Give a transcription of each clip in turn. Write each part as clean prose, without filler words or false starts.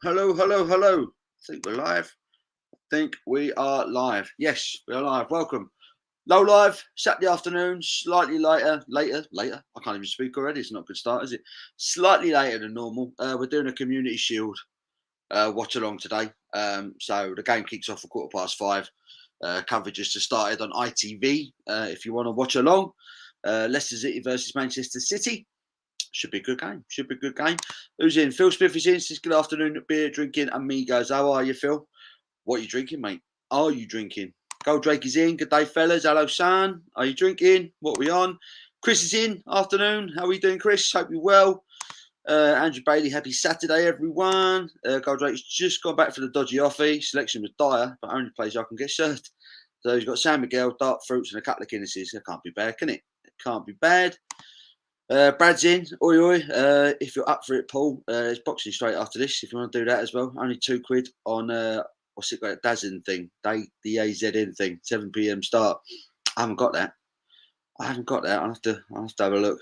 Hello, hello, hello. I think we're live. I think we are live. Yes, we are live. Welcome. Low live, Saturday afternoon, slightly later. I can't even speak already. It's not a good start, is it? Slightly later than normal. We're doing a Community Shield watch along today. So the game kicks off at 5:15. Coverage has just started on ITV. If you want to watch along, Leicester City versus Manchester City. Should be a good game. Should be a good game. Who's in? Phil Smith is in. Says good afternoon, beer drinking amigos. How are you, Phil? What are you drinking, mate? Are you drinking? Gold Drake is in. Good day, fellas. Hello, San. Are you drinking? What are we on? Chris is in. Afternoon. How are you doing, Chris? Hope you're well. Andrew Bailey, happy Saturday, everyone. Gold Drake's just gone back for the dodgy offie. Selection was dire, but only plays I can get served. So he's got San Miguel, dark fruits, and a couple of Guinnesses. It can't be bad, can it? It can't be bad. Brad's in. Oi, oi. If you're up for it, Paul, it's boxing straight after this. If you want to do that as well, only £2 on what's it called? DAZN thing, DAZN thing, 7 p.m. start. I haven't got that. I'll have to have a look.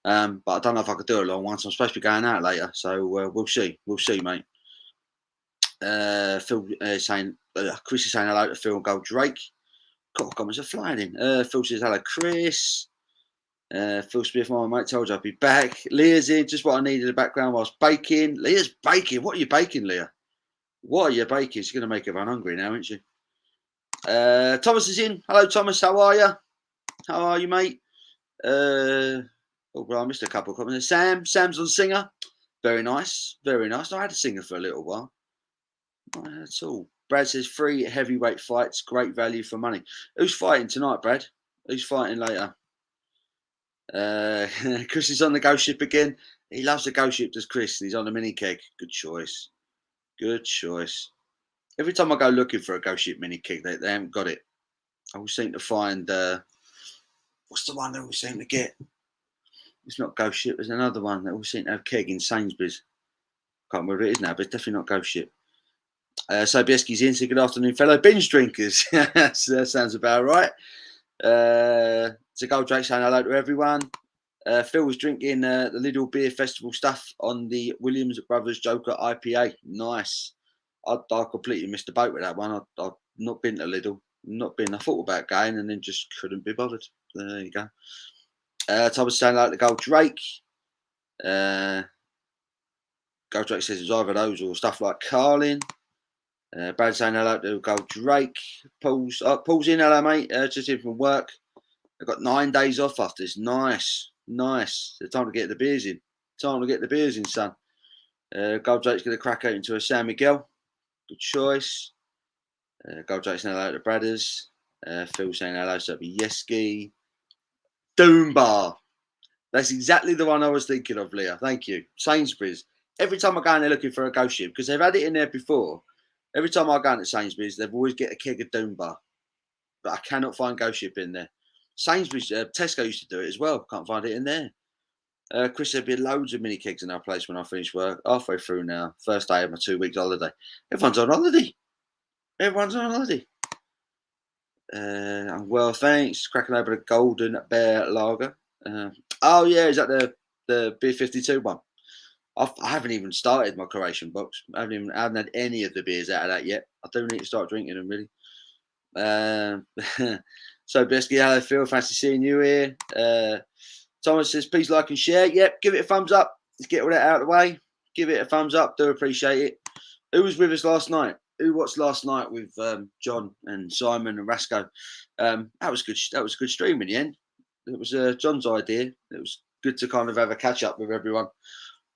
But I don't know if I could do a long one. So I'm supposed to be going out later, so we'll see. We'll see, mate. Phil saying, Chris is saying hello to Phil and Gold Drake. God, comments are flying in. Phil says hello, Chris. Phil Smith, my mate, told you I'd be back. Leah's in, just what I needed in the background whilst baking. Leah's baking. What are you baking, Leah? What are you baking? She's going to make everyone hungry now, isn't she? Thomas is in. Hello, Thomas. How are you? How are you, mate? Oh, well, I missed a couple of comments. Sam's on Singer. Very nice. Very nice. I had a Singer for a little while. That's all. Brad says 3 heavyweight fights. Great value for money. Who's fighting tonight, Brad? Who's fighting later? Chris is on the ghost ship again. He loves the ghost ship, does Chris? He's on the mini keg. Good choice. Good choice. Every time I go looking for a ghost ship mini keg, they haven't got it. I always seem to find what's the one they always seem to get? It's not ghost ship. There's another one that always seem to have keg in Sainsbury's. Can't remember what it is now, but it's definitely not ghost ship. Sobieski's in. So good afternoon, fellow binge drinkers. That sounds about right. So Gold Drake saying hello to everyone. Phil was drinking the Lidl Beer Festival stuff on the Williams Brothers Joker IPA. Nice. I completely missed the boat with that one. I've not been to Lidl. Not been. I thought about going and then just couldn't be bothered. There you go. Thomas saying hello to Gold Drake. Gold Drake says it's either those or stuff like Carlin. Brad saying hello to Gold Drake. Paul's in. Hello, mate. Just in from work. I've got 9 days off after this. Nice. It's time to get the beers in. Son. Gold Drake's going to crack out into a San Miguel. Good choice. Gold Drake's saying hello to Bradders. Phil saying hello to Yeski. Doom Bar. That's exactly the one I was thinking of, Leah. Thank you. Sainsbury's. Every time I go in there looking for a ghost ship, because they've had it in there before, every time I go into Sainsbury's, they've always get a keg of Doom Bar. But I cannot find ghost ship in there. Sainsbury's, Tesco used to do it as well. Can't find it in there. Chris, there'll be loads of mini kegs in our place when I finish work. Halfway through now. First day of my 2 weeks holiday. Everyone's on holiday. Well, thanks. Cracking over the Golden Bear Lager. Oh, yeah. Is that the Beer 52 one? I haven't even started my Croatian box. I haven't had any of the beers out of that yet. I do need to start drinking them, really. So, Bisky, hello, Phil. Fancy seeing you here. Thomas says, please like and share. Yep, give it a thumbs up. Let's get all that out of the way. Give it a thumbs up. Do appreciate it. Who was with us last night? Who watched last night with John and Simon and Rasco? That was good. That was a good stream in the end. It was John's idea. It was good to kind of have a catch up with everyone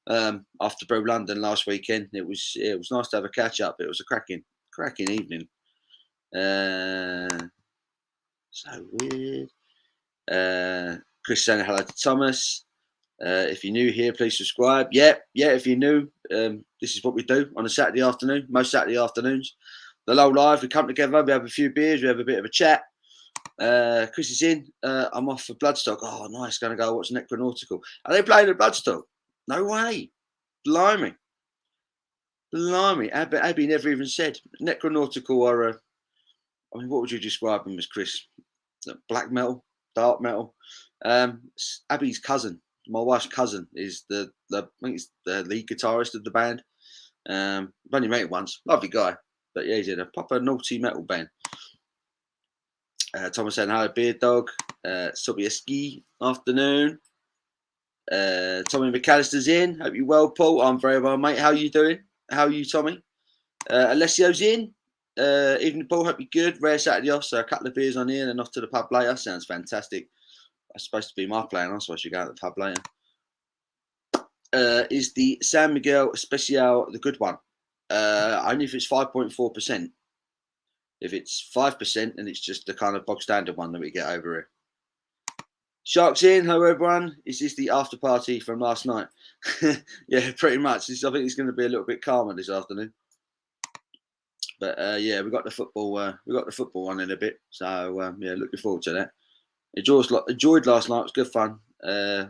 after Brew London last weekend. It was nice to have a catch up. It was a cracking evening. So weird. Chris saying hello to Thomas. If you're new here, please subscribe. Yeah. If you're new, this is what we do on a Saturday afternoon. Most Saturday afternoons, the low live. We come together. We have a few beers. We have a bit of a chat. Chris is in. I'm off for Bloodstock. Oh, nice. Going to go watch Necronautical. Are they playing at Bloodstock? No way. Blimey. Abby never even said. Necronautical are what would you describe them as, Chris? Black metal, dark metal. Abby's cousin, my wife's cousin, is I think it's the lead guitarist of the band. I've only met him once. Lovely guy. But yeah, he's in a proper naughty metal band. Thomas saying hi, Beard Dog. Sobieski, afternoon. Tommy McAllister's in. Hope you're well, Paul. I'm very well, mate. How are you doing? How are you, Tommy? Alessio's in. Evening, Paul. Hope you're good. Rare Saturday off, so a couple of beers on here and then off to the pub later. Sounds fantastic. That's supposed to be my plan. I'm supposed to go to the pub later. Is the San Miguel Especial the good one? Only if it's 5.4%. If it's 5%, then it's just the kind of bog standard one that we get over here. Sharks in. Hello, everyone. Is this the after party from last night? Yeah, pretty much. I think it's going to be a little bit calmer this afternoon. But yeah, we got the football. We got the football on in a bit. So yeah, looking forward to that. Enjoyed last night. It was good fun.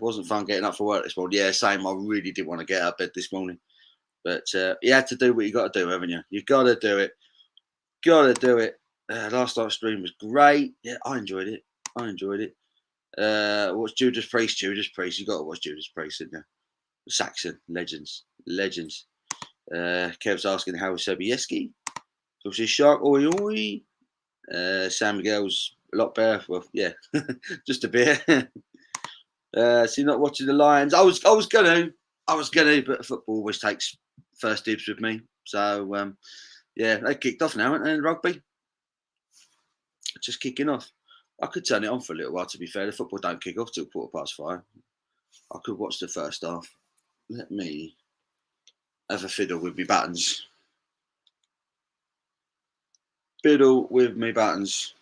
Wasn't fun getting up for work this morning. Yeah, same. I really did want to get out of bed this morning, but you had to do what you got to do, haven't you? You got to do it. Got to do it. Last night's stream was great. Yeah, I enjoyed it. Watch Judas Priest. Judas Priest. You got to watch Judas Priest, didn't you? Saxon legends. Kev's asking how was Sobieski. Obviously, Shark. Oi oi. San Miguel's a lot better. Well, yeah, just a bit. So you're not watching the Lions. I was gonna, but football always takes first dibs with me. So yeah, they kicked off now, haven't they? Rugby just kicking off. I could turn it on for a little while. To be fair, the football don't kick off till 5:15. I could watch the first half. Let me have a fiddle with me buttons. Fiddle with me buttons.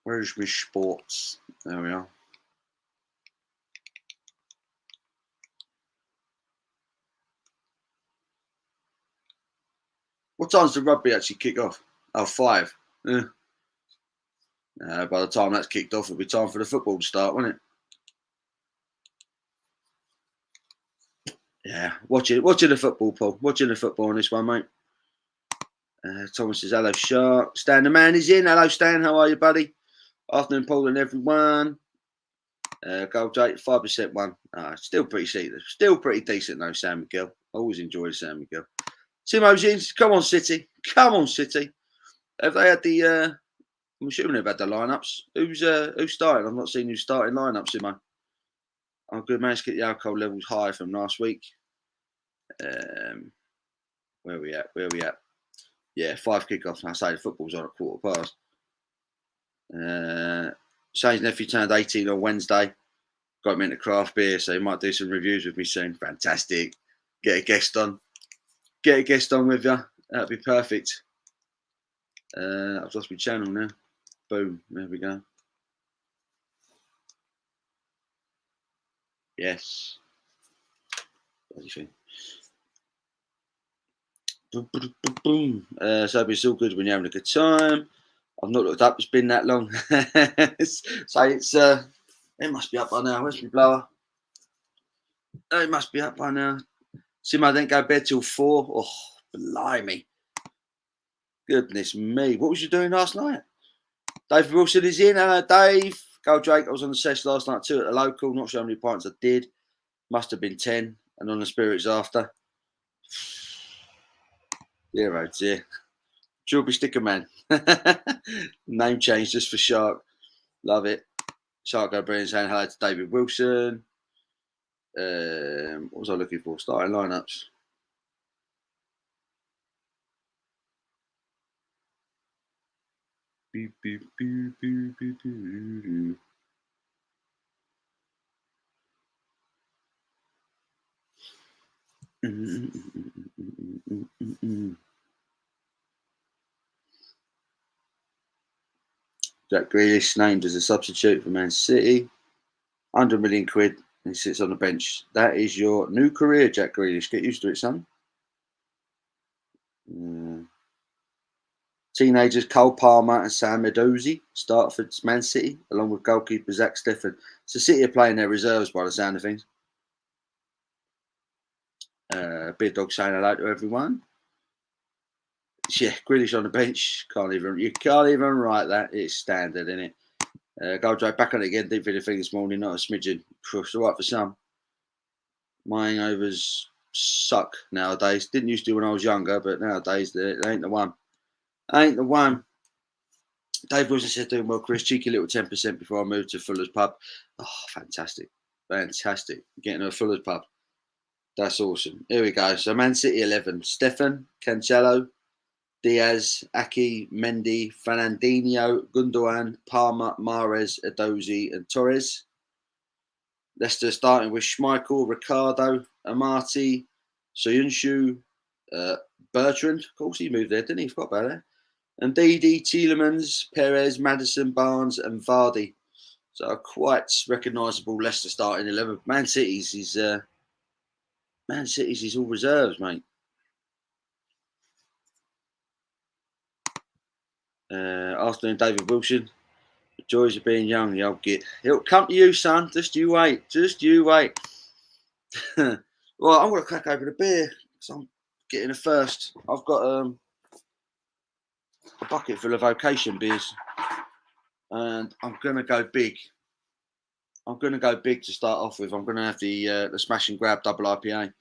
Where's my sports? There we are. What time's the rugby actually kick off? Oh, 5. Yeah. By the time that's kicked off, it'll be time for the football to start, won't it? Yeah, watching the football, Paul. Watching the football on this one, mate. Thomas says, hello, Shark. Stan the man is in. Hello, Stan. How are you, buddy? Afternoon, Paul and everyone. Gold Jake, 5% one. Still pretty decent, though, San Miguel. Always enjoyed San Miguel. Timo's in. Come on, City. Come on, City. Have they had the... I'm assuming they've had the lineups. Who's starting? I've not seen who's starting lineups, Simo. Oh, good. Managed to get the alcohol levels high from last week. Where are we at? Yeah, 5 kickoffs. I say the football's on at 15:15. Shane's nephew turned 18 on Wednesday. Got him into craft beer, so he might do some reviews with me soon. Fantastic. Get a guest on with you. That'd be perfect. I've lost my channel now. Boom. There we go. Yes. Bloody thing. Boom. So it's all good when you're having a good time. I've not looked up. It's been that long. So it's it must be up by now. Where's my blower? Oh, it must be up by now. Simo didn't go to bed till 4. Oh, blimey. Goodness me. What was you doing last night? Dave Wilson is in. Hello, Dave. Go Drake. I was on the sesh last night too at the local. Not sure how many pints I did. Must have been 10. And on the spirits after. Yeah, oh dear. Jewelry sticker man. Name change just for Shark. Love it. Shark O'Brien saying hello to David Wilson. What was I looking for? Starting lineups. Beep, beep, beep, beep, beep, beep. Jack Grealish named as a substitute for Man City. 100 million quid. And he sits on the bench. That is your new career, Jack Grealish. Get used to it, son. Teenagers Cole Palmer and Sam Medozi start for Man City, along with goalkeeper Zach Steffen. So City are playing their reserves by the sound of things. Beard Dog saying hello to everyone. Yeah, Grealish on the bench. You can't even write that. It's standard, isn't it? Goal drive back on it again. Didn't feel the thing this morning. Not a smidgen. It's all right for some. My hangovers suck nowadays. Didn't used to when I was younger, but nowadays they ain't the one. Ain't the one. Dave Wilson said, doing well, Chris. Cheeky little 10% before I moved to Fuller's Pub. Oh, fantastic. Fantastic. Getting to a Fuller's Pub. That's awesome. Here we go. So Man City 11. Stefan, Cancelo, Diaz, Aki, Mendy, Fernandinho, Gundogan, Palmer, Mahrez, Edozie and Torres. Leicester starting with Schmeichel, Ricardo, Amati, Soyuncu, Bertrand. Of course, he moved there, didn't he? Forgot about that. And Didi, Tielemans, Perez, Madison, Barnes, and Vardy. So a quite recognisable Leicester starting 11. Man City's is all reserves, mate. Afternoon, David Wilson. The joys of being young, the old git. It'll come to you, son. Just you wait. Just you wait. Right, I'm going to crack over the beer because I'm getting a first. I've got a bucket full of vocation beers and I'm going to go big. I'm going to go big to start off with. I'm going to have the Smash and Grab double IPA.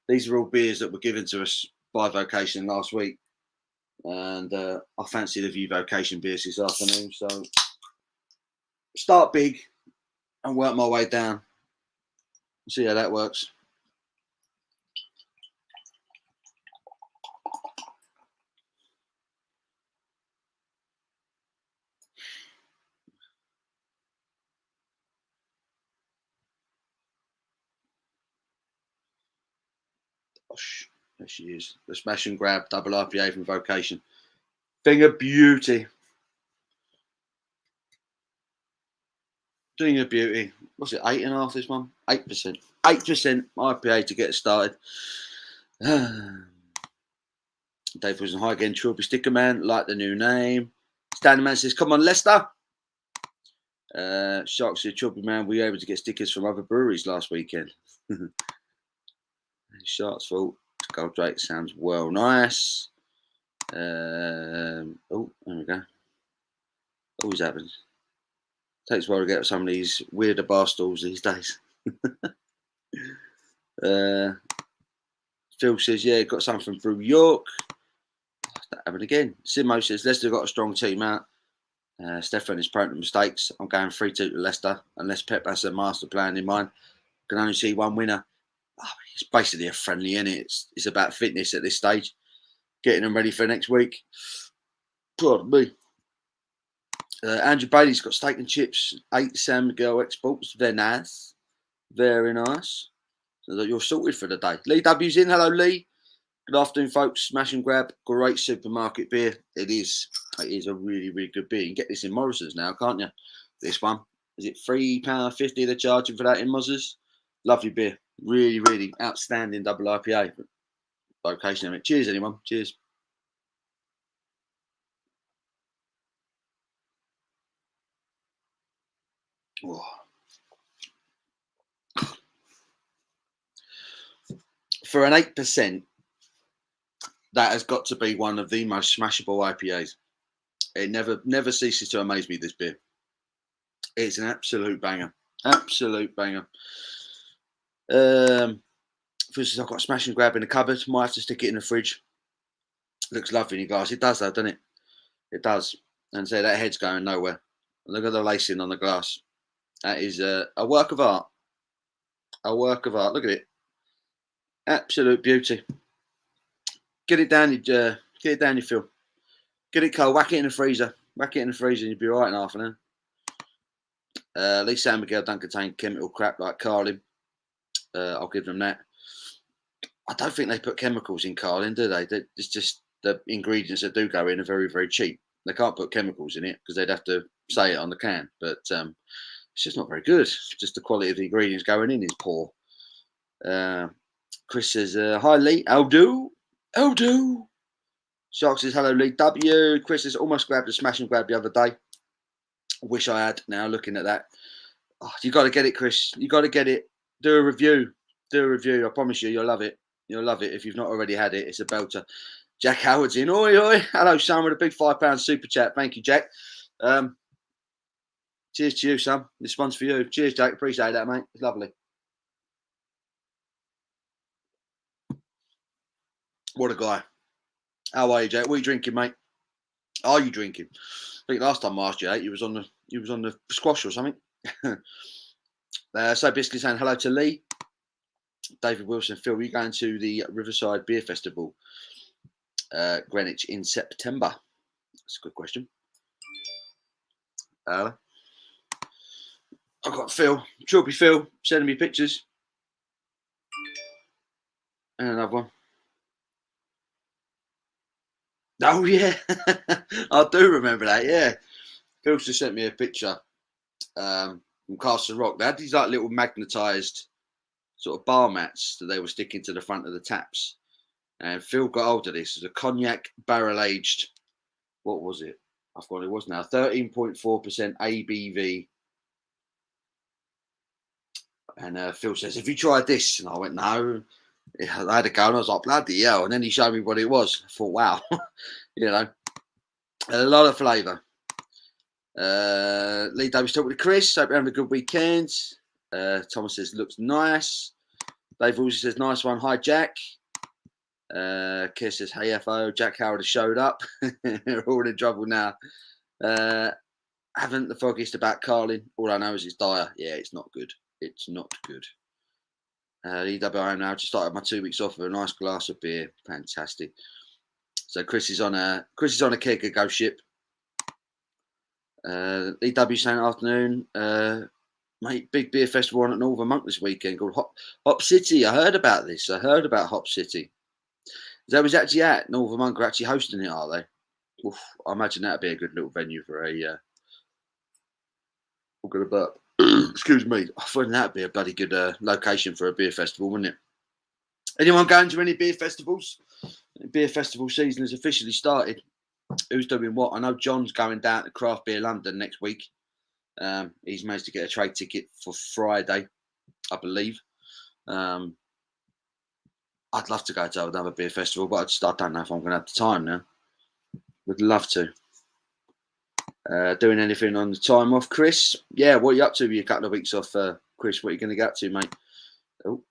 These are all beers that were given to us by Vocation last week. And I fancy the View Vocation beers this afternoon. So start big and work my way down. See how that works. Gosh, there she is. The Smash and Grab double IPA from Vocation. Thing of beauty. Thing of beauty. What's it, 8.5 this one? 8%. 8% IPA to get it started. Dave was in high again. Trilby Sticker Man, like the new name. Standing Man says, come on, Leicester. Sharks said, Trilby Man, we were able to get stickers from other breweries last weekend. Sharks' fault. Goldrake sounds well nice. Oh, there we go. Always happens. Takes a while to get some of these weirder bar stools these days. Phil says, yeah, got something from York. That happened again. Simo says, Leicester got a strong team out. Stefan is prone to mistakes. I'm going 3-2 to Leicester. Unless Pep has a master plan in mind, can only see one winner. Oh, it's basically a friendly, isn't it? It's about fitness at this stage. Getting them ready for next week. Pardon me. Andrew Bailey's got steak and chips. 8 San Miguel exports. Very nice. Very nice. So that you're sorted for the day. Lee W's in. Hello, Lee. Good afternoon, folks. Smash and Grab. Great supermarket beer. It is. It is a really, really good beer. You can get this in Morrison's now, can't you? This one. Is it £3.50 they're charging for that in Mozzers? Lovely beer. Really, really outstanding double IPA. Vocation. Cheers, anyone. Cheers. Oh. For an 8%, that has got to be one of the most smashable IPAs. It never ceases to amaze me, this beer. It's an absolute banger. Absolute banger. For instance, I've got a Smash and Grab in the cupboard. Might have to stick it in the fridge. Looks lovely in your glass. It does, though, doesn't it? It does. And so that head's going nowhere. Look at the lacing on the glass. That is a work of art. A work of art. Look at it. Absolute beauty. Get it down, you Phil. Get it cold. Whack it in the freezer. Whack it in the freezer, and you'll be all right in half an hour. At least San Miguel don't contain chemical crap like Carlin. I'll give them that. I don't think they put chemicals in Carlin, do they? It's just the ingredients that do go in are very, very cheap. They can't put chemicals in it because they'd have to say it on the can. But it's just not very good. Just the quality of the ingredients going in is poor. Chris says, hi, Lee. How do? Shark says, hello, Lee W. Chris has almost grabbed a Smash and Grab the other day. Wish I had now looking at that. Oh, you got to get it, Chris. You got to get it. Do a review. I promise you, you'll love it. You'll love it if you've not already had it. It's a belter. Jack Howard's in. Oi, oi. Hello, son, with a big £5 super chat. Thank you, Jack. Cheers to you, son. This one's for you. Cheers, Jack. Appreciate that, mate. It's lovely. What a guy. How are you, Jake? What are you drinking, mate? Are you drinking? I think last time I asked you, you was on the squash or something. So basically saying hello to Lee, David Wilson, Phil. Are you going to the Riverside Beer Festival, Greenwich in September? That's a good question. I've got Phil, Trilby Phil, sending me pictures. And another one. Oh yeah, I do remember that. Yeah, Phil's just sent me a picture from Castle Rock. They had these like little magnetised sort of bar mats that they were sticking to the front of the taps. And Phil got hold of this. It was a cognac barrel aged. What was it? I forgot it was now. 13.4% ABV. And Phil says, "Have you tried this?" And I went, "No." I had a go and I was like, "Bloody hell." And then he showed me what it was. I thought, wow, you know, a lot of flavour. Lee Davis talking to Chris. Hope you're having a good weekend. Thomas says, "Looks nice." Dave also says, "Nice one." Hi, Jack. Keir says, "Hey, FO, Jack Howard has showed up." We're all in trouble now. Haven't the foggiest about Carlin. All I know is it's dire. Yeah, it's not good. It's not good. EWM now. Just started my 2 weeks off with a nice glass of beer. Fantastic. So Chris is on a keg of Ghost Ship. EW saying afternoon. Mate, big beer festival on at Northern Monk this weekend called Hop City. I heard about this. I heard about Hop City. That was actually at Northern Monk are actually hosting it, are they? Oof, I imagine that'd be a good little venue for a. I'm gonna burp. Excuse me. I thought that'd be a bloody good location for a beer festival, wouldn't it? Anyone going to any beer festivals? Beer festival season has officially started. Who's doing what? I know John's going down to Craft Beer London next week. He's managed to get a trade ticket for Friday, I believe. I'd love to go to another beer festival, but I don't know if I'm going to have the time now. Would love to. Doing anything on the time off, Chris? Yeah, what are you up to with your couple of weeks off, Chris? What are you going to get up to, mate? Oh,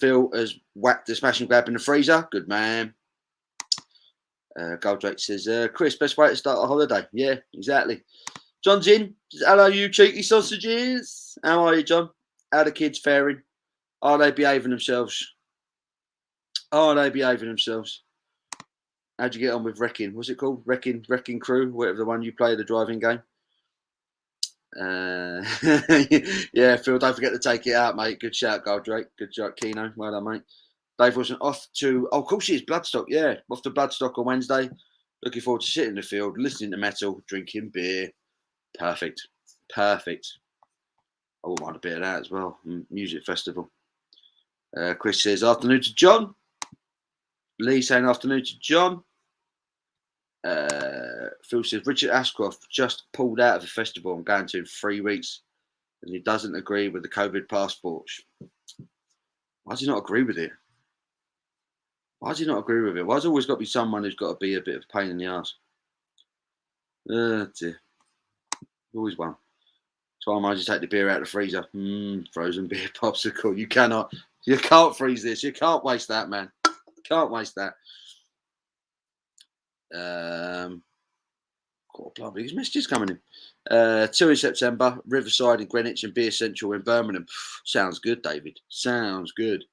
Phil has whacked the smash and grab in the freezer. Good man. Goldrake says, "Chris, best way to start a holiday." Yeah, exactly. John's in. Says, "Hello, you cheeky sausages. How are you, John? How are the kids faring? Are they behaving themselves? Are they behaving themselves? How'd you get on with Wrecking? What's it called? Wrecking Crew, whatever the one you play, the driving game. Yeah, Phil, don't forget to take it out, mate. Good shout, Goldrake. Good shout, Keno. Well done, mate. Dave Wilson off to, of course he is, Bloodstock. Yeah, off to Bloodstock on Wednesday. Looking forward to sitting in the field, listening to metal, drinking beer. Perfect. Perfect. I wouldn't mind a bit of that as well. Music festival. Chris says, afternoon to John. Lee saying afternoon to John. Phil says, Richard Ashcroft just pulled out of the festival I'm going to in 3 weeks and he doesn't agree with the COVID passports. Why does he not agree with it? Why does he not agree with it? Why has always got to be someone who's got to be a bit of a pain in the arse? Dear. Always one. So I might just take the beer out of the freezer. Frozen beer popsicle. You can't freeze this. You can't waste that, man. Can't waste that. These messages coming in. 2 in September, Riverside in Greenwich and Beer Central in Birmingham. Sounds good, David. Sounds good.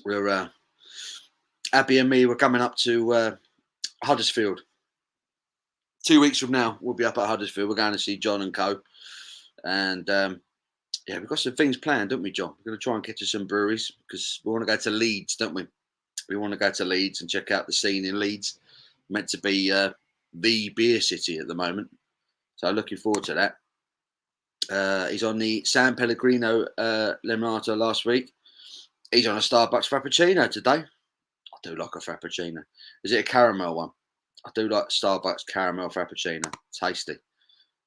We're Abby and me. We're coming up to Huddersfield. 2 weeks from now, we'll be up at Huddersfield. We're going to see John and Co. And yeah, we've got some things planned, don't we, John? We're going to try and get to some breweries because we want to go to Leeds, don't we? We want to go to Leeds and check out the scene in Leeds. Meant to be the beer city at the moment. So looking forward to that. He's on the San Pellegrino Limonata last week. He's on a Starbucks Frappuccino today. I do like a Frappuccino. Is it a caramel one? I do like Starbucks caramel Frappuccino. Tasty.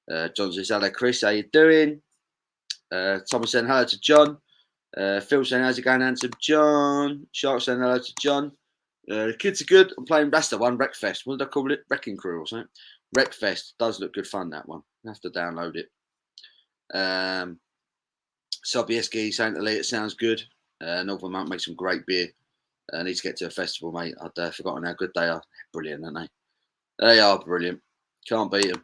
John says, hello, Chris. How you doing? Thomas saying hello to John. Phil saying, how's it going, handsome John? Shark saying hello to John. The kids are good. I'm playing, that's the one, Wreckfest. What did I call it? Wrecking Crew or something. Wreckfest. Does look good fun, that one. I have to download it. Sobieski saying to Lee, it sounds good. Northern Monk makes some great beer. Need to get to a festival, mate. I'd forgotten how good they are. Brilliant, aren't they? They are brilliant. Can't beat them.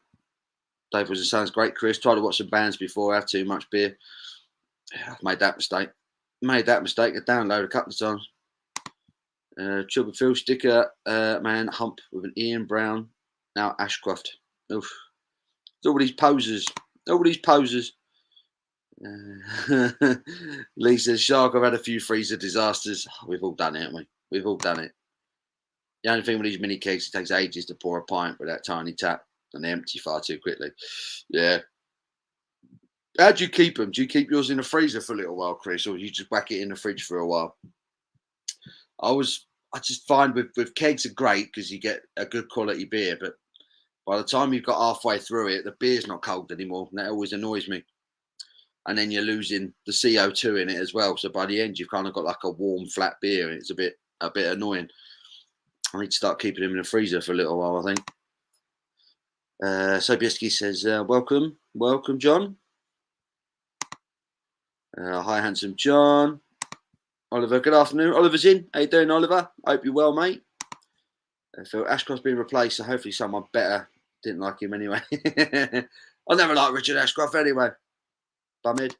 Dave was sounds great, Chris. Tried to watch some bands before. Have too much beer. I've made that mistake. I downloaded a couple of times. Chubby Phil sticker, man, hump with an Ian Brown. Now Ashcroft. Oof. All these posers. Lee says, Shark, I've had a few freezer disasters. We've all done it, haven't we? We've all done it. The only thing with these mini kegs, it takes ages to pour a pint with that tiny tap, and they empty far too quickly. Yeah. How do you keep them? Do you keep yours in the freezer for a little while, Chris, or you just whack it in the fridge for a while? I just find with kegs are great because you get a good quality beer, but by the time you've got halfway through it, the beer's not cold anymore, and that always annoys me. And then you're losing the CO2 in it as well. So by the end, you've kind of got like a warm, flat beer, and it's a bit annoying. I need to start keeping them in the freezer for a little while, I think. Sobieski says, welcome, John. Hi, handsome John. Oliver, good afternoon. Oliver's in. How you doing, Oliver? Hope you're well, mate. Phil Ashcroft's been replaced, so hopefully someone better. Didn't like him anyway. I never liked Richard Ashcroft anyway. Bummed.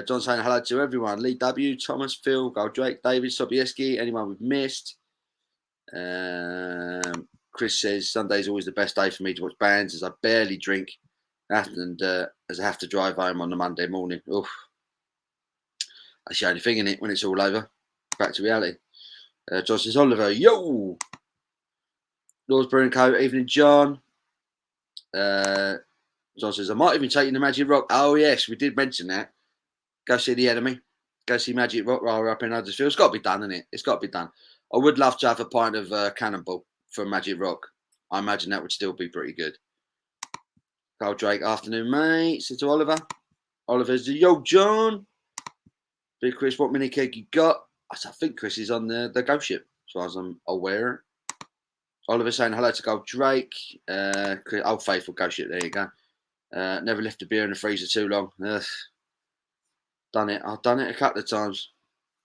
John saying hello to everyone. Lee W, Thomas, Phil, Gold Drake, David, Sobieski, anyone we've missed. Chris says Sunday's always the best day for me to watch bands as I barely drink and as I have to drive home on the Monday morning. Oof. That's the only thing in it when it's all over. Back to reality. John says, Oliver, yo! Lord's Brewing Co. Evening, John. John says, I might even take you to Magic Rock. Oh, yes, we did mention that. Go see The Enemy. Go see Magic Rock while we're up in Huddersfield. It's got to be done, isn't it? It's got to be done. I would love to have a pint of Cannonball from Magic Rock. I imagine that would still be pretty good. Carl Drake, afternoon, mate. Said to Oliver. Oliver's, yo, John. Big Chris, what mini keg you got? I think Chris is on the ghost ship, as far as I'm aware. Oliver saying hello to Gold Drake. Old faithful ghost ship, there you go. Never left a beer in the freezer too long. Done it. I've done it a couple of times.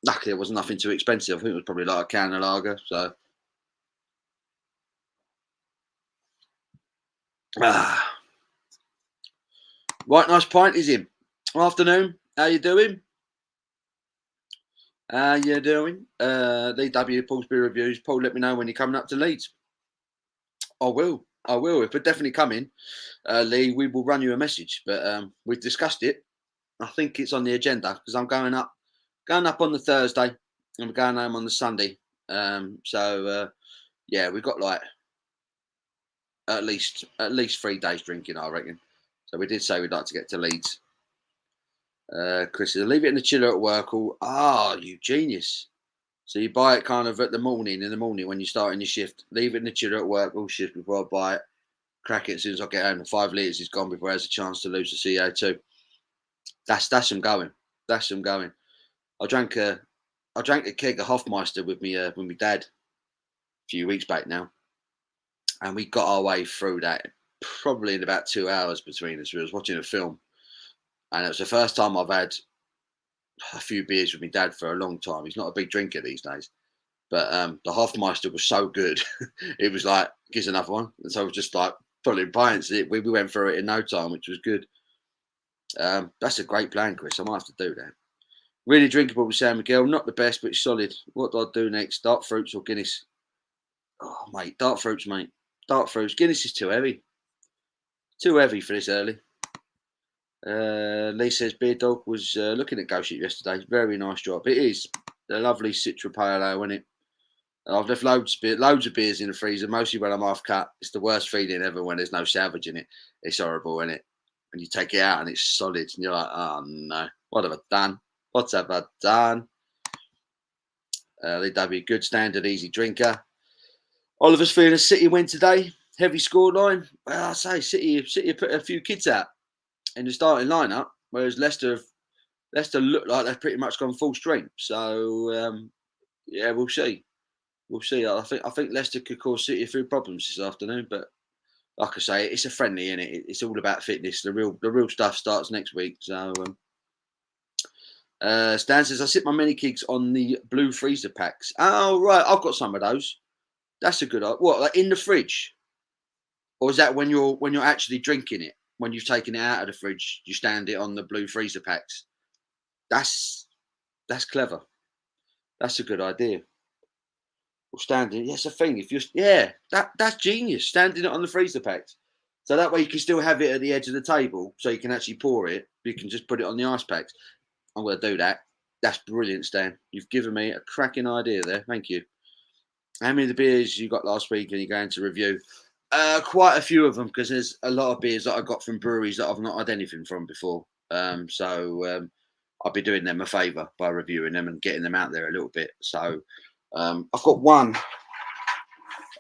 Luckily, it was nothing too expensive. I think it was probably like a can of lager. So, right, nice pint is him. Afternoon. How you doing? Lee W. Paul's beer reviews. Paul, let me know when you're coming up to Leeds. I will. If we're definitely coming, Lee, we will run you a message. But we've discussed it. I think it's on the agenda because I'm going up on the Thursday and we're going home on the Sunday. Yeah, we've got like at least 3 days drinking, I reckon. So we did say we'd like to get to Leeds. Chris says, leave it in the chiller at work. You genius. So you buy it kind of in the morning when you're starting your shift. Leave it in the chiller at work all shift before I buy it. Crack it as soon as I get home. The 5 litres is gone before it has a chance to lose the CO2. That's some going. That's some going. I drank a keg of Hofmeister with me dad a few weeks back now, and we got our way through that probably in about 2 hours between us. We was watching a film, and it was the first time I've had a few beers with my dad for a long time. He's not a big drinker these days, but the Hofmeister was so good. It was like, here's another one. And so I was just like pulling pints. We went through it in no time, which was good. That's a great plan, Chris. I might have to do that. Really drinkable with Sam Miguel. Not the best, but it's solid. What do I do next? Dark fruits or Guinness? Oh, mate, dark fruits, mate. Dark fruits. Guinness is too heavy. Too heavy for this early. Lee says Beer Dog was looking at Ghost Ship yesterday. Very nice job. It is. The lovely Citra Pale Ale, isn't it? I've left loads of beers in the freezer, mostly when I'm half cut. It's the worst feeling ever when there's no salvage in it. It's horrible, isn't it? And you take it out and it's solid. And you're like, oh no, what have I done? What have I done? Lee W, good standard, easy drinker. Oliver's feeling a City win today. Heavy scoreline. Well, I say City put a few kids out in the starting lineup, whereas Leicester look like they've pretty much gone full strength. So yeah, we'll see. I think Leicester could cause City a few problems this afternoon, but like I say, it's a friendly, innit? It's all about fitness. The real stuff starts next week. So Stan says I sit my mini gigs on the blue freezer packs. Oh right, I've got some of those. That's a good idea. What, like in the fridge? Or is that when you're actually drinking it? When you've taken it out of the fridge, you stand it on the blue freezer packs. That's that's clever. That's a good idea. Or standing, yeah, it's a thing. If you're, yeah, that's genius. Standing it on the freezer packs, so that way you can still have it at the edge of the table, so you can actually pour it. You can just put it on the ice packs. I'm going to do that. That's brilliant, Stan. You've given me a cracking idea there. Thank you. How many of the beers you got last week and you're going to review? Quite a few of them, because there's a lot of beers that I got from breweries that I've not had anything from before. I'll be doing them a favour by reviewing them and getting them out there a little bit. So I've got one.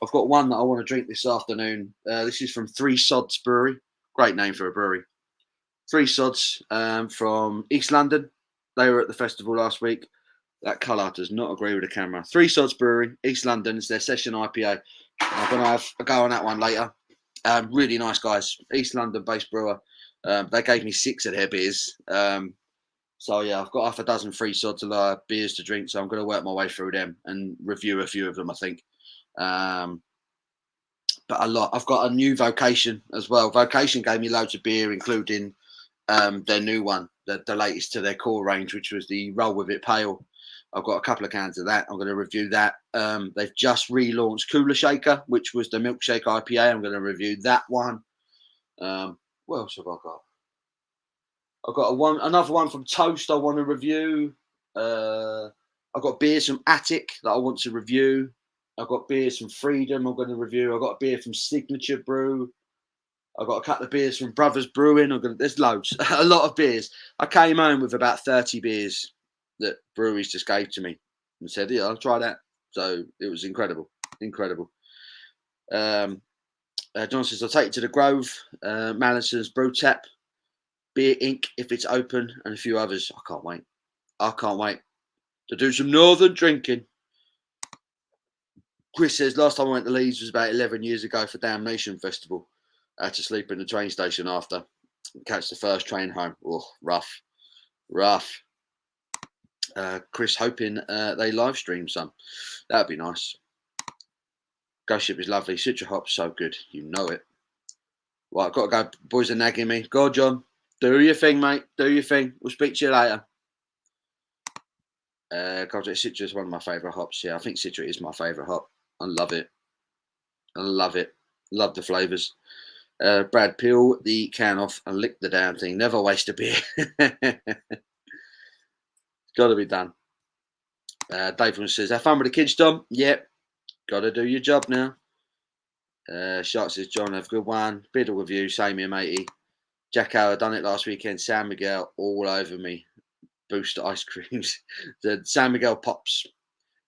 I've got one that I want to drink this afternoon. This is from Three Sods Brewery. Great name for a brewery. Three Sods from East London. They were at the festival last week. That colour does not agree with the camera. Three Sods Brewery, East London. It's their session IPA. I'm going to have a go on that one later. Really nice guys. East London-based brewer. They gave me 6 of their beers. So yeah, I've got half a dozen Three Sods beers to drink. So I'm going to work my way through them and review a few of them, I think. But a lot. I've got a new Vocation as well. Vocation gave me loads of beer, including their new one, the latest to their core range, which was the Roll With It Pale. I've got a couple of cans of that. I'm going to review that. They've just relaunched Cooler Shaker, which was the milkshake IPA. I'm going to review that one. What else have I got? I've got another one from Toast I want to review. I've got beers from Attic that I want to review. I've got beers from Freedom I'm going to review. I've got a beer from Signature Brew. I've got a couple of beers from Brothers Brewing. There's loads, a lot of beers. I came home with about 30 beers that breweries just gave to me and said, yeah, I'll try that. So it was incredible. Incredible. John says, I'll take you to the Grove, Malison's Brew Tap, Beer Inc. if it's open, and a few others. I can't wait. I can't wait to do some northern drinking. Chris says, last time I went to Leeds was about 11 years ago for Damnation Festival. I had to sleep in the train station after. Catch the first train home. Oh, rough. Chris hoping they live stream some. That'd be nice. Ghost Ship is lovely. Citra Hop's so good. You know it. Well, I've got to go. Boys are nagging me. Go on, John. Do your thing, mate. Do your thing. We'll speak to you later. Citra is one of my favourite hops. Yeah, I think Citra is my favourite hop. I love it. I love it. Love the flavours. Brad, peel the can off and lick the damn thing. Never waste a beer. Got to be done. Dave says, have fun with the kids, Tom. Yep. Got to do your job now. Shark says, John, have a good one. Biddle with you. Same here, matey. Jack Howard done it last weekend. San Miguel all over me. Boost ice creams. The San Miguel pops.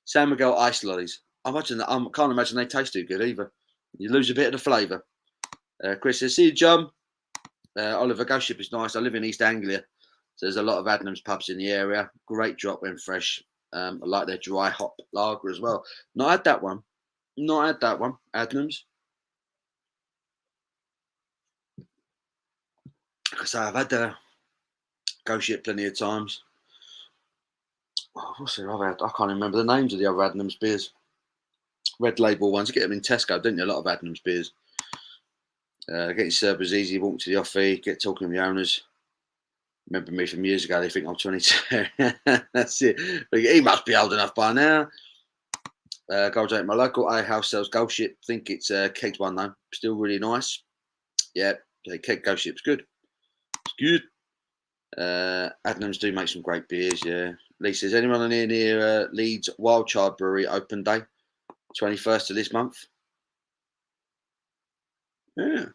San Miguel ice lollies. I can't imagine they taste too good either. You lose a bit of the flavour. Chris says, see you, John. Oliver, Ghost Ship is nice. I live in East Anglia. So there's a lot of Adnams pubs in the area. Great drop when fresh. I like their dry hop lager as well. Not had that one. Adnams. Because I've had the Ghost Ship plenty of times. Oh, what's the other? I can't remember the names of the other Adnams beers. Red label ones. You get them in Tesco, don't you? A lot of Adnams beers. Getting served was easy. Walk to the offie. Get talking to the owners. Remember me from years ago. They think I'm 22. That's it. But he must be old enough by now. Gold my local A house sells Ghost Ship. Think it's a kegged one though. Still really nice. Yeah, keg Ghost Ship's good. It's good. Adnams do make some great beers. Yeah. Lee says, anyone near Leeds Wildchild Brewery open day, 21st of this month. Yeah.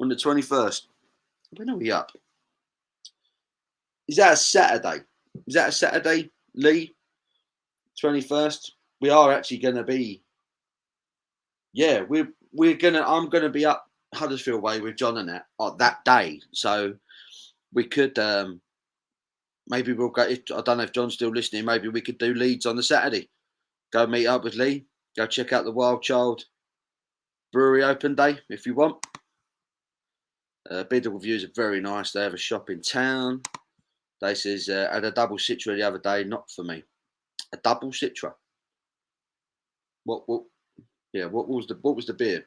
On the 21st. When are we up? Is that a Saturday? Lee? 21st? We are actually going to be. Yeah, I'm going to be up Huddersfield way with John and that day. So we could maybe we'll go. I don't know if John's still listening. Maybe we could do Leeds on the Saturday. Go meet up with Lee. Go check out the Wild Child brewery open day if you want. Bidder reviews are very nice. They have a shop in town. They says had a double Citra the other day. Not for me. A double Citra. What? Yeah. What was the beer?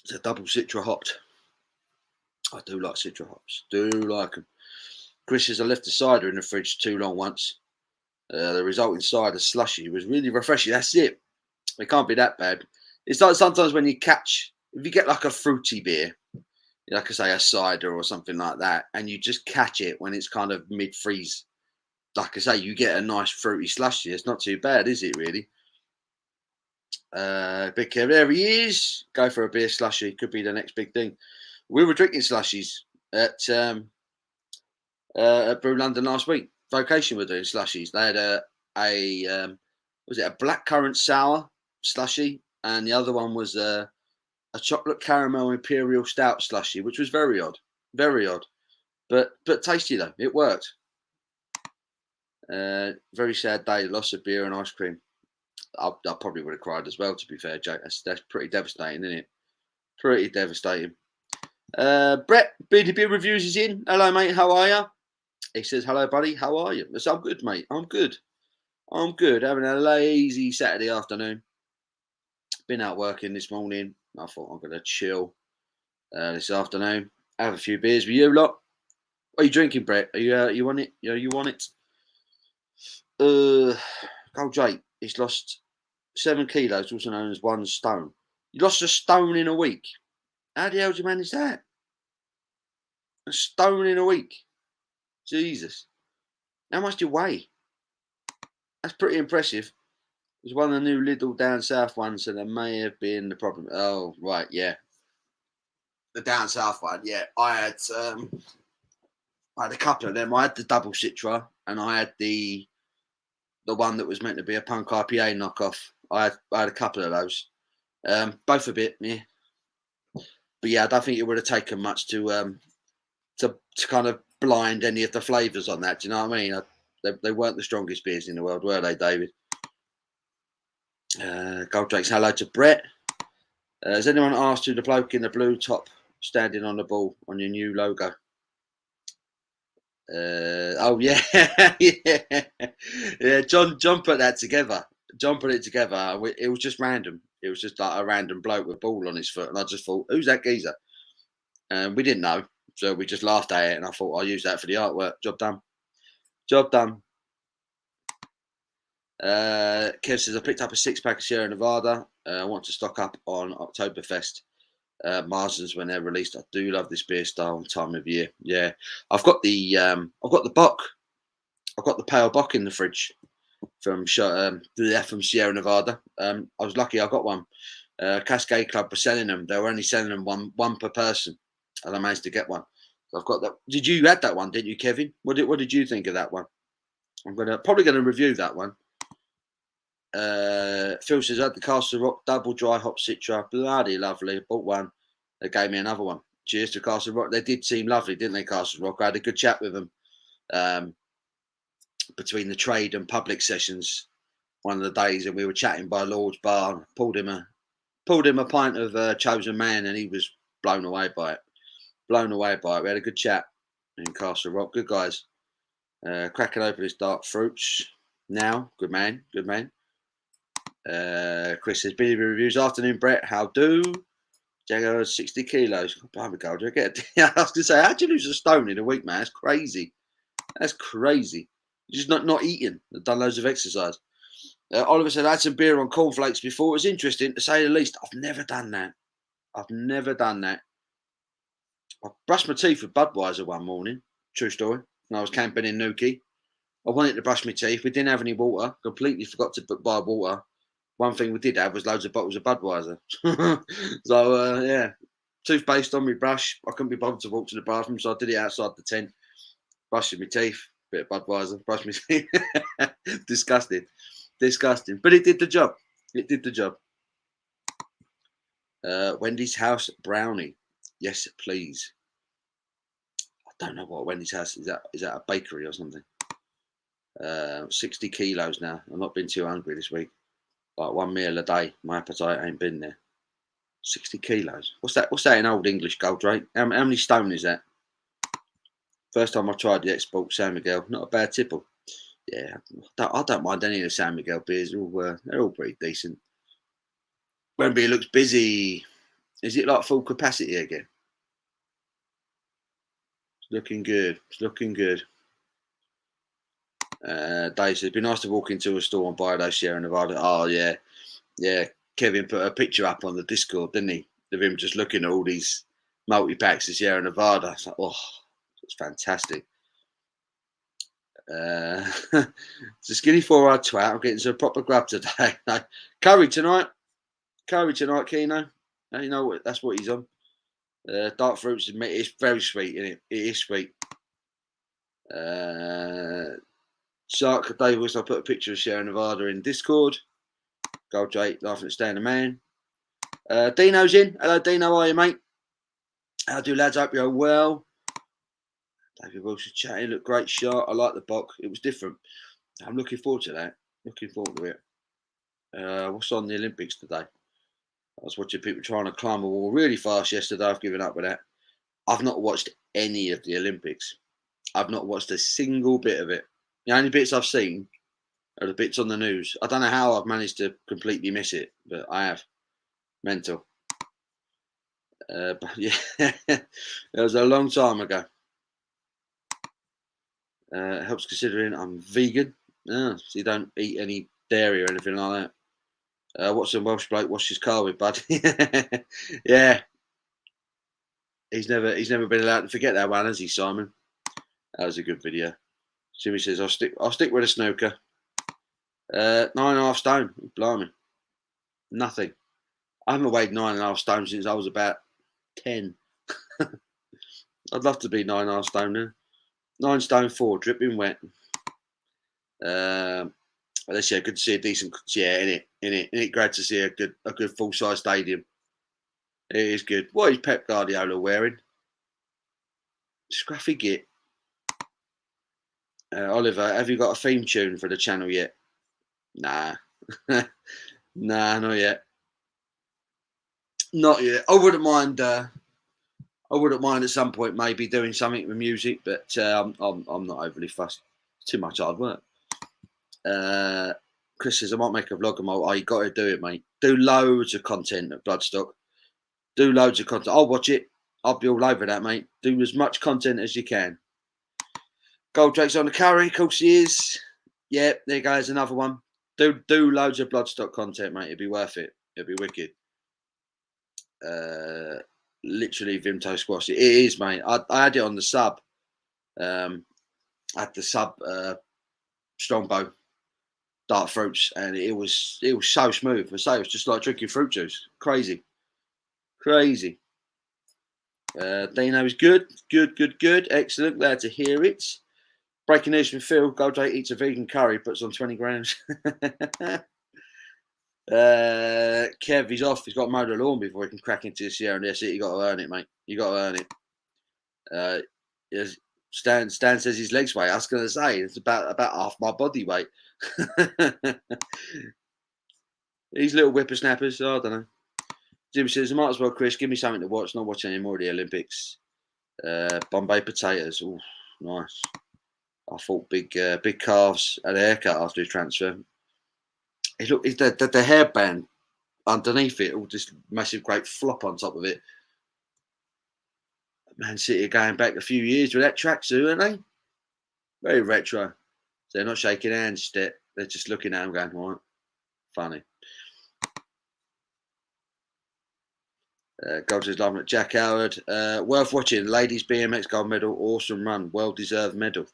It's a double Citra hopped. I do like Citra hops. Do like them. Chris says I left the cider in the fridge too long once. The resulting cider slushy was really refreshing. That's it. It can't be that bad. It's like sometimes when you if you get like a fruity beer, like I say, a cider or something like that, and you just catch it when it's kind of mid-freeze. Like I say, you get a nice fruity slushy. It's not too bad, is it really? Big Kev, there he is. Go for a beer slushy. Could be the next big thing. We were drinking slushies at Brew London last week. Vocation were doing slushies. They had was it a blackcurrant sour slushy, and the other one was a chocolate caramel imperial stout slushy, which was very odd, but tasty though. It worked. Very sad day. Loss of beer and ice cream. I probably would have cried as well. To be fair, Jake, that's pretty devastating, isn't it? Pretty devastating. Brett, BDB Reviews is in. Hello, mate. How are you? He says, hello, buddy. How are you? I said, I'm good, mate. I'm good. Having a lazy Saturday afternoon. Been out working this morning. I thought I'm going to chill this afternoon. Have a few beers with you lot. What are you drinking, Brett? Are you want it? You want it? Gold Jake. He's lost 7 kilos, also known as 1 stone. You lost a stone in a week. How the hell do you manage that? A stone in a week. Jesus. How much do you weigh? That's pretty impressive. It was one of the new Lidl down south ones, so there may have been the problem. Oh, right, yeah. The down south one, yeah. I had a couple of them. I had the double Citra, and I had the one that was meant to be a punk IPA knockoff. I had a couple of those. Both a bit, yeah. But yeah, I don't think it would have taken much to kind of blind any of the flavours on that. Do you know what I mean? They weren't the strongest beers in the world, were they, David? Gold Drake's hello to Brett. Has anyone asked who the bloke in the blue top standing on the ball on your new logo? Oh yeah, yeah. John put that together. John put it together. It was just random. It was just like a random bloke with a ball on his foot, and I just thought, who's that geezer? We didn't know, so we just laughed at it, and I thought I'll use that for the artwork. Job done. Job done. Kev says I picked up a 6-pack of Sierra Nevada. I want to stock up on Oktoberfest Marsden's when they're released. I do love this beer style time of year. Yeah, I've got the Bock. I've got the pale Bock in the fridge from Sierra Nevada. I was lucky. I got one. Cascade Club were selling them. They were only selling them one per person, and I managed to get one. So I've got that. Did you add that one? Didn't you, Kevin? What did you think of that one? I'm probably gonna review that one. Phil says I had the Castle Rock double dry hop Citra, bloody lovely. Bought one. They gave me another one. Cheers to Castle Rock. They did seem lovely, didn't they, Castle Rock? I had a good chat with them between the trade and public sessions one of the days, and we were chatting by Lord's Bar. Pulled him a pint of Chosen Man, and he was blown away by it. We had a good chat in Castle Rock. Good guys. Cracking open his dark fruits now. Good man. Chris says, BDB Reviews. Afternoon, Brett. How do? Jago 60 kilos. I was going to say, how'd you lose a stone in a week, man? That's crazy. You're just not eating. I've done loads of exercise. Oliver said, I had some beer on cornflakes before. It was interesting, to say the least. I've never done that. I brushed my teeth with Budweiser one morning. True story. When I was camping in Newquay. I wanted to brush my teeth. We didn't have any water. Completely forgot to buy water. One thing we did have was loads of bottles of Budweiser. So, yeah, toothpaste on my brush. I couldn't be bothered to walk to the bathroom, so I did it outside the tent. Brushing my teeth, bit of Budweiser, brush my teeth. Disgusting. But it did the job. Wendy's House Brownie. Yes, please. I don't know what Wendy's House is. Is that a bakery or something? 60 kilos now. I've not been too hungry this week. Like one meal a day. My appetite ain't been there. 60 kilos. What's that? What's that in old English, Goldrake? How many stone is that? First time I tried the export San Miguel, not a bad tipple. Yeah, I don't mind any of the San Miguel beers. They're all pretty decent. Wembley looks busy. Is it like full capacity again? It's looking good. It's looking good. Dave says it'd be nice to walk into a store and buy those Sierra Nevada. Oh yeah, yeah. Kevin put a picture up on the Discord, didn't he? Of him just looking at all these multi packs of Sierra Nevada. It's like, oh, it's fantastic. It's a skinny 4-hour twat. I'm getting some proper grub today. No, curry tonight. Curry tonight, Keno. You know what? That's what he's on. Dark fruits, it's very sweet, isn't it? It is sweet. Shark Davis, I put a picture of Sierra Nevada in Discord. Gold Jake laughing at Stan the Man. Dino's in. Hello, Dino. How are you, mate? How do lads? Hope you're well. David Wilson chatting. Look, great shot. I like the box. It was different. I'm looking forward to that. Looking forward to it. What's on the Olympics today? I was watching people trying to climb a wall really fast yesterday. I've given up with that. I've not watched any of the Olympics. I've not watched a single bit of it. The only bits I've seen are the bits on the news. I don't know how I've managed to completely miss it, but I have. Mental. But yeah, it was a long time ago. Helps considering I'm vegan. So you don't eat any dairy or anything like that. What's a Welsh bloke wash his car with, bud? Yeah. He's never been allowed to forget that one, has he, Simon? That was a good video. Jimmy says I'll stick with a snooker. 9.5 stone. Blimey. Nothing. I haven't weighed 9.5 stone since I was about 10. I'd love to be 9.5 stone now. 9 stone 4, dripping wet. Let's see, good to see a decent, in it. Great to see a good full size stadium. It is good. What is Pep Guardiola wearing? Scruffy git. Oliver, have you got a theme tune for the channel yet? Nah. Nah, not yet. Not yet. I wouldn't mind at some point maybe doing something with music, but I'm not overly fussed. It's too much hard work. Chris says I might make a vlog. Oh, you got to do it, mate. Do loads of content at Bloodstock. Do loads of content. I'll watch it. I'll be all over that, mate. Do as much content as you can. Gold Drake's on the curry. Of course he is. Yeah, there goes another one. Do loads of Bloodstock content, mate. It'd be worth it. It'd be wicked. Literally Vimto squash. It is, mate. I had it on the sub. I had the sub Strongbow dark fruits, and it was so smooth. I say it was just like drinking fruit juice. Crazy. Dino's good. Excellent. Glad to hear it. Breaking news from Phil. Goldrake eats a vegan curry, puts on 20 grams. Kev, he's off. He's got to mow the lawn before he can crack into the Sierra. And that's it. You got to earn it, mate. You got to earn it. Yes, Stan says his legs weight. I was going to say it's about half my body weight. These little whippersnappers. I don't know. Jim says, I might as well, Chris, give me something to watch. Not watching any more of the Olympics. Bombay potatoes. Oh, nice. I thought big calves had a haircut after his transfer. Look, the hairband underneath it, all this massive great flop on top of it. Man City are going back a few years with that tracksuit, aren't they? Very retro. So they're not shaking hands, they're just looking at him going, all right, funny. Gold says, loving it. Jack Howard. Worth watching. Ladies BMX gold medal. Awesome run. Well-deserved medal.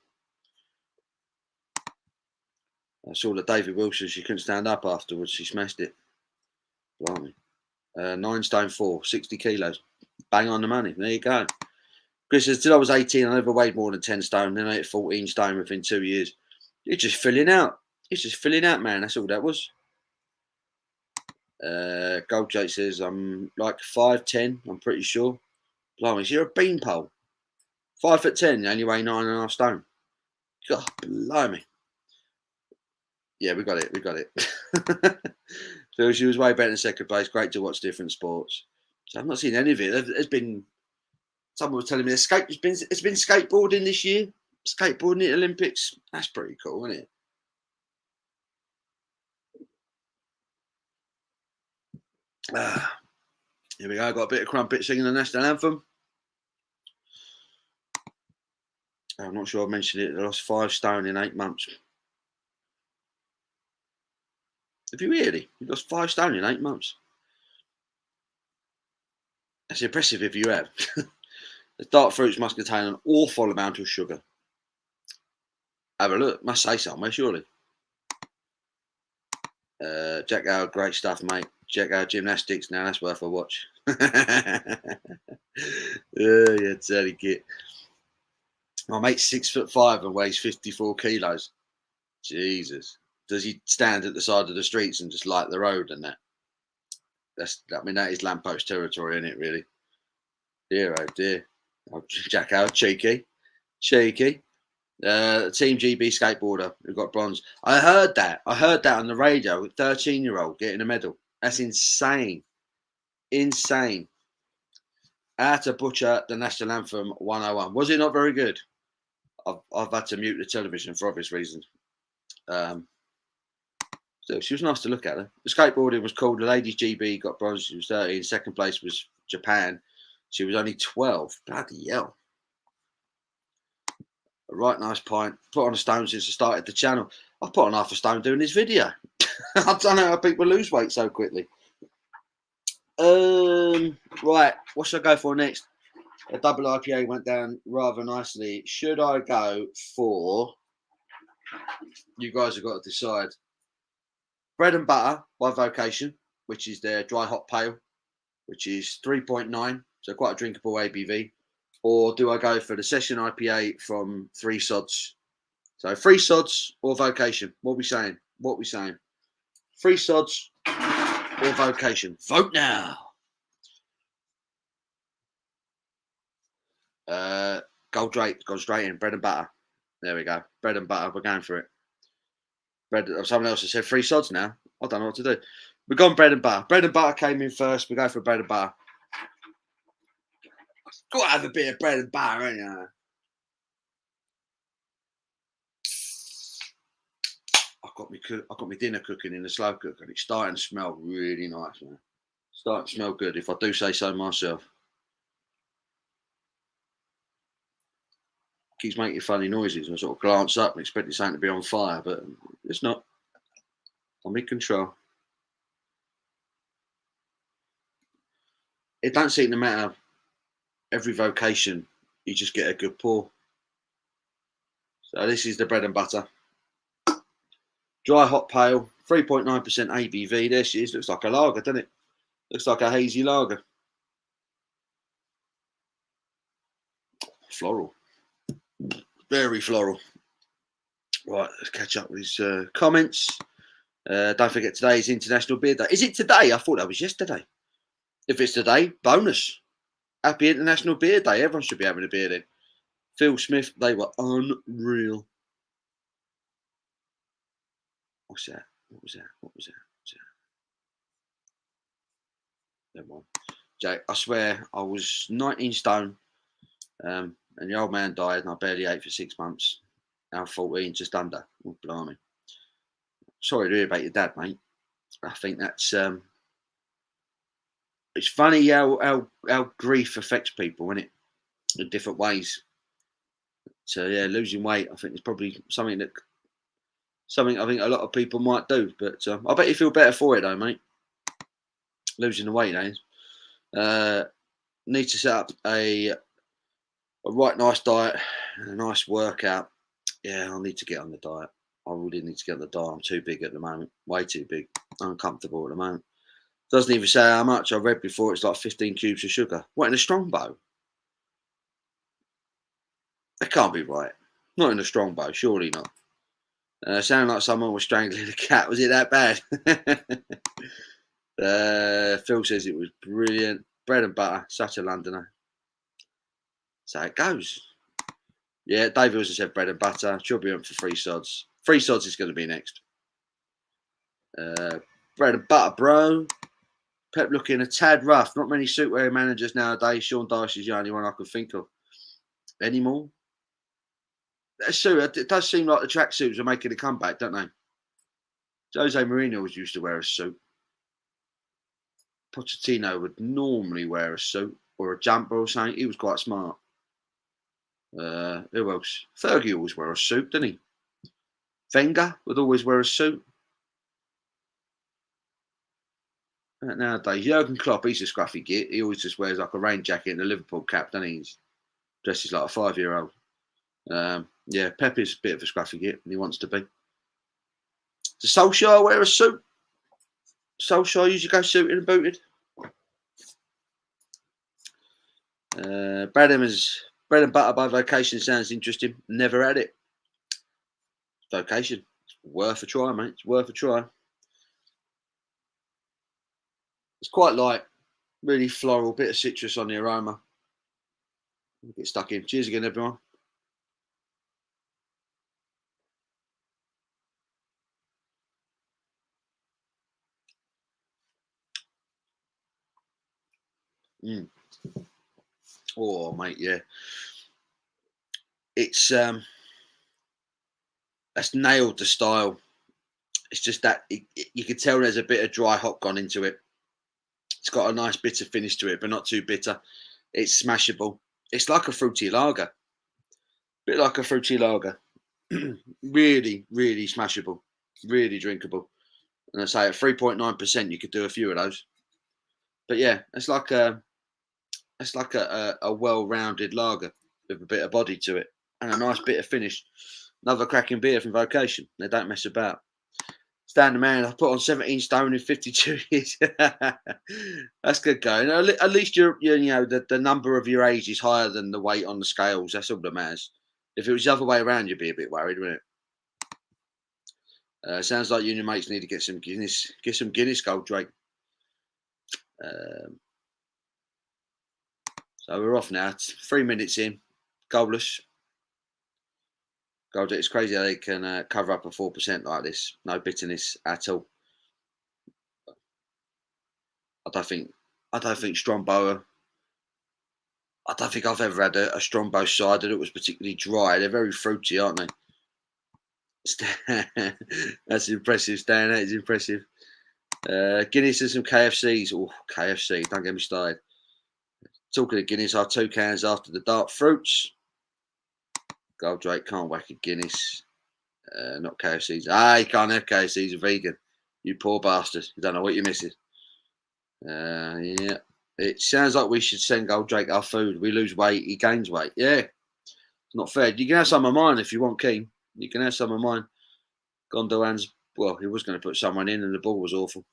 I saw that David Wilson, she couldn't stand up afterwards. She smashed it. Blimey. 9 stone 4, 60 kilos. Bang on the money. There you go. Chris says, till I was 18, I never weighed more than 10 stone. Then I hit 14 stone within 2 years. You're just filling out. It's just filling out, man. That's all that was. Gold Jake says, I'm like 5'10", I'm pretty sure. Blimey, you're a beanpole. 5'10", you only weigh 9.5 stone. God, blimey. Yeah, we got it. We got it. So she was way better in second place. Great to watch different sports. So I've not seen any of it. There's been someone was telling me it's been skateboarding this year. Skateboarding at Olympics. That's pretty cool, isn't it? Here we go. Got a bit of crumpet singing the national anthem. I'm not sure I mentioned it. I lost 5 stone in 8 months. Have you really? You lost 5 stone in 8 months. That's impressive if you have. The dark fruits must contain an awful amount of sugar. Have a look. Must say somewhere, surely. Check out great stuff, mate. Check out gymnastics. Now that's worth a watch. Yeah, totally get. My mate's 6'5" and weighs 54 kilos. Jesus. Does he stand at the side of the streets and just light the road and that? That is lamppost territory, isn't it, really? Dear, oh dear. Oh, Jack out, cheeky. Cheeky. Team GB skateboarder who got bronze. I heard that. I heard that on the radio with 13-year-old getting a medal. That's insane. Insane. How to butcher the national anthem 101. Was it not very good? I've had to mute the television for obvious reasons. So she was nice to look at her. The skateboarding was cool. The ladies GB got bronze. She was 30. Second place was Japan. She was only 12. Bloody hell. A right nice pint. Put on a stone since I started the channel. I've put on half a stone doing this video. I don't know how people lose weight so quickly. Right. What should I go for next? A double IPA went down rather nicely. Should I go for? You guys have got to decide. Bread and Butter by Vocation, which is their dry hop pale, which is 3.9, so quite a drinkable ABV. Or do I go for the Session IPA from Three Sods? So Three Sods or Vocation? What are we saying? What are we saying? Three Sods or Vocation? Vote now. Go straight in. Bread and Butter. There we go. Bread and Butter. We're going for it. Someone else has said Three Sods now. I don't know what to do. We've gone Bread and Butter. Bread and Butter came in first. We go for Bread and Butter. Got to have a bit of bread and butter, ain't you? I've got my dinner cooking in the slow cooker, and it's starting to smell really nice, man. Starting to smell good, if I do say so myself. Keeps making funny noises. I sort of glance up and expect something to be on fire, but it's not. I'm in control. It don't seem to matter. Every vocation, you just get a good pour. So this is the bread and butter. Dry hot pale, 3.9% ABV. There she is. Looks like a lager, doesn't it? Looks like a hazy lager. Floral. Very floral. Right, let's catch up with his comments. Don't forget today is International Beer Day. Is it today? I thought that was yesterday. If it's today, bonus. Happy International Beer Day. Everyone should be having a beer then. Phil Smith, they were unreal. What's that? What was that? Never mind. Jake, I swear I was 19 stone and the old man died and I barely ate for 6 months. Now 14, just under. Oh, blimey. Sorry to hear about your dad, mate. I think that's it's funny how grief affects people, isn't it? In different ways. So yeah, losing weight, I think is probably something I think a lot of people might do. But I bet you feel better for it, though, mate. Losing the weight, need to set up a right nice diet and a nice workout. Yeah, I need to get on the diet. I really need to get on the diet. I'm too big at the moment. Way too big. Uncomfortable at the moment. Doesn't even say how much. I read before it's like 15 cubes of sugar. What, in a strongbow? That can't be right. Not in a strongbow, surely not. Sound like someone was strangling a cat. Was it that bad? Phil says it was brilliant. Bread and butter, such a Londoner. So it goes. Yeah, David also said bread and butter. She'll be on for Three Sods. Three Sods is going to be next. Bread and butter, bro. Pep looking a tad rough. Not many suit wearing managers nowadays. Sean Dyche is the only one I could think of anymore. It does seem like the tracksuits are making a comeback, don't they? Jose Mourinho was used to wear a suit. Pochettino would normally wear a suit or a jumper or something. He was quite smart. Who else? Fergie always wear a suit, didn't he? Wenger would always wear a suit. Nowadays, Jurgen Klopp, he's a scruffy git. He always just wears like a rain jacket and a Liverpool cap, doesn't he? He's dresses like a 5-year-old. Yeah, Pep is a bit of a scruffy git, and he wants to be. Does Solskjaer wear a suit? Solskjaer usually go suited and booted. Bread and butter by vocation sounds interesting. Never had it. Vocation. It's worth a try, mate. It's worth a try. It's quite light. Really floral, bit of citrus on the aroma. Get stuck in. Cheers again, everyone. Oh, mate, yeah. It's that's nailed the style. It's just that you can tell there's a bit of dry hop gone into it. It's got a nice bitter finish to it, but not too bitter. It's smashable. It's like a fruity lager. Bit like a fruity lager. Really, really smashable. Really drinkable. And I say at 3.9%, you could do a few of those. But yeah, it's like a well-rounded lager with a bit of body to it and a nice bit of finish. Another cracking beer from Vocation. They don't mess about. Stand the man. I put on 17 stone in 52 years. That's good going. At least you know the number of your age is higher than the weight on the scales. That's all that matters. If it was the other way around, you'd be a bit worried, wouldn't it? Sounds like you and your mates need to get some Guinness. Get some Guinness, Goldrake. So we're off now. It's 3 minutes in. Goalless. Goldrake. It's crazy how they can cover up a 4% like this. No bitterness at all. I don't think Strongbow. I don't think I've ever had a Strongbow cider that was particularly dry. They're very fruity, aren't they? That's impressive, Stan. That is impressive. Guinness and some KFCs. Oh, KFC. Don't get me started. Talking of Guinness, our 2 cans after the dark fruits. Goldrake can't whack a Guinness. Not KFCs. You can't have KFCs. A vegan. You poor bastard. You don't know what you're missing. Yeah. It sounds like we should send Goldrake our food. We lose weight, he gains weight. Yeah. It's not fair. You can have some of mine if you want, Keen. You can have some of mine. Gondwan's, well, he was going to put someone in and the ball was awful.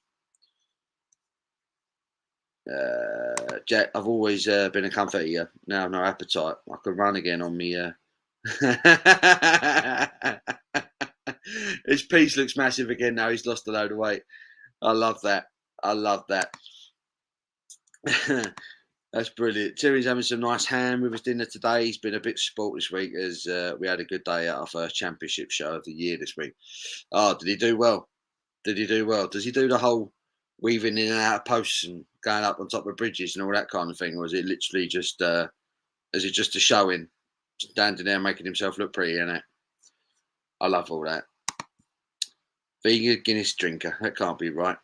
Jack, I've always been a comfort eater. Now no appetite. I could run again on me. His piece looks massive again now. He's lost a load of weight. I love that. That's brilliant. Terry's having some nice ham with his dinner today. He's been a bit sport this week as we had a good day at our first championship show of the year this week. Oh, did he do well? Does he do the whole weaving in and out of posts and going up on top of bridges and all that kind of thing? Or is it literally just is it just a showing, standing there making himself look pretty in it? I love all that. Being a Guinness drinker, that can't be right.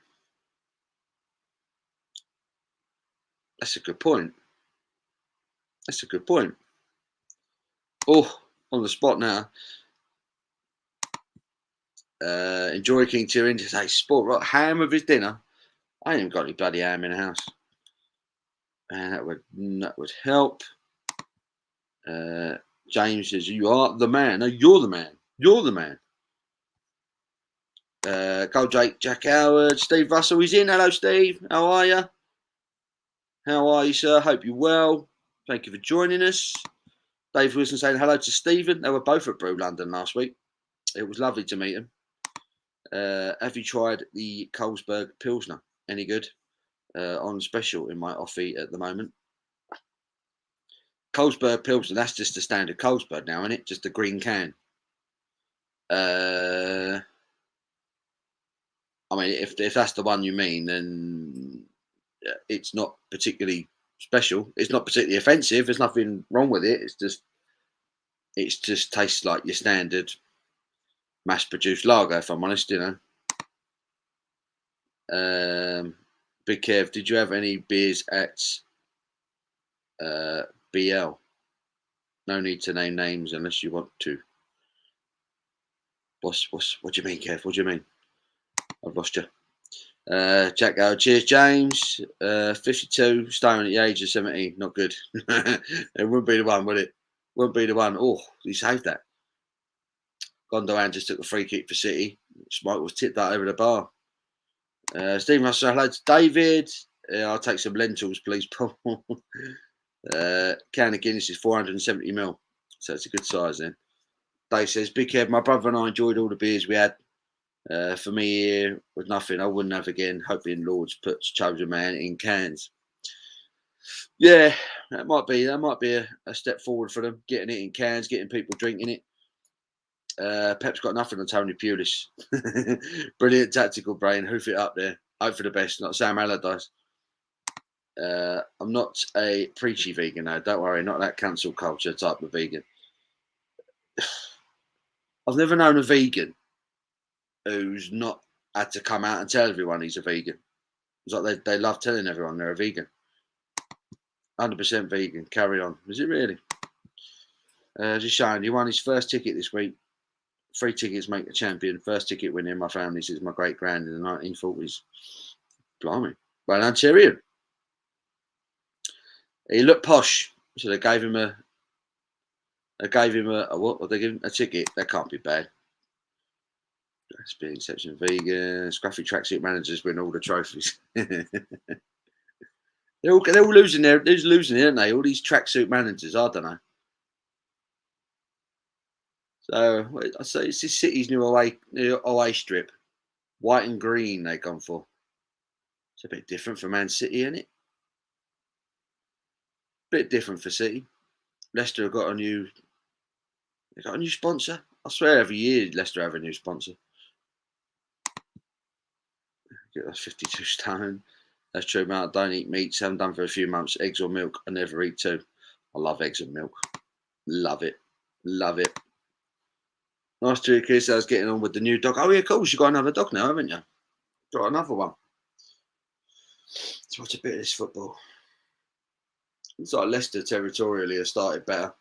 That's a good point. Oh, on the spot now. Enjoy King Tyrion to say sport right ham with his dinner. I ain't even got any bloody ham in the house. And that would help. James says you are the man. No, you're the man. You're the man. Goldrake, Jack Howard, Steve Russell is in. Hello, Steve. How are you? How are you, sir? Hope you're well. Thank you for joining us. Dave Wilson saying hello to Stephen. They were both at Brew London last week. It was lovely to meet them. Have you tried the Carlsberg Pilsner? Any good? On special in my offie at the moment. Carlsberg Pilsner, that's just the standard Carlsberg now, isn't it? Just a green can. I mean, if that's the one you mean, then it's not particularly special. It's not particularly offensive. There's nothing wrong with it. It's just tastes like your standard mass-produced lager. If I'm honest, Big Kev, did you have any beers at BL? No need to name names unless you want to. What do you mean, Kev? What do you mean? I've lost you. Jack Go, cheers, James. 52, staying at the age of 17. Not good. It wouldn't be the one, would it? Wouldn't be the one. Oh, he saved that. Gondowan just took a free kick for City. Smite was tipped that over the bar. Stephen Russell, hello to David. I'll take some lentils, please, Paul. Can of Guinness is 470ml, so it's a good size then. Dave says, Big Kev, my brother and I enjoyed all the beers we had. For me here was nothing I wouldn't have again. Hoping Lords puts Chosen Man in cans. Yeah, that might be a step forward for them, getting it in cans, getting people drinking it. Pep's got nothing on Tony Pulis. Brilliant tactical brain. Hoof it up there. Hope for the best. Not Sam Allardyce. I'm not a preachy vegan, though. Don't worry, not that cancel culture type of vegan. I've never known a vegan who's not had to come out and tell everyone he's a vegan. It's like they love telling everyone they're a vegan. 100% vegan. Carry on. Is it really? Just showing he won his first ticket this week. 3 tickets make the champion. First ticket winner in my family since my great grand in the 1940s. Blimey. Well done, Tyrion. He looked posh, so they gave him a what? They give him a ticket. That can't be bad. That's being exception. Vegan, scruffy tracksuit managers win all the trophies. they're all losing losing, aren't they? All these tracksuit managers. I don't know. So I say it's this City's new away strip, white and green. They've gone for. It's a bit different for Man City, isn't it? Bit different for City. Leicester have got a new. They got a new sponsor. I swear every year Leicester have a new sponsor. That's 52 stone. That's true, mate. I don't eat meats. Haven't done for a few months. Eggs or milk. I never eat too. I love eggs and milk. Love it. Love it. Nice to hear Chris. I was getting on with the new dog. Oh, yeah, of course. You've got another dog now, haven't you? Got another one. Let's watch a bit of this football. It's like Leicester territorially have started better.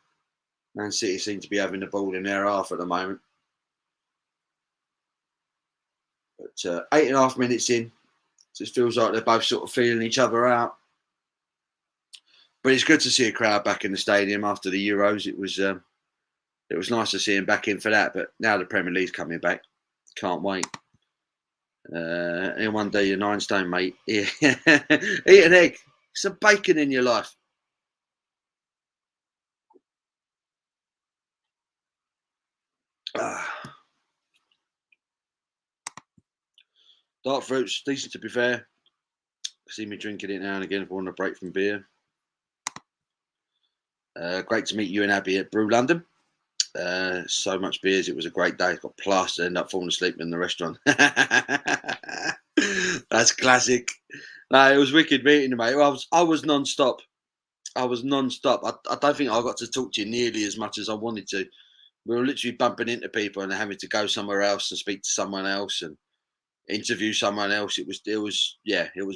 Man City seem to be having the ball in their half at the moment. But 8.5 minutes in, just feels like they're both sort of feeling each other out. But it's good to see a crowd back in the stadium after the Euros. It was nice to see him back in for that. But now the Premier League's coming back. Can't wait. And one day you're 9 stone, mate. Yeah. Eat an egg. Some bacon in your life. Dark fruits, decent to be fair. See me drinking it now and again if I want a break from beer. Great to meet you and Abby at Brew London. So much beers, it was a great day. Got plastered, ended up falling asleep in the restaurant. That's classic. No, it was wicked meeting you, mate. I was non-stop. I don't think I got to talk to you nearly as much as I wanted to. We were literally bumping into people and having to go somewhere else and speak to someone else and interview someone else. It was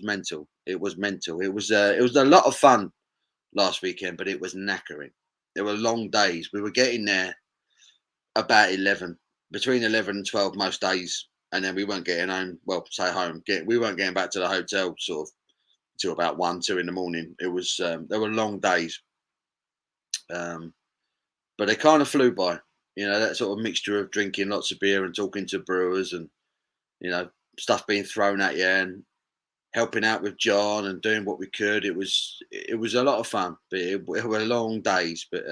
mental. It was mental. It was a lot of fun last weekend, but it was knackering. There were long days. We were getting there about 11, between 11 and 12 most days, and then we weren't getting home. Well, say home. We weren't getting back to the hotel sort of till about 1, 2 in the morning. It was there were long days, but they kind of flew by. You know, that sort of mixture of drinking lots of beer and talking to brewers and, you know, stuff being thrown at you and helping out with John and doing what we could. It was a lot of fun, but it were long days. But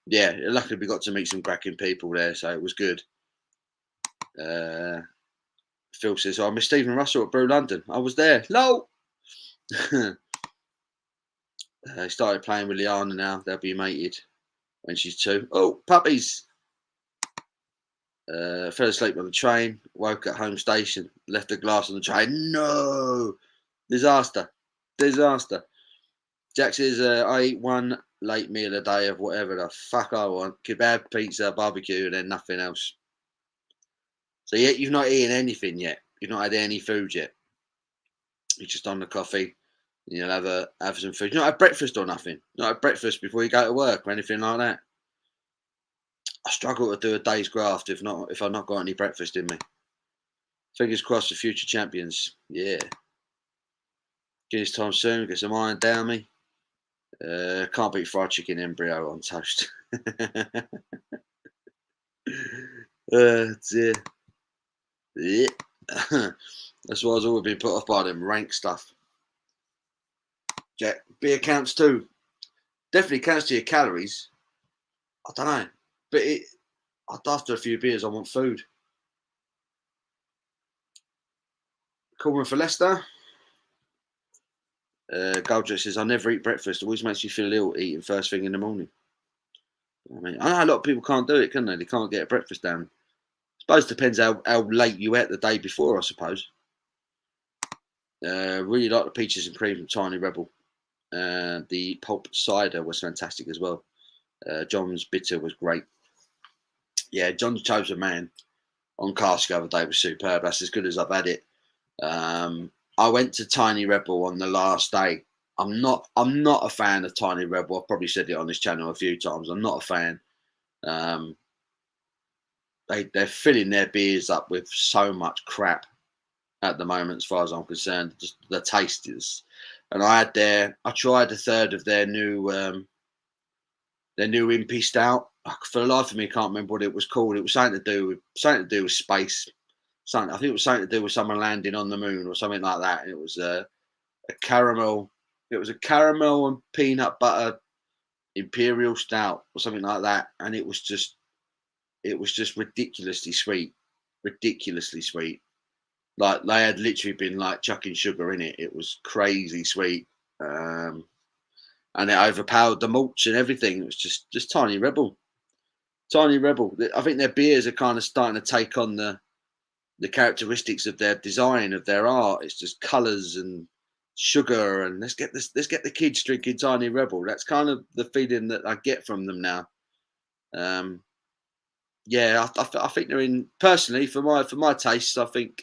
yeah, luckily we got to meet some cracking people there, so it was good. Phil says, "I miss Stephen Russell at Brew London. I was there. Lol." They started playing with Liana now. They'll be mated when she's 2. Oh, puppies. Fell asleep on the train. Woke at home station. Left the glass on the train. No, disaster, disaster. Jack says, I eat one late meal a day of whatever the fuck I want. Kebab, pizza, barbecue, and then nothing else. So yet you've not eaten anything yet. You've not had any food yet. You're just on the coffee. And you'll have some food. You not have breakfast or nothing. Not have breakfast before you go to work or anything like that. I struggle to do a day's graft if I've not got any breakfast in me. Fingers crossed for future champions. Yeah. Guinness time soon. Get some iron down me. Can't beat fried chicken embryo on toast. Dear. Yeah. That's why I was always been put off by them rank stuff. Jack, beer counts too. Definitely counts to your calories. I don't know. But after a few beers, I want food. Corner for Leicester. Goldrick says, I never eat breakfast. It always makes you feel ill eating first thing in the morning. I mean, I know a lot of people can't do it, can they? They can't get a breakfast down. I suppose it depends how late you ate the day before, I suppose. Really like the peaches and cream from Tiny Rebel. The pulp cider was fantastic as well. John's bitter was great. Yeah, John's chosen man on cask the other day was superb. That's as good as I've had it. I went to Tiny Rebel on the last day. I'm not a fan of Tiny Rebel. I've probably said it on this channel a few times. I'm not a fan. They're filling their beers up with so much crap at the moment, as far as I'm concerned. Just the taste is, and I tried a third of their new Impy Stout. For the life of me, I can't remember what it was called. It was something to do with space. I think it was something to do with someone landing on the moon or something like that. And it was a caramel. It was a caramel and peanut butter imperial stout or something like that, and it was just ridiculously sweet, ridiculously sweet. Like they had literally been like chucking sugar in it. It was crazy sweet, and it overpowered the malts and everything. It was just Tiny Rebel, Tiny Rebel. I think their beers are kind of starting to take on the characteristics of their design, of their art. It's just colours and sugar, and let's get the kids drinking Tiny Rebel. That's kind of the feeling that I get from them now. Yeah, I think they're in, personally, for my tastes. I think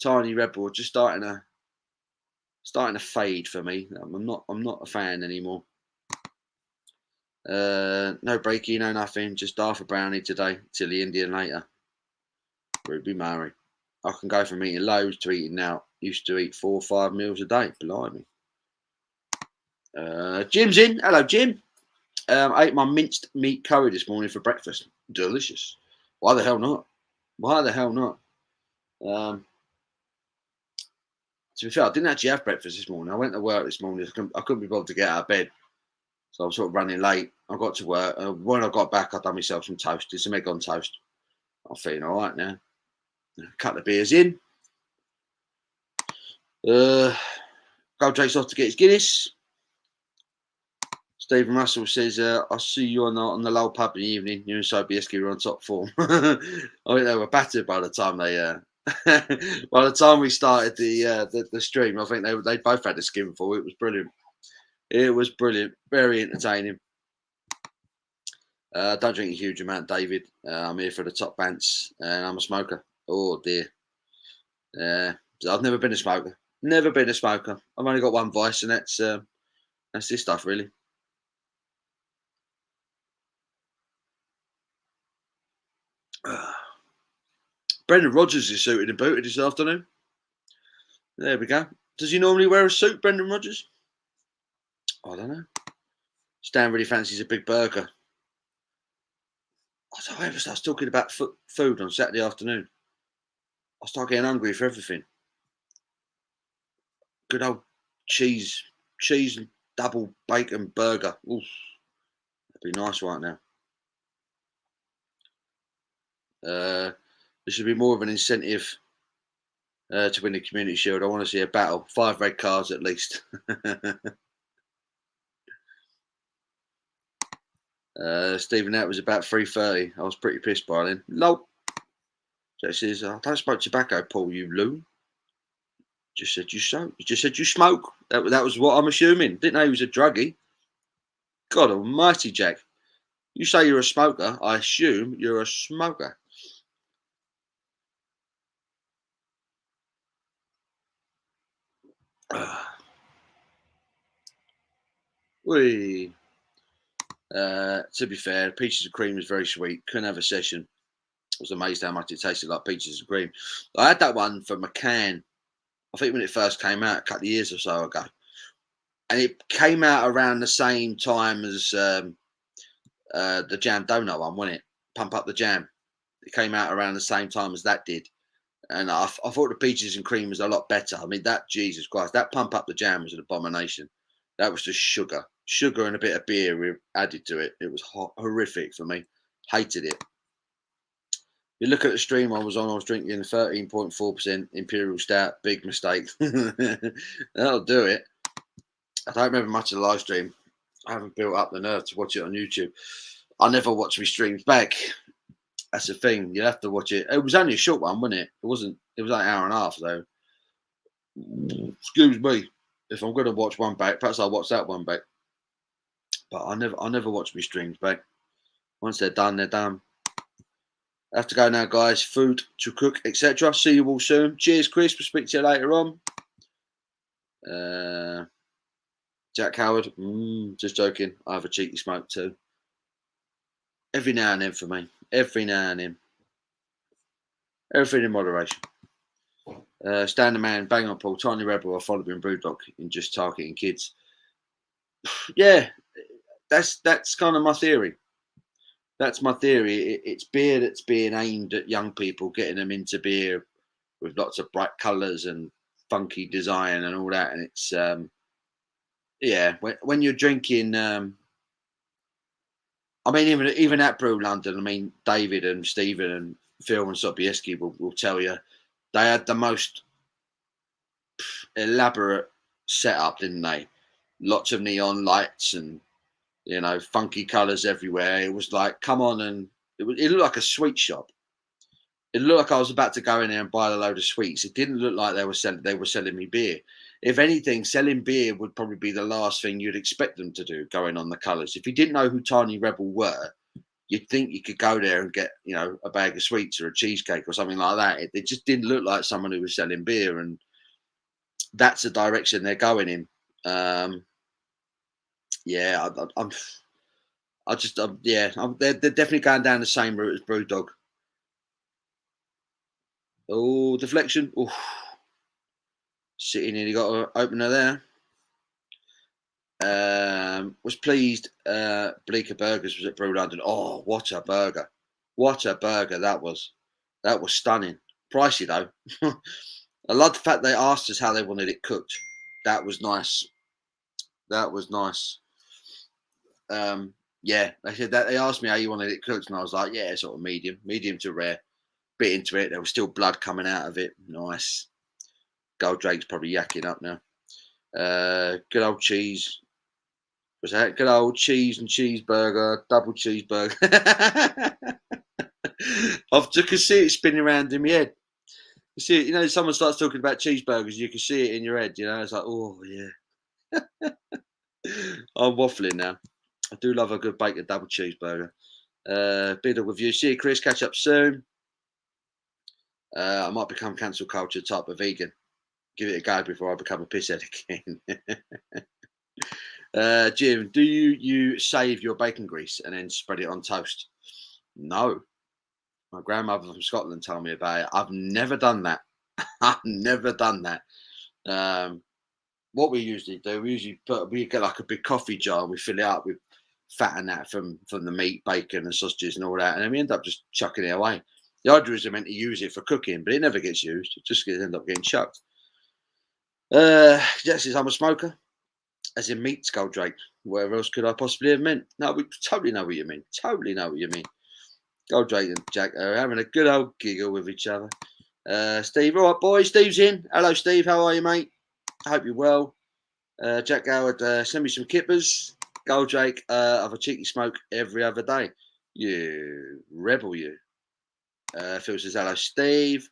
Tiny Rebel are just starting to fade for me. I'm not a fan anymore. No breaky, no nothing. Just half a brownie today till the Indian later. Ruby Murray. I can go from eating loads to eating now. Used to eat 4 or 5 meals a day. Blimey. Jim's in. Hello, Jim. I ate my minced meat curry this morning for breakfast. Delicious. Why the hell not? Why the hell not? To be fair, I didn't actually have breakfast this morning. I went to work this morning. I couldn't be bothered to get out of bed. So I was sort of running late. I got to work. When I got back, I done myself some toast. Did some egg on toast. I'm feeling all right now. A couple of beers in. Goldrake's off to get his Guinness. Stephen Russell says, I'll see you on the Lowell pub in the evening. You and Sobieski were on top form. I think they were battered by the time by the time we started the stream. I think they both had a skinful. It was brilliant. It was brilliant. Very entertaining. Don't drink a huge amount, David. I'm here for the top bants, and I'm a smoker. Oh dear. I've never been a smoker. Never been a smoker. I've only got one vice, and that's this stuff, really. Brendan Rodgers is suited and booted this afternoon. There we go. Does he normally wear a suit, Brendan Rodgers? I don't know. Stan really fancies a big burger. I don't ever start talking about food on Saturday afternoon. I start getting hungry for everything. Good old cheese and double bacon burger. Oof, that'd be nice right now. There should be more of an incentive to win the Community Shield. I want to see a battle. 5 red cards at least. Stephen, that was about 3:30. I was pretty pissed by then. Nope. Jack says, I don't smoke tobacco, Paul, you loon. Just said you smoke. You just said you smoke. That was what I'm assuming. Didn't know he was a druggie. God almighty, Jack. You say you're a smoker. I assume you're a smoker. To be fair, peaches and cream was very sweet. Couldn't have a session. I was amazed how much it tasted like peaches and cream. I had that one from a can. I think when it first came out a couple of years or so ago. And it came out around the same time as the jam donut one, wasn't it? Pump Up the Jam. It came out around the same time as that did. And I thought the peaches and cream was a lot better. I mean, that, Jesus Christ, that Pump Up the Jam was an abomination. That was just sugar and a bit of beer added to it. It was horrific for me. Hated it. You look at the stream I was drinking 13.4% Imperial Stout. Big mistake. That'll do it. I don't remember much of the live stream. I haven't built up the nerve to watch it on YouTube. I never watch my streams back. That's the thing. You have to watch it. It was only a short one, wasn't it? It wasn't. It was like an hour and a half, though. Excuse me. If I'm going to watch one back, perhaps I'll watch that one back. But I never watch my streams back. Once they're done, they're done. I have to go now, guys. Food to cook, etc. See you all soon. Cheers, Chris. We'll speak to you later on. Jack Howard. Just joking. I have a cheeky smoke too. Every now and then for me. Every now and then. Everything in moderation. Stand the man, bang on Paul, Tiny Rebel, I followed him Brewdog in just targeting kids. Yeah, that's kind of my theory. That's my theory. It's beer that's being aimed at young people, getting them into beer with lots of bright colours and funky design and all that. And it's when you're drinking. I mean, even at Brew London, I mean, David and Stephen and Phil and Sobieski will tell you they had the most elaborate setup, didn't they? Lots of neon lights and funky colours everywhere. It was like, come on, and it looked like a sweet shop. It looked like I was about to go in there and buy a load of sweets. It didn't look like they were selling me beer. If anything, selling beer would probably be the last thing you'd expect them to do, going on the colours. If you didn't know who Tiny Rebel were, you'd think you could go there and get, a bag of sweets or a cheesecake or something like that. It just didn't look like someone who was selling beer, and that's the direction they're going in. They're definitely going down the same route as Brewdog. Oh, deflection. Oh, City nearly got an opener there. Was pleased. Bleecker Burgers was at Brew London. Oh, what a burger! What a burger that was. That was stunning. Pricey though. I love the fact they asked us how they wanted it cooked. That was nice. That was nice. They said that they asked me how you wanted it cooked, and I was like, yeah, sort of medium to rare. Bit into it. There was still blood coming out of it. Nice. Goldrake's probably yakking up now. Good old cheese. Was that good old cheese and cheeseburger, double cheeseburger? I can see it spinning around in my head. You see it, someone starts talking about cheeseburgers, you can see it in your head. It's like, oh yeah. I'm waffling now. I do love a good bacon double cheeseburger. Bidder with you. See you, Chris. Catch up soon. I might become cancel culture type of vegan. Give it a go before I become a pisshead again. Jim, do you save your bacon grease and then spread it on toast? No. My grandmother from Scotland told me about it. I've never done that. I've never done that. What we usually do, we get like a big coffee jar and we fill it up with fat and that from the meat, bacon and sausages and all that, and then we end up just chucking it away. The idea is they're meant to use it for cooking, but it never gets used. It just ends up getting chucked. Yes, I'm a smoker. As in meat, Goldrake. Whatever else could I possibly have meant? No, we totally know what you mean. Totally know what you mean. Goldrake and Jack are having a good old giggle with each other. Steve, all right, boys. Steve's in. Hello, Steve. How are you, mate? I hope you're well. Jack Howard, send me some kippers. Goldrake, of a cheeky smoke every other day. You rebel, you. Phil says hello, Steve.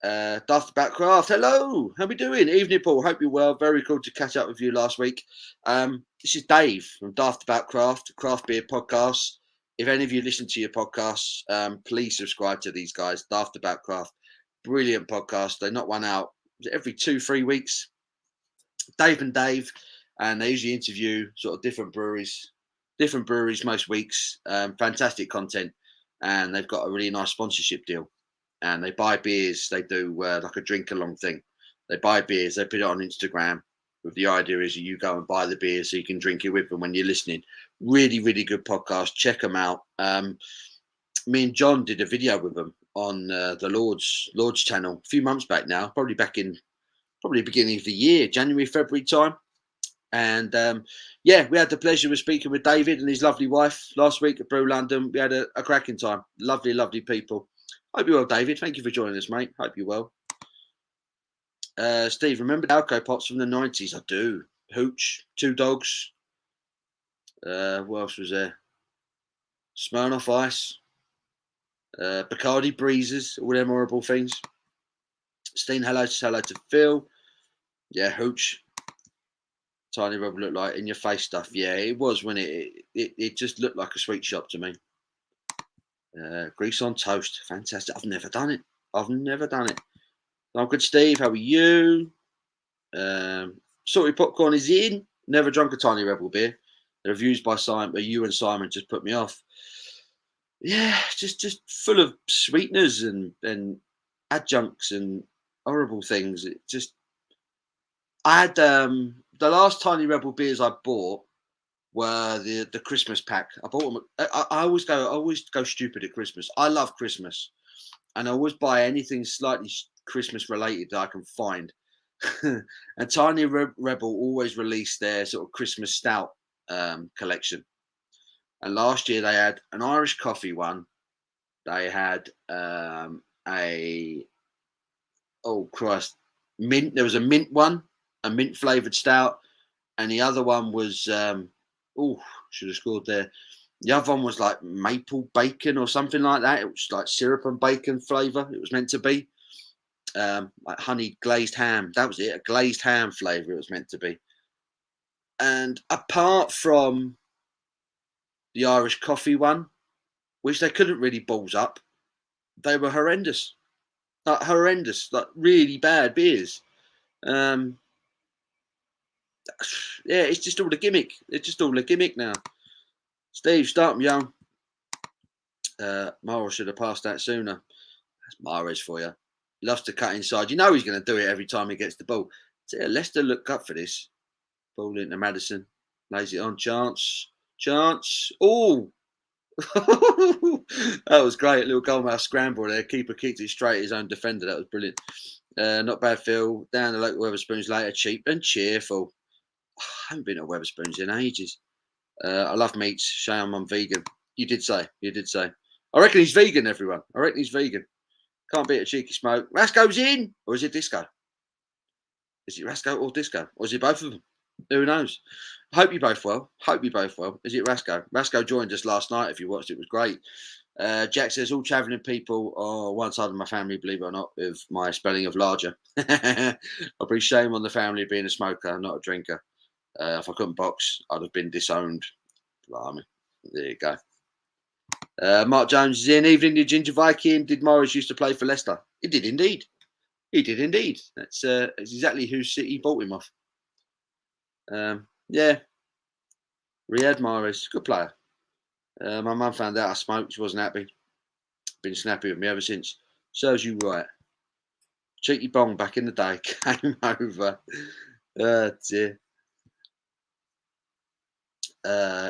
Daft Backcraft, hello. How we doing? Evening, Paul. Hope you're well. Very cool to catch up with you last week. This is Dave from Daft Backcraft, Craft Beer Podcast. If any of you listen to your podcasts, please subscribe to these guys. Daft Backcraft, brilliant podcast. They knock one out every 2-3 weeks. Dave and Dave, and they usually interview sort of different breweries most weeks. Fantastic content, and they've got a really nice sponsorship deal. And they buy beers. They do like a drink along thing. They buy beers. They put it on Instagram. With the idea is you go and buy the beer so you can drink it with them when you're listening. Really, really good podcast. Check them out. Me and John did a video with them on the Lord's channel a few months back now, probably beginning of the year, January, February time. And yeah, we had the pleasure of speaking with David and his lovely wife last week at Brew London. We had a cracking time. Lovely, lovely people. Hope you're well, David. Thank you for joining us, mate. Hope you're well. Steve, remember the Alco pots from the 90s? I do. Hooch, Two Dogs. What else was there? Smirnoff Ice. Bacardi Breezes. All them horrible things. Steen, hello to Phil. Yeah, Hooch. Tiny Rebel looked like in your face stuff. Yeah, it was when it just looked like a sweet shop to me. Grease on toast, fantastic. I've never done it. I'm good, Steve. How are you? Salty popcorn is in. Never drunk a Tiny Rebel beer. The reviews by Simon, you and Simon, just put me off. Yeah, just full of sweeteners and adjuncts and horrible things. It just. I had the last Tiny Rebel beers I bought were the Christmas pack. I bought them. I always go stupid at Christmas. I love Christmas, and I always buy anything slightly Christmas related that I can find. And Tiny Rebel always released their sort of Christmas stout collection. And last year they had an Irish coffee one. They had mint. There was a mint one, a mint flavored stout, and the other one was should have scored there. The other one was like maple bacon or something like that. It was like syrup and bacon flavour. It was meant to be like honey glazed ham. That was it, a glazed ham flavour it was meant to be. And apart from the Irish coffee one, which they couldn't really balls up, they were horrendous. Like really bad beers. Yeah, it's just all a gimmick. It's just all a gimmick now. Steve, start them young. Mara should have passed that sooner. That's Mares for you. He loves to cut inside. You know he's going to do it every time he gets the ball. So yeah, Leicester look up for this. Ball into Madison. Lays it on. Chance. Oh! That was great. A little goalmouth scramble there. Keeper kicked it straight at his own defender. That was brilliant. Not bad, Phil. Down the local Weatherspoons later. Cheap and cheerful. I haven't been to Weatherspoons in ages. I love meats. Shame I'm vegan. You did say. I reckon he's vegan, everyone. I reckon he's vegan. Can't beat a cheeky smoke. Rasco's in, or is it Disco? Is it Rasco or Disco? Or is it both of them? Who knows? Hope you both well. Is it Rasco? Rasco joined us last night. If you watched, it was great. Jack says, all travelling people are one side of my family, believe it or not, with my spelling of larger. I'll be shame on the family being a smoker, not a drinker. If I couldn't box, I'd have been disowned. Blimey. There you go. Mark Jones is in. Evening, the Ginger Viking. Did Morris used to play for Leicester? He did indeed. That's exactly who City bought him off. Yeah. Riyad Mahrez, good player. My mum found out I smoked. She wasn't happy. Been snappy with me ever since. Serves you right. Cheeky bong back in the day came over. Dear.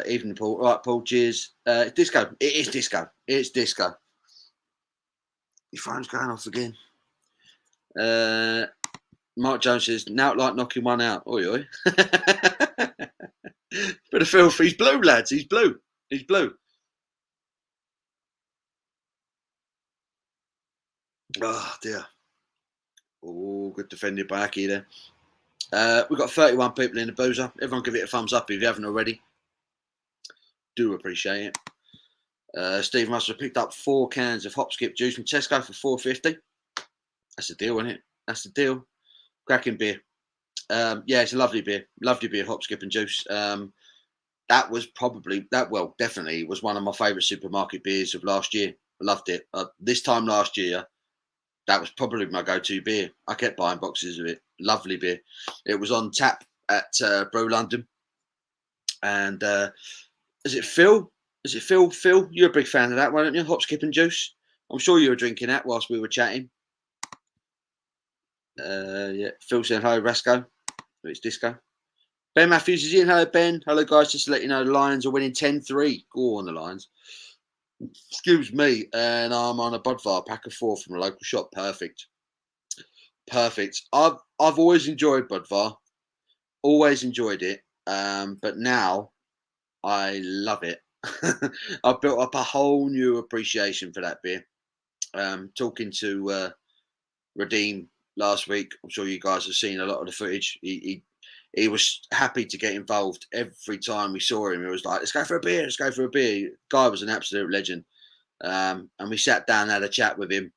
Evening, Paul. All right, Paul. Cheers. Disco. It is disco. It's disco. Your phone's going off again. Mark Jones says, now like knocking one out. Oi, oi. Bit of filth. He's blue, lads. He's blue. Oh, dear. Oh, good defended by Aki there. We've got 31 people in the boozer. Everyone give it a thumbs up if you haven't already. Do appreciate it. Steve must have picked up 4 cans of hop skip juice from Tesco for £4.50. That's the deal, isn't it? That's the deal. Cracking beer. Yeah, it's a lovely beer. Lovely beer, hop skip and juice. That was definitely was one of my favourite supermarket beers of last year. I loved it. This time last year, that was probably my go-to beer. I kept buying boxes of it. Lovely beer. It was on tap at Brew London. And is it Phil? Is it Phil? Phil, you're a big fan of that, weren't you? Hop, skip and juice. I'm sure you were drinking that whilst we were chatting. Yeah, Phil said hello, Rasco. It's Disco. Ben Matthews is in. Hello, Ben. Hello, guys. Just to let you know, the Lions are winning 10-3. Go on, the Lions. Excuse me. And I'm on a Budvar pack of 4 from a local shop. Perfect. Perfect. I've always enjoyed Budvar. Always enjoyed it. But now I love it. I've built up a whole new appreciation for that beer. Talking to Redeem last week, I'm sure you guys have seen a lot of the footage. He was happy to get involved every time we saw him. He was like, "Let's go for a beer. Let's go for a beer." Guy was an absolute legend. And we sat down and had a chat with him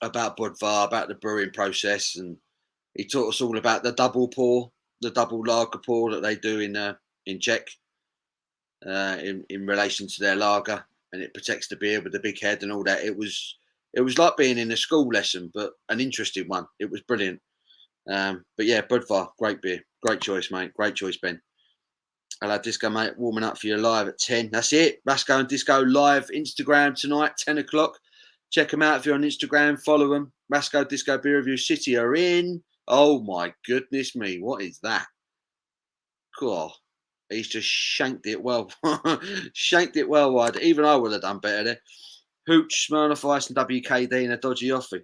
about Budvar, about the brewing process, and he taught us all about the double pour, the double lager pour that they do in Czech. In relation to their lager, and it protects the beer with the big head and all that. It was like being in a school lesson, but an interesting one. It was brilliant. But yeah, Budvar, great beer, great choice, mate. Great choice, Ben. Hello, Disco, mate. Warming up for you live at 10. That's it. Rasco and Disco live Instagram tonight, 10 o'clock. Check them out if you're on Instagram. Follow them. Rasco Disco Beer Review City are in. Oh my goodness me, what is that? Cool. He's just shanked it well. Shanked it well wide. Even I would have done better there. Hooch, Smirnoff Ice and WKD in a dodgy offer.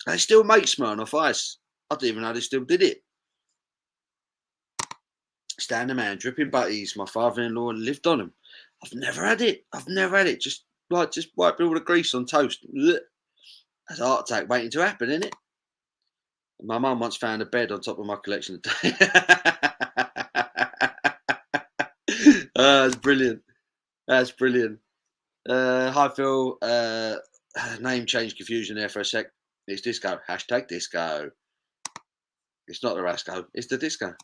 They still make Smirnoff Ice. I didn't even know they still did it. Stand the man, dripping butties. My father-in-law lived on them. I've never had it. Just wipe all the grease on toast. Ugh. That's a heart attack waiting to happen, isn't it? My mum once found a bed on top of my collection of that's brilliant. That's brilliant. Hi, Phil. Name change confusion there for a sec. It's Disco. Hashtag Disco. It's not the Rasco. It's the Disco.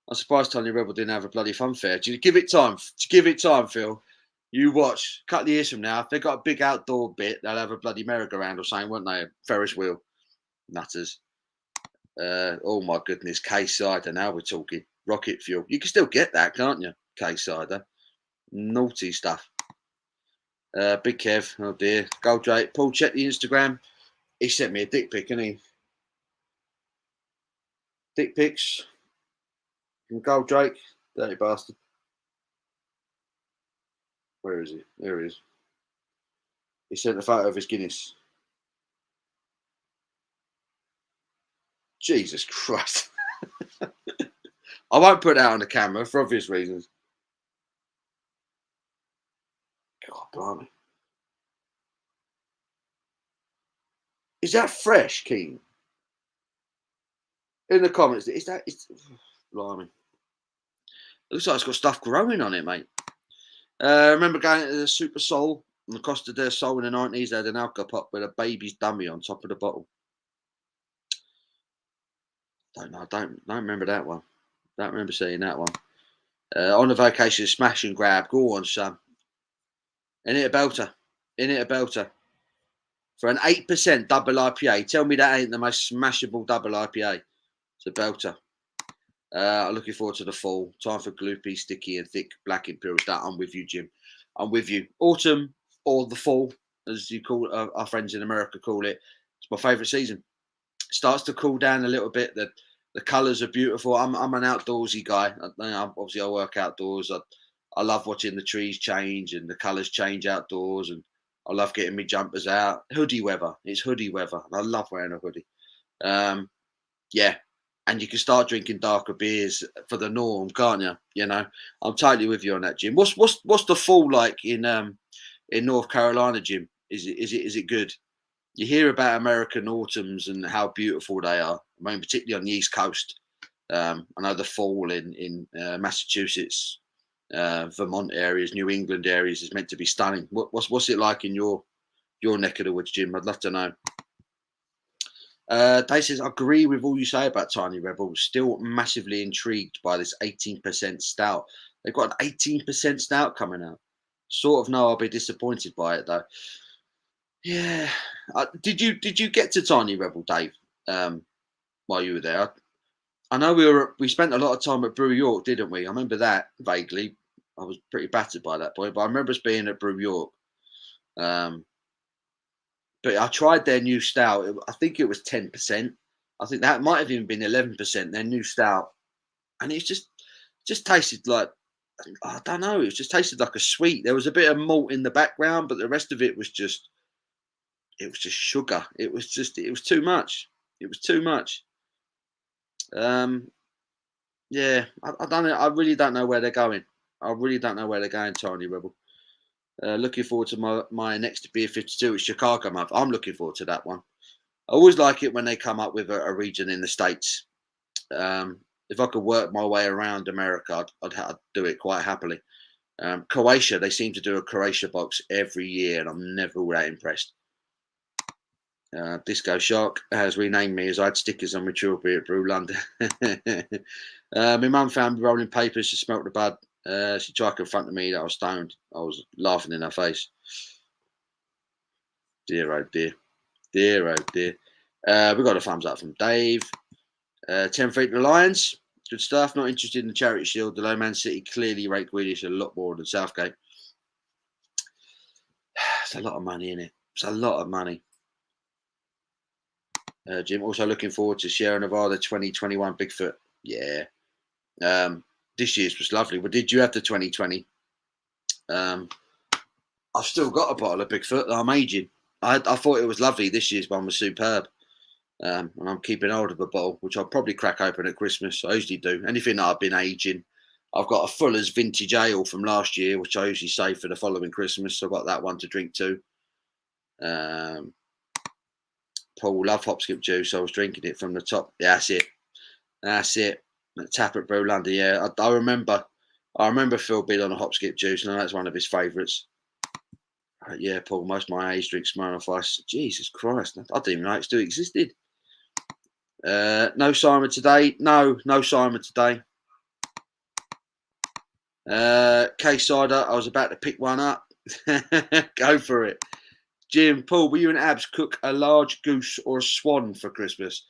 I'm surprised Tony Rebel didn't have a bloody fun fair. Give it time. Give it time, Phil. You watch. A couple of years from now, if they've got a big outdoor bit, they'll have a bloody merry-go-round or something, won't they? A Ferris wheel. Nutters. Oh, my goodness. K-cider. Now we're talking. Rocket fuel. You can still get that, can't you? K-cider. Naughty stuff. Big Kev, oh dear. Goldrake. Paul, check the Instagram. He sent me a dick pic, didn't he? Dick pics from Goldrake. Dirty bastard. Where is he? There he is. He sent a photo of his Guinness. Jesus Christ. I won't put that on the camera for obvious reasons. God blimey. Is that fresh, Keen? In the comments, it's blimey. It looks like it's got stuff growing on it, mate. I remember going to the Super Soul on the Costa del Sol in the 90s. They had an alcohol pop with a baby's dummy on top of the bottle. Don't know. Don't remember that one. Don't remember seeing that one. On the vacation, smash and grab. Go on, son. In it a belter. For an 8% double IPA. Tell me that ain't the most smashable double IPA. It's a belter. I'm looking forward to the fall. Time for gloopy, sticky, and thick black imperial stout. I'm with you, Jim. I'm with you. Autumn or the fall, as you call our friends in America call it. It's my favourite season. It starts to cool down a little bit. The colours are beautiful. I'm an outdoorsy guy. Obviously, I work outdoors. I love watching the trees change and the colours change outdoors, and I love getting me jumpers out. Hoodie weather. It's hoodie weather. I love wearing a hoodie. Yeah. And you can start drinking darker beers for the norm, can't you? You know, I'm totally with you on that, Jim. What's the fall like in North Carolina, Jim? Is it good? You hear about American autumns and how beautiful they are. I mean, particularly on the East Coast. I know the fall in Massachusetts Vermont areas, New England areas is meant to be stunning. What's it like in your neck of the woods, Jim? I'd love to know. Dave says, I agree with all you say about Tiny Rebel. Still massively intrigued by this 18% stout. They've got an 18% stout coming out. Sort of know I'll be disappointed by it though. Yeah. Did you get to Tiny Rebel, Dave? While you were there, I know we spent a lot of time at Brew York, didn't we? I remember that vaguely. I was pretty battered by that point, but I remember us being at Brew York. But I tried their new stout. I think it was 10%. I think that might have even been 11%. Their new stout, and it's just tasted like, I don't know. It just tasted like a sweet. There was a bit of malt in the background, but the rest of it was just sugar. It was too much. It was too much. Yeah, I don't know. I really don't know where they're going. I really don't know where they're going, Tiny Rebel. Looking forward to my next Beer 52 at Chicago month. I'm looking forward to that one. I always like it when they come up with a region in the States. If I could work my way around America, I'd do it quite happily. Croatia, they seem to do a Croatia box every year, and I'm never all that impressed. Disco Shark has renamed me as I had stickers on my mature beer at Brew London. My mum found me rolling papers. She smelt the bud. She tried to confront me that I was stoned. I was laughing in her face. Dear oh dear. Dear oh dear. We got a thumbs up from Dave. 10 feet to the Lions. Good stuff. Not interested in the Charity Shield. The Man City clearly rate Grealish a lot more than Southgate. It's a lot of money in it. It's a lot of money. Jim, also looking forward to Sierra Nevada 2021 Bigfoot. Yeah. This year's was lovely. But did you have the 2020? I've still got a bottle of Bigfoot that I'm aging. I thought it was lovely. This year's one was superb. And I'm keeping hold of a bottle, which I'll probably crack open at Christmas. I usually do. Anything that I've been aging. I've got a Fuller's Vintage Ale from last year, which I usually save for the following Christmas. So I've got that one to drink too. Paul, love hopskip juice. I was drinking it from the top. Yeah, that's it. That's it. Tap at Brew London. Yeah, I remember Phil being on a hopskip juice, and that's one of his favourites. Yeah, Paul, most of my age drinks Smirnoff Ice. Jesus Christ, I didn't even know it still existed. No Simon today. No Simon today. Case cider. I was about to pick one up. Go for it. Jim, Paul, will you and Abs cook a large goose or a swan for Christmas?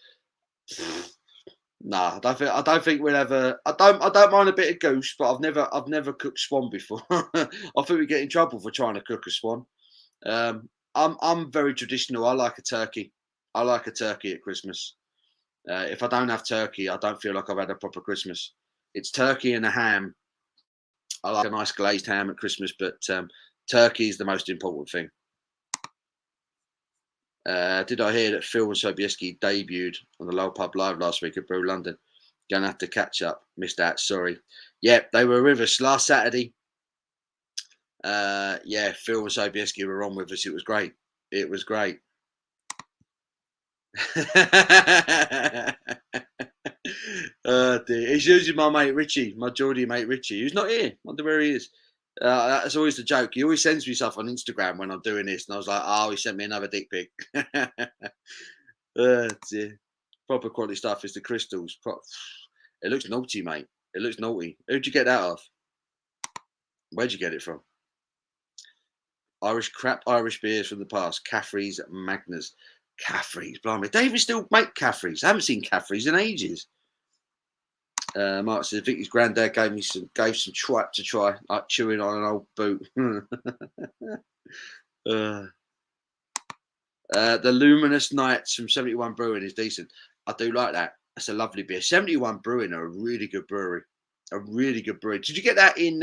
Nah, I don't think we'll ever. I don't mind a bit of goose, but I've never cooked swan before. I think we get in trouble for trying to cook a swan. I'm very traditional. I like a turkey. I like a turkey at Christmas. If I don't have turkey, I don't feel like I've had a proper Christmas. It's turkey and a ham. I like a nice glazed ham at Christmas, but turkey is the most important thing. Did I hear that Phil and Sobieski debuted on the Low Pub Live last week at Brew London? Gonna have to catch up. Missed that. Sorry. Yeah, they were with us last Saturday. Yeah, Phil and Sobieski were on with us. It was great. It was great. Dear. It's usually my mate Richie, my Geordie mate Richie, who's not here. I wonder where he is. That's always the joke. He always sends me stuff on Instagram when I'm doing this, and I was like, "Oh, he sent me another dick pic." Dear. Proper quality stuff is the crystals. It looks naughty, mate. It looks naughty. Who'd you get that off? Where'd you get it from? Irish beers from the past. Caffrey's Magners. Caffrey's, blimey. David still make Caffrey's. I haven't seen Caffrey's in ages. Mark says, Vicky's granddad gave some twat to try, like chewing on an old boot. The Luminous Nights from 71 Brewing is decent. I do like that. That's a lovely beer. 71 Brewing are a really good brewery. A really good brewery. Did you get that in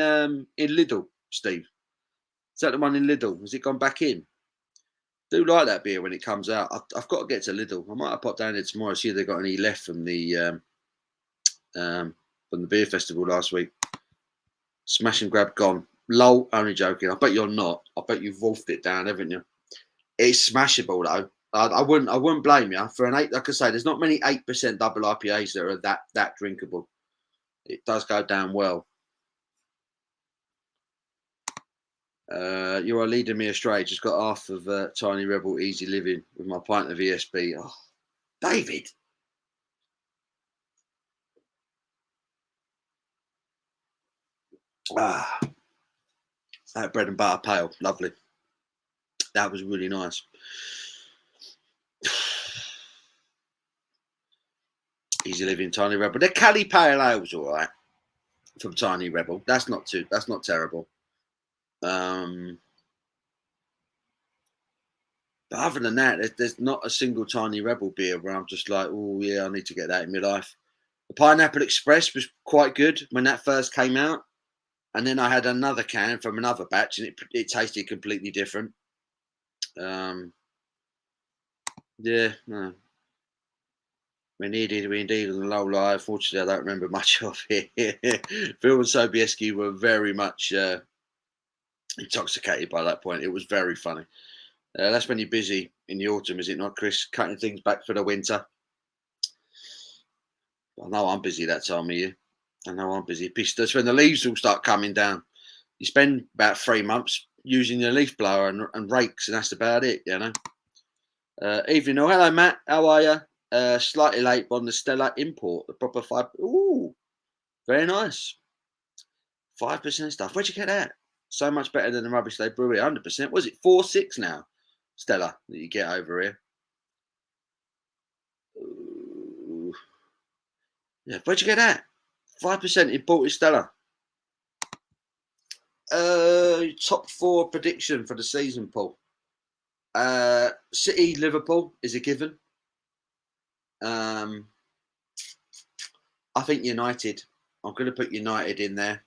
Lidl, Steve? Is that the one in Lidl? Has it gone back in? Do like that beer when it comes out. I've got to get to Lidl. I might have popped down there tomorrow, see if they've got any left from the beer festival last week. Smash and grab gone. Lol, only joking. I bet you're not. I bet you've wolfed it down, haven't you? It's smashable though. I wouldn't blame you for an 8. Like I say, there's not many 8% double IPAs that are that drinkable. It does go down well. You are leading me astray. Just got half of Tiny Rebel Easy Living with my pint of ESB. Oh, David. Ah, that bread and butter pale. Lovely. That was really nice. Easy Living Tiny Rebel. The Cali Pale Ale's all right from Tiny Rebel. That's not terrible. But other than that, there's not a single Tiny Rebel beer where I'm just like, oh yeah, I need to get that in my life. The Pineapple Express was quite good when that first came out, and then I had another can from another batch, and it tasted completely different. Yeah, no. We indeed on the low live. Fortunately, I don't remember much of it. Phil and Sobieski were very much intoxicated by that point. It was very funny. That's when you're busy in the autumn, is it not, Chris? Cutting things back for the winter. I know I'm busy that time of year. I know I'm busy. That's when the leaves all start coming down. You spend about 3 months using your leaf blower and rakes, and that's about it, you know. Evening. Oh, hello, Matt. How are you? Slightly late on the Stella import. The proper 5. Ooh, very nice. 5% stuff. Where'd you get that? So much better than the rubbish they brew it. 100%. Was it 4.6 now, Stella, that you get over here? Ooh. Yeah, where'd you get that? 5% imported Stella. Top 4 prediction for the season, Paul. City, Liverpool is a given. I think United. I'm going to put United in there.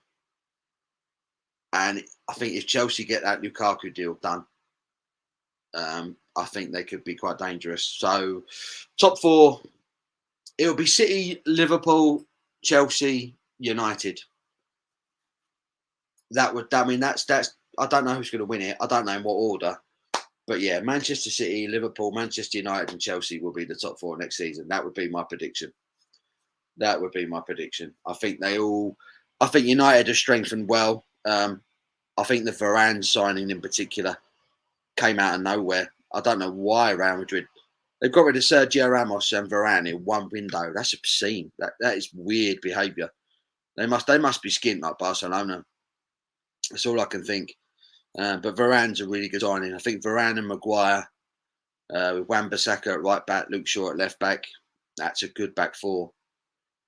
And I think if Chelsea get that Lukaku deal done, I think they could be quite dangerous. So, top 4, it'll be City, Liverpool, Chelsea, United. That's. I don't know who's going to win it. I don't know in what order. But yeah, Manchester City, Liverpool, Manchester United, and Chelsea will be the top 4 next season. That would be my prediction. I think I think United have strengthened well. I think the Varane signing in particular came out of nowhere. I don't know why Real Madrid. They've got rid of Sergio Ramos and Varane in one window. That's obscene. That is weird behaviour. They must be skint like Barcelona. That's all I can think. But Varane's a really good signing. I think Varane and Maguire, with Wan-Bissaka at right back, Luke Shaw at left back, that's a good back 4.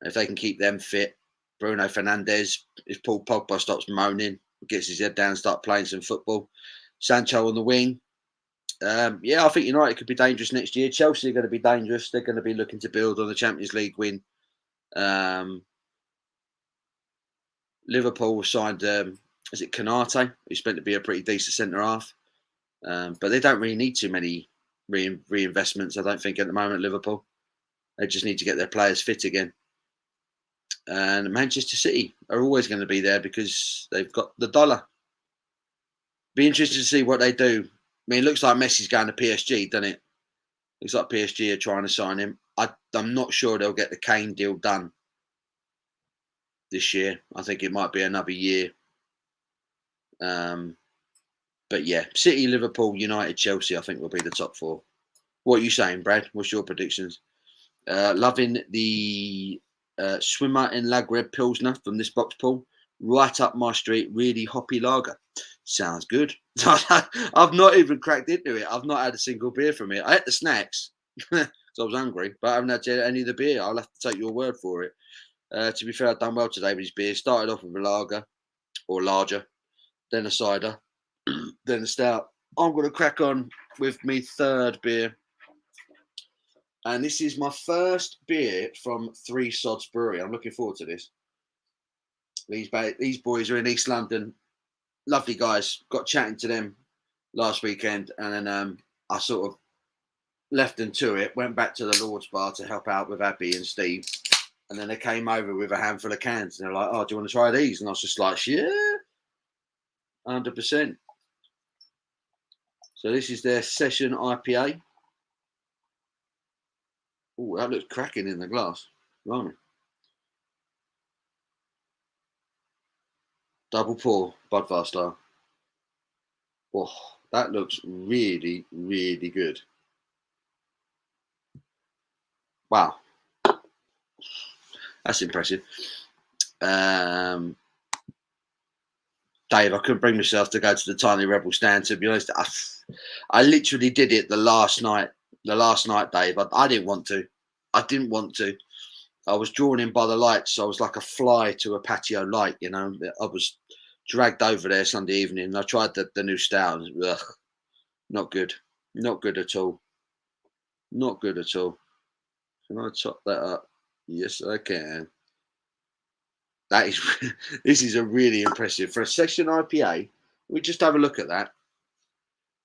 If they can keep them fit, Bruno Fernandes, if Paul Pogba stops moaning, gets his head down, start playing some football, Sancho on the wing. I think United could be dangerous next year. Chelsea are going to be dangerous. They're going to be looking to build on the Champions League win. Liverpool signed, is it Kanate, who's meant to be a pretty decent centre half. But they don't really need too many reinvestments, I don't think, at the moment, Liverpool. They just need to get their players fit again. And Manchester City are always going to be there because they've got the dollar. Be interested to see what they do. I mean, it looks like Messi's going to PSG, doesn't it? Looks like PSG are trying to sign him. I'm not sure they'll get the Kane deal done this year. I think it might be another year. But yeah, City, Liverpool, United, Chelsea, I think will be the top 4. What are you saying, Brad? What's your predictions? Loving the swimmer in Lagreb Pilsner from this box pool. Right up my street, really hoppy lager. Sounds good. I've not even cracked into it. I've not had a single beer from it. I had the snacks because I was hungry, but I haven't had any of the beer. I'll have to take your word for it. To be fair, I've done well today with his beer. Started off with a lager or larger, then a cider, then a stout. I'm going to crack on with me 3rd beer. And this is my first beer from Three Sods Brewery. I'm looking forward to this. These boys are in East London. Lovely guys. Got chatting to them last weekend. And then I sort of left them to it. Went back to the Lord's Bar to help out with Abby and Steve. And then they came over with a handful of cans. And they're like, oh, do you want to try these? And I was just like, yeah, 100%. So this is their Session IPA. Oh, that looks cracking in the glass. Blimey. Double pour, Budvar style. Oh, that looks really, really good. Wow, that's impressive. Dave, I couldn't bring myself to go to the Tiny Rebel stand. To be honest, I literally did it the last night. The last night, Dave. I didn't want to. I didn't want to. I was drawn in by the lights. I was like a fly to a patio light. You know, I was dragged over there Sunday evening. And I tried the new stout. Ugh, not good. Not good at all. Not good at all. Can I top that up? Yes, I can. That is, this is a really impressive for a session IPA. We just have a look at that.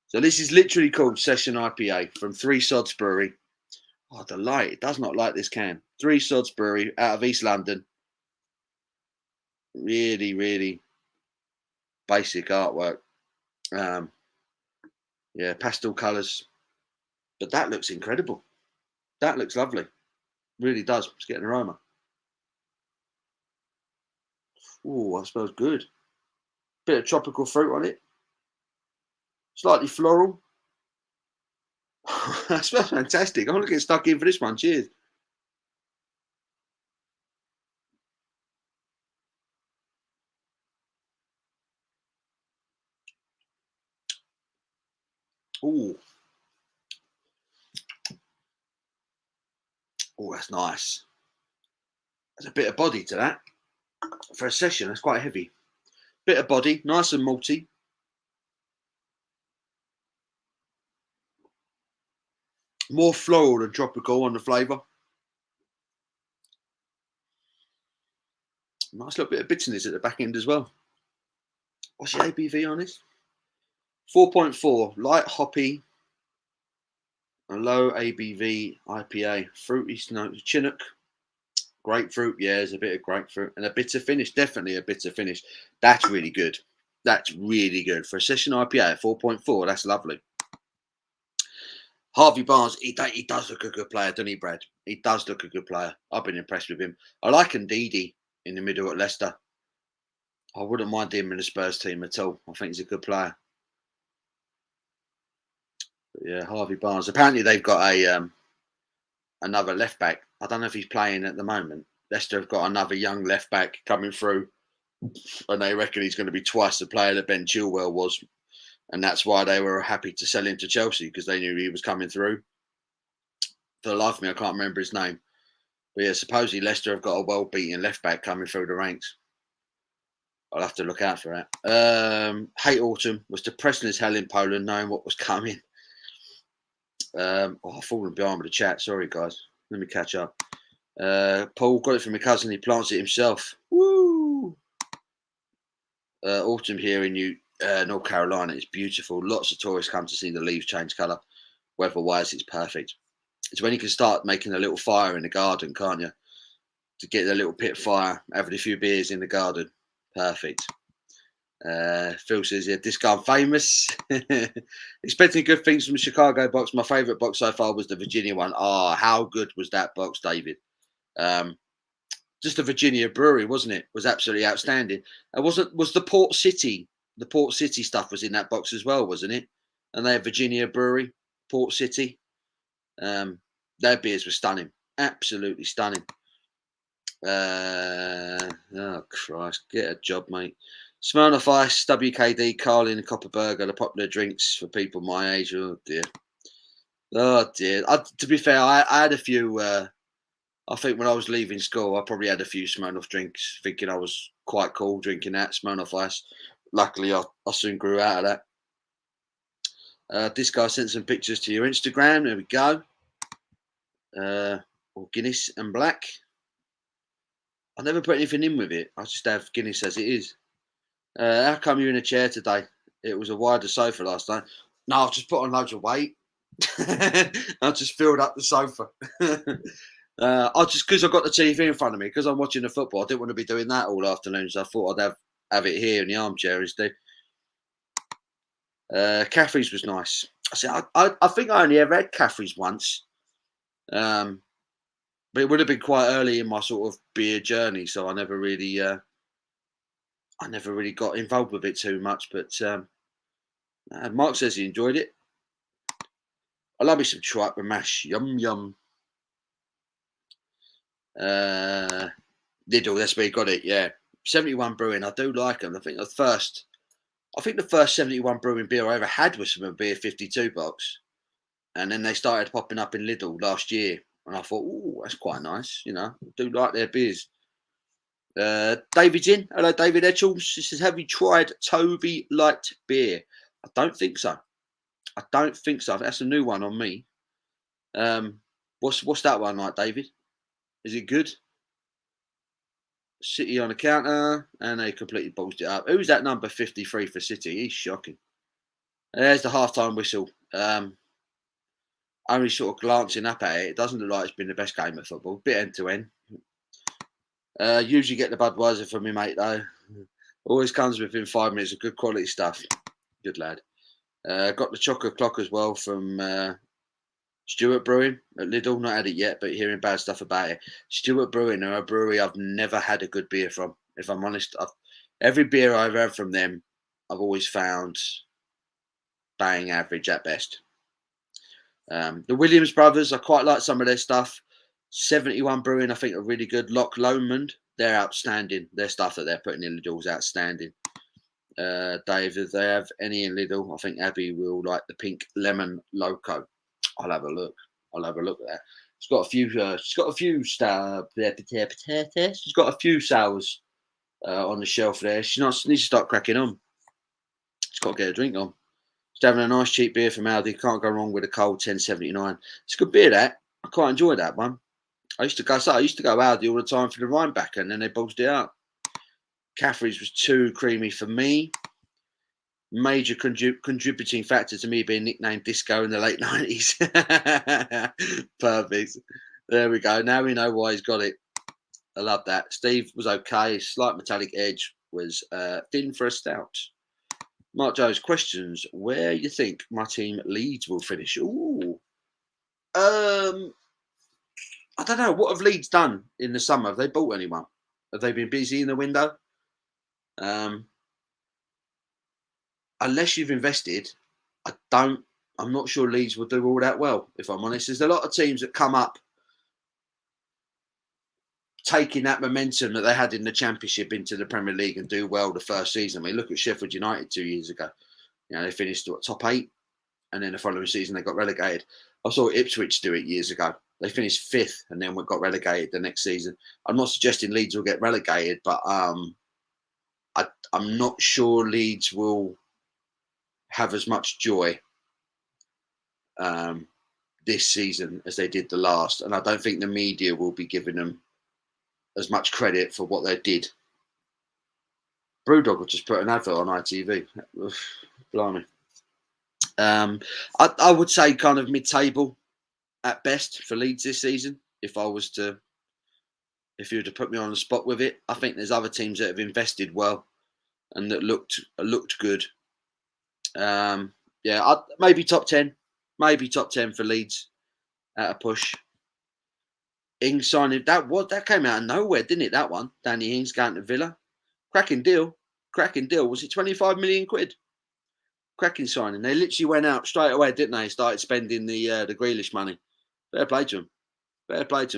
So this is literally called Session IPA from Three Sods Brewery. Oh, the light! It does not like this can. Three Sods Brewery out of East London. Really, really basic artwork. Yeah, pastel colours. But that looks incredible. That looks lovely. Really does. It's getting an aroma. Oh, that smells good. Bit of tropical fruit on it. Slightly floral. That smells fantastic. I'm going to get stuck in for this one. Cheers. Oh, oh, that's nice. There's a bit of body to that. For a session, that's quite heavy. Bit of body, nice and malty. More floral than tropical on the flavour. Nice little bit of bitterness at the back end as well. What's the ABV on this? 4.4, light hoppy, a low ABV IPA. Fruity notes, Chinook, grapefruit. Yeah, there's a bit of grapefruit and a bitter finish. Definitely a bitter finish. That's really good. That's really good for a session IPA at 4.4. That's lovely. Harvey Barnes, he does look a good player, doesn't he, Brad? He does look a good player. I've been impressed with him. I like Ndidi in the middle at Leicester. I wouldn't mind him in the Spurs team at all. I think he's a good player. But yeah, Harvey Barnes. Apparently they've got a another left back. I don't know if he's playing at the moment. Leicester have got another young left back coming through, and they reckon he's going to be twice the player that Ben Chilwell was, and that's why they were happy to sell him to Chelsea because they knew he was coming through. For the life of me, I can't remember his name. But yeah, supposedly Leicester have got a well-beaten left back coming through the ranks. I'll have to look out for that. Hate Autumn was depressing as hell in Poland, knowing what was coming. I've fallen behind with the chat. Sorry, guys. Let me catch up. Paul got it from my cousin. He plants it himself. Woo! Autumn here in North Carolina is beautiful. Lots of tourists come to see the leaves change colour. Weather-wise, it's perfect. It's when you can start making a little fire in the garden, can't you? To get a little pit fire, having a few beers in the garden. Perfect. Phil says, yeah, this guy famous. Expecting good things from the Chicago box. My favourite box so far was the Virginia one. Oh, how good was that box, David? Just a Virginia brewery, wasn't it? Was absolutely outstanding. Was the Port City stuff was in that box as well, wasn't it? And they had Virginia brewery, Port City. Their beers were stunning, absolutely stunning. Oh Christ, get a job, mate. Smirnoff Ice, WKD, Carlin, Copperberger, the popular drinks for people my age. Oh dear. Oh dear. To be fair, I had a few. I think when I was leaving school, I probably had a few Smirnoff drinks, thinking I was quite cool drinking that Smirnoff Ice. Luckily, I soon grew out of that. This guy sent some pictures to your Instagram. There we go. Or Guinness and Black. I never put anything in with it. I just have Guinness as it is. How come you're in a chair today? It was a wider sofa last night. No, I've just put on loads of weight. I just filled up the sofa. I just because I've got the TV in front of me because I'm watching the football. I didn't want to be doing that all afternoon, so I thought I'd have it here in the armchair instead. Caffrey's was nice. I think I only ever had Caffrey's once, but it would have been quite early in my sort of beer journey, so I never really got involved with it too much. But Mark says he enjoyed it. I love me some tripe with mash. Yum yum. Lidl, that's where he got it. Yeah, 71 Brewing. I do like them. I think the first 71 Brewing beer I ever had was from a Beer 52 box, and then they started popping up in Lidl last year, and I thought, oh, that's quite nice. I do like their beers. David's in. Hello, David Etchells. He says, have you tried Toby Light Beer? I don't think so. I don't think so. That's a new one on me. What's that one like, David? Is it good? City on the counter, and they completely ballsed it up. Who's that number 53 for City? He's shocking. There's the half-time whistle. Only sort of glancing up at it, it doesn't look like it's been the best game of football. Bit end-to-end. Usually get the Budweiser from me, mate, though. Always comes within 5 minutes of good quality stuff. Good lad. Got the chocolate clock as well from Stewart Brewing at Lidl. Not had it yet, but hearing bad stuff about it. Stewart Brewing are a brewery I've never had a good beer from. If I'm honest, every beer I've had from them, I've always found bang average at best. The Williams brothers, I quite like some of their stuff. 71 Brewing, I think, are really good. Loch Lomond, they're outstanding. Their stuff that they're putting in Lidl is outstanding. Dave, if they have any in Lidl, I think Abby will like the pink lemon loco. I'll have a look. I'll have a look at that. She's got a few. She's got a few She's got a few sours on the shelf there. She needs to start cracking on. She's got to get a drink on. She's having a nice cheap beer from Aldi. Can't go wrong with a cold 10.79. It's a good beer. That I quite enjoy that one. I used to go Aldi all the time for the Rhinebacker, and then they bulged it out. Caffrey's was too creamy for me. Major contributing factor to me being nicknamed Disco in the late 90s. Perfect. There we go. Now we know why he's got it. I love that. Steve was okay. Slight metallic edge, was thin for a stout. Mark Jones questions where you think my team Leeds will finish. Ooh. I don't know. What have Leeds done in the summer? Have they bought anyone? Have they been busy in the window? Unless you've invested, I'm not sure Leeds will do all that well, if I'm honest. There's a lot of teams that come up taking that momentum that they had in the Championship into the Premier League and do well the first season. I mean, look at Sheffield United 2 years ago. They finished top 8, and then the following season they got relegated. I saw Ipswich do it years ago. They finished 5th and then got relegated the next season. I'm not suggesting Leeds will get relegated, but I'm not sure Leeds will have as much joy this season as they did the last, and I don't think the media will be giving them as much credit for what they did. Brewdog will just put an advert on ITV. Blimey. I would say kind of mid-table at best for Leeds this season. If you were to put me on the spot with it, I think there's other teams that have invested well and that looked good. Maybe top 10. Maybe top 10 for Leeds at a push. Ings signing that came out of nowhere, didn't it? That one, Danny Ings going to Villa, cracking deal. Was it 25 million quid? Cracking signing. They literally went out straight away, didn't they? Started spending the Grealish money. Fair play to them.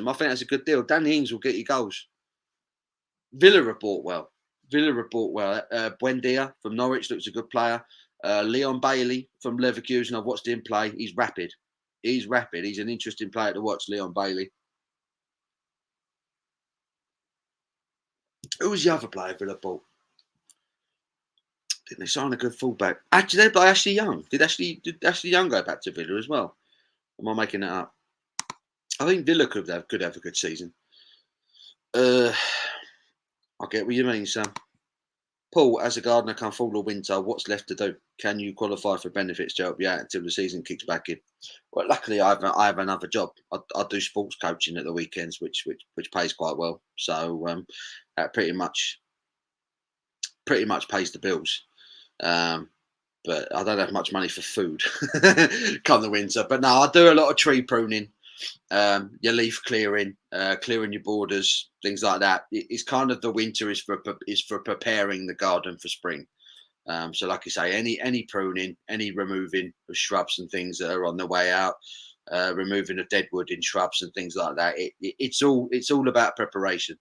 I think that's a good deal. Danny Ings will get you goals. Villa report well. Buendia from Norwich looks a good player. Leon Bailey from Leverkusen, I've watched him play. He's rapid. He's an interesting player to watch, Leon Bailey. Who was the other player Villa bought? Didn't they sign a good fullback? Actually, they bought Ashley Young. Did Ashley Young go back to Villa as well? Am I making that up? I think Villa could have a good season. I get what you mean, Sam. Paul, as a gardener come fall or winter, what's left to do? Can you qualify for benefits to help you out until the season kicks back in? Well, luckily I have another job. I do sports coaching at the weekends, which pays quite well. So that pretty much pays the bills. But I don't have much money for food come the winter. But no, I do a lot of tree pruning, your leaf clearing, clearing your borders, things like that. It's kind of the winter is for preparing the garden for spring. So, like I say, any pruning, any removing of shrubs and things that are on the way out, removing of dead wood in shrubs and things like that. It's all about preparation.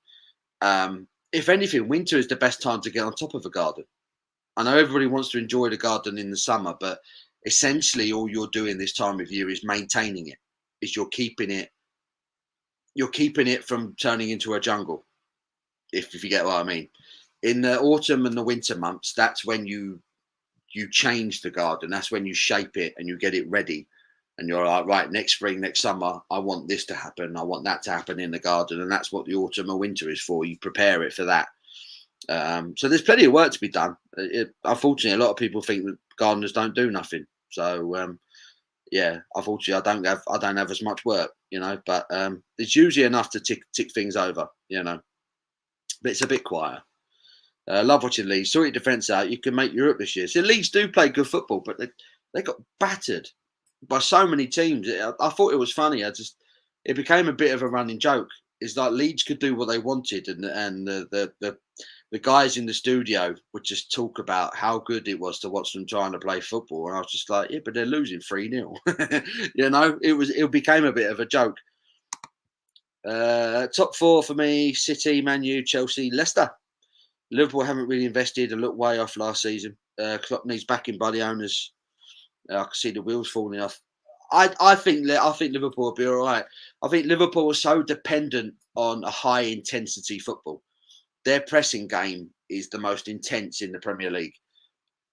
If anything, winter is the best time to get on top of a garden. I know everybody wants to enjoy the garden in the summer, but essentially all you're doing this time of year is maintaining it. Is you're keeping it from turning into a jungle, if you get what I mean. In the autumn and the winter months, that's when you change the garden. That's when you shape it and you get it ready. And you're like, right, next spring, next summer, I want this to happen. I want that to happen in the garden. And that's what the autumn or winter is for. You prepare it for that. So there's plenty of work to be done. Unfortunately, a lot of people think that gardeners don't do nothing. So yeah, unfortunately, I don't have as much work, but it's usually enough to tick things over, but it's a bit quieter. Love watching Leeds. Sort your defence out. You can make Europe this year. So Leeds do play good football, but they got battered by so many teams. I thought it was funny. It became a bit of a running joke. It's like Leeds could do what they wanted, and the guys in the studio would just talk about how good it was to watch them trying to play football. And I was just like, yeah, but they're losing 3-0. It became a bit of a joke. Top four for me: City, Man U, Chelsea, Leicester. Liverpool haven't really invested and looked way off last season. Klopp needs backing by the owners. I can see the wheels falling off. I think Liverpool will be all right. I think Liverpool are so dependent on a high intensity football. Their pressing game is the most intense in the Premier League.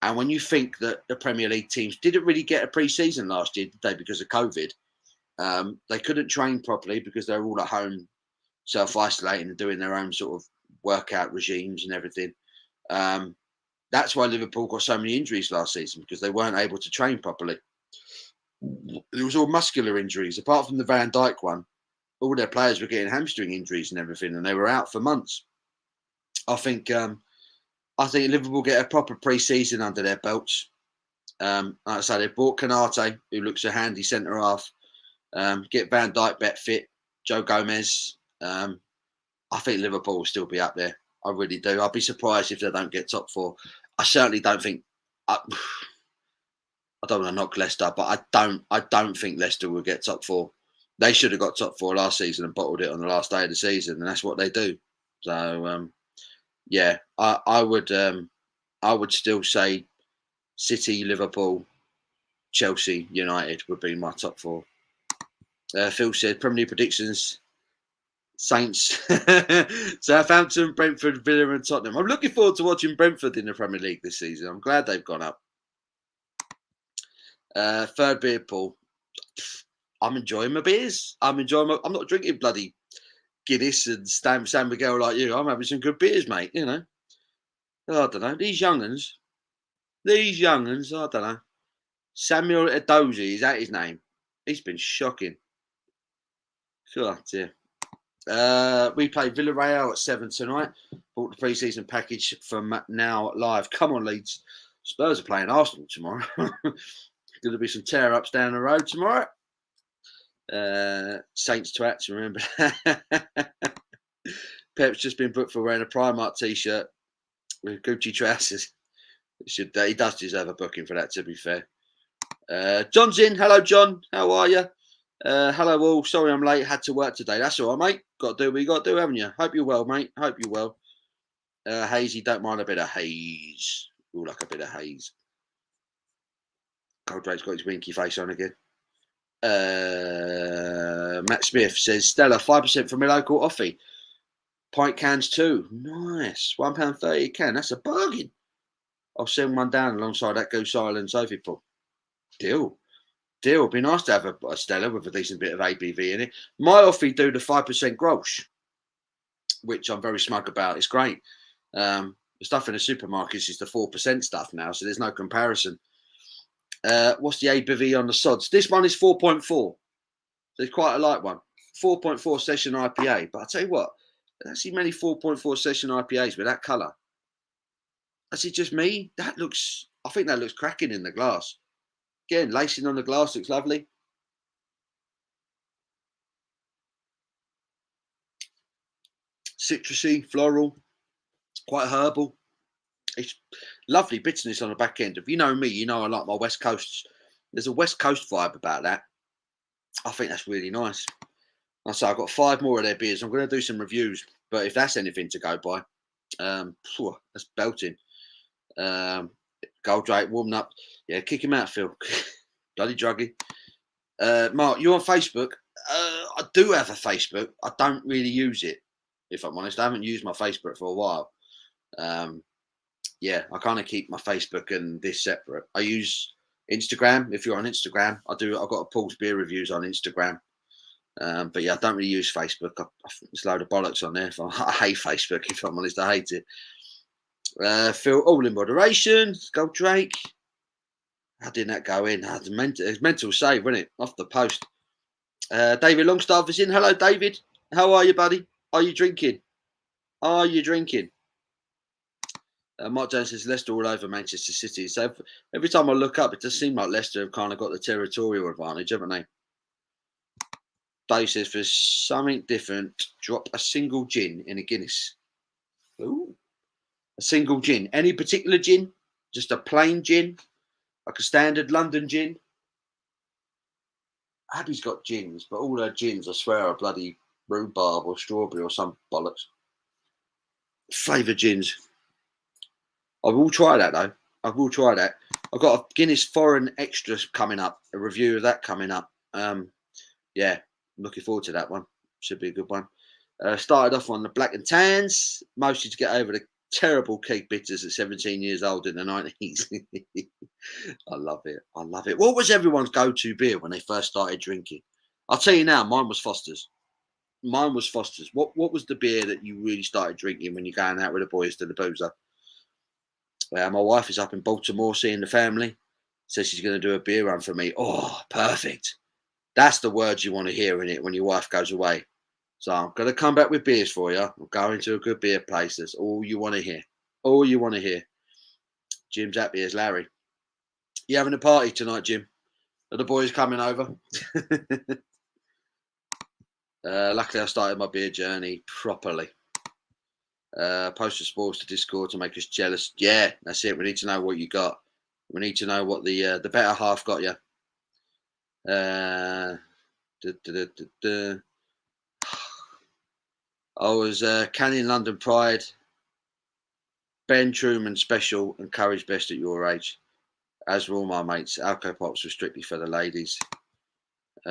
And when you think that the Premier League teams didn't really get a pre-season last year, did they, because of COVID? They couldn't train properly because they were all at home, self-isolating and doing their own sort of workout regimes and everything. That's why Liverpool got so many injuries last season, because they weren't able to train properly. It was all muscular injuries. Apart from the Van Dijk one, all their players were getting hamstring injuries and everything, and they were out for months. I think Liverpool get a proper pre-season under their belts. Like I say, they bought Kanate, who looks a handy centre half. Get Van Dijk back fit, Joe Gomez. I think Liverpool will still be up there. I really do. I'd be surprised if they don't get top four. I certainly don't think. I don't want to knock Leicester, but I don't think Leicester will get top four. They should have got top four last season and bottled it on the last day of the season, and that's what they do. So yeah, I would still say City, Liverpool, Chelsea, United would be my top four. Phil said Premier League predictions: Saints, Southampton, Brentford, Villa, and Tottenham. I'm looking forward to watching Brentford in the Premier League this season. I'm glad they've gone up. Third beer, Paul. I'm enjoying my beers. I'm not drinking bloody Guinness and San Miguel like you. I'm having some good beers, mate. I don't know. These young'uns, I don't know. Samuel Edozie, is that his name? He's been shocking. God, dear. We play Villarreal at 7 tonight. Bought the pre-season package from Now Live. Come on, Leeds. Spurs are playing Arsenal tomorrow. Going to be some tear-ups down the road tomorrow. Saints twats, remember that. Pep's just been booked for wearing a Primark t-shirt with Gucci trousers. He does deserve a booking for that, to be fair. John's in. Hello, John. How are you? Hello, all. Sorry I'm late. Had to work today. That's all right, mate. Got to do what you got to do, haven't you? Hope you're well, mate. Hope you're well. Hazy, don't mind a bit of haze. Ooh, like a bit of haze. Goldrake's got his winky face on again. Matt Smith says, Stella, 5% from my local offie. Pint cans too. Nice. £1.30 a can. That's a bargain. I'll send one down alongside that Goose Island Sophie Pool. Deal. It'd be nice to have a Stella with a decent bit of ABV in it. My offie do the 5% Grolsch, which I'm very smug about. It's great. The stuff in the supermarkets is the 4% stuff now, so there's no comparison. What's the ABV on the sods? This one is 4.4. So it's quite a light one. 4.4 session IPA. But I tell you what, I don't see many 4.4 session IPAs with that colour. Is it just me? I think that looks cracking in the glass. Again, lacing on the glass looks lovely. Citrusy, floral, quite herbal. It's lovely bitterness on the back end. If you know me, you know I like my West Coast. There's a West Coast vibe about that. I think that's really nice. I say I've got 5 more of their beers. I'm going to do some reviews, but if that's anything to go by, that's belting. Goldrake warming up. Yeah, kick him out, Phil. Bloody druggy. Mark, you on Facebook? I do have a Facebook. I don't really use it, if I'm honest. I haven't used my Facebook for a while. Yeah, I kind of keep my Facebook and this separate. I use Instagram. If you're on Instagram, I've got a Paul's beer reviews on Instagram. But yeah, I don't really use Facebook. I think there's a load of bollocks on there. I hate Facebook, if I'm honest. I hate it. Phil, all in moderation. Gold Drake. How did that go in? It's mental save, wasn't it? Off the post. David Longstaff is in. Hello, David. How are you, buddy? Are you drinking? Are you drinking? Mark Jones says Leicester all over Manchester City. So every time I look up, it does seem like Leicester have kind of got the territorial advantage, haven't they? Dave says for something different, drop a single gin in a Guinness. Ooh, a single gin. Any particular gin? Just a plain gin? Like a standard London gin? Abby's got gins, but all her gins, I swear, are bloody rhubarb or strawberry or some bollocks. Flavoured gins. I will try that though. I will try that. I've got a Guinness Foreign Extra coming up. A review of that coming up. Yeah, I'm looking forward to that one. Should be a good one. Started off on the black and tans, mostly to get over the terrible keg bitters at 17 years old in the 90s. I love it. I love it. What was everyone's go-to beer when they first started drinking? I'll tell you now, mine was Foster's. Mine was Foster's. What was the beer that you really started drinking when you're going out with the boys to the boozer? My wife is up in Baltimore seeing the family. Says she's going to do a beer run for me. Oh, perfect. That's the words you want to hear in it when your wife goes away. So I'm going to come back with beers for you. I'm going to a good beer place. That's all you want to hear. All you want to hear. Jim's happy as Larry. You having a party tonight, Jim? Are the boys coming over? Luckily, I started my beer journey properly. Posted sports to Discord to make us jealous. Yeah, that's it. We need to know what you got. We need to know what the better half got you. I was Canning London Pride, Ben Truman Special, and Courage Best at your age. As were all my mates. Alco Pops were strictly for the ladies.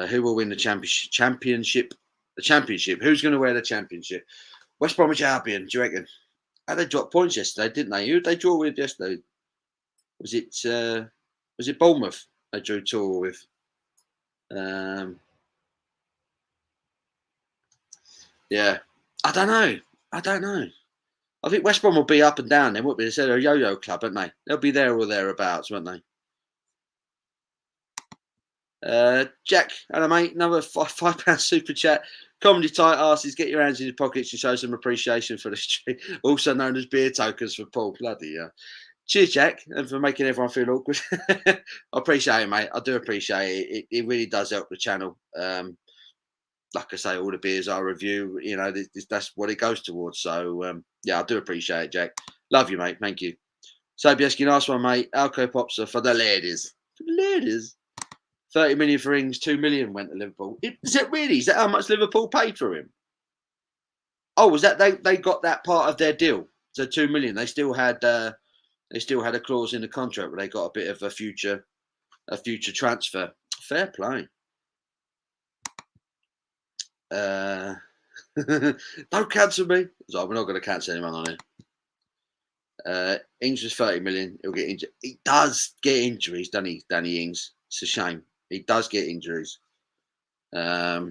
Who will win the championship? The championship. Who's going to wear the championship? West Bromwich Albion, do you reckon? They dropped points yesterday, didn't they? Who did they draw with yesterday? Was it Bournemouth they drew 2 with? Yeah. I don't know. I think West Brom will be up and down then, won't be? They're a yo-yo club, aren't they? They'll be there or thereabouts, won't they? Jack, hello mate, another £5 super chat. Comedy tight asses, get your hands in your pockets and show some appreciation for the street, also known as beer tokens for Paul. Bloody hell. Cheers, Jack, and for making everyone feel awkward. I appreciate it, mate. I do appreciate it. It really does help the channel. Like I say, all the beers I review, you know, that's what it goes towards. So, yeah, I do appreciate it, Jack. Love you, mate. Thank you. Sobieski, nice one, mate. Alco Pops are for the ladies. For the ladies. 30 million for Ings, 2 million went to Liverpool. Is it really? Is that how much Liverpool paid for him? Oh, was that they got that part of their deal? So 2 million. They still had a clause in the contract where they got a bit of a future transfer. Fair play. Don't cancel me. So we're not going to cancel anyone on here. Ings was 30 million. He'll get injured. He does get injuries, doesn't he, Danny Ings? It's a shame. He does get injuries. Yeah.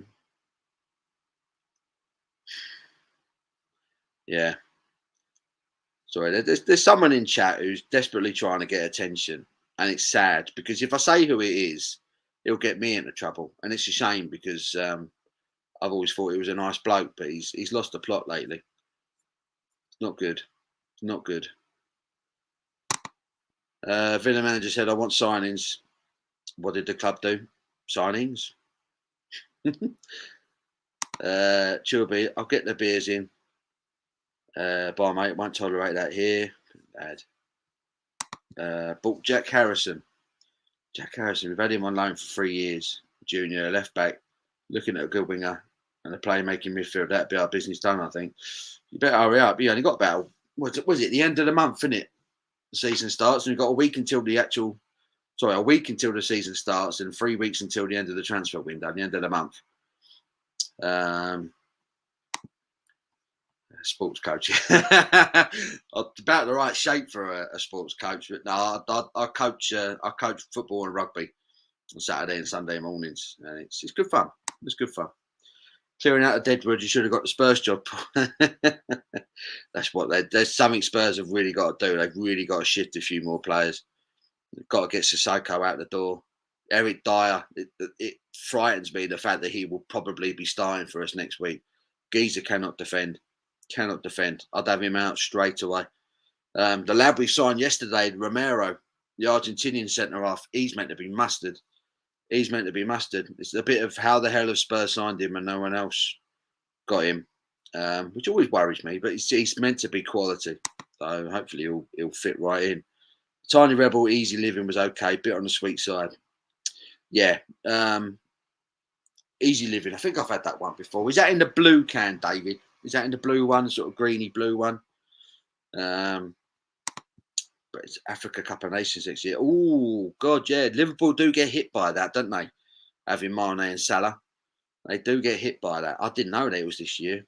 Sorry, there's someone in chat who's desperately trying to get attention, and it's sad because if I say who it is, it'll get me into trouble, and it's a shame because I've always thought he was a nice bloke, but he's lost the plot lately. It's not good. It's not good. Villa manager said, "I want signings." What did the club do? Signings. Chilby, I'll get the beers in. Bar mate, won't tolerate that here. Bad. Bought Jack Harrison. Jack Harrison, we've had him on loan for 3 years. Junior, left back, looking at a good winger and a playmaking midfield. That'd be our business done, I think. You better hurry up. You only got about, was it the end of the month, isn't it? The season starts, and we've got a week until a week until the season starts and 3 weeks until the end of the transfer window, the end of the month. Sports coach. About the right shape for a sports coach, but no, I coach football and rugby on Saturday and Sunday mornings, and it's good fun. It's good fun. Clearing out of Deadwood, you should have got the Spurs job. That's what there's something Spurs have really got to do. They've really got to shift a few more players. They've got to get Sissoko out the door. Eric Dyer, it frightens me the fact that he will probably be starting for us next week. Geezer cannot defend. I'd have him out straight away. The lad we signed yesterday, Romero, the Argentinian centre-half, he's meant to be mustard. It's a bit of how the hell have Spurs signed him and no one else got him, which always worries me, but he's meant to be quality. So hopefully he'll fit right in. Tiny Rebel, Easy Living was okay, bit on the sweet side. Yeah. Easy Living, I think I've had that one before. Was that in the blue can, David? Is that in the blue one, sort of greeny blue one? But it's Africa Cup of Nations next year. Oh, God, yeah. Liverpool do get hit by that, don't they? Having Mane and Salah. They do get hit by that. I didn't know that it was this year.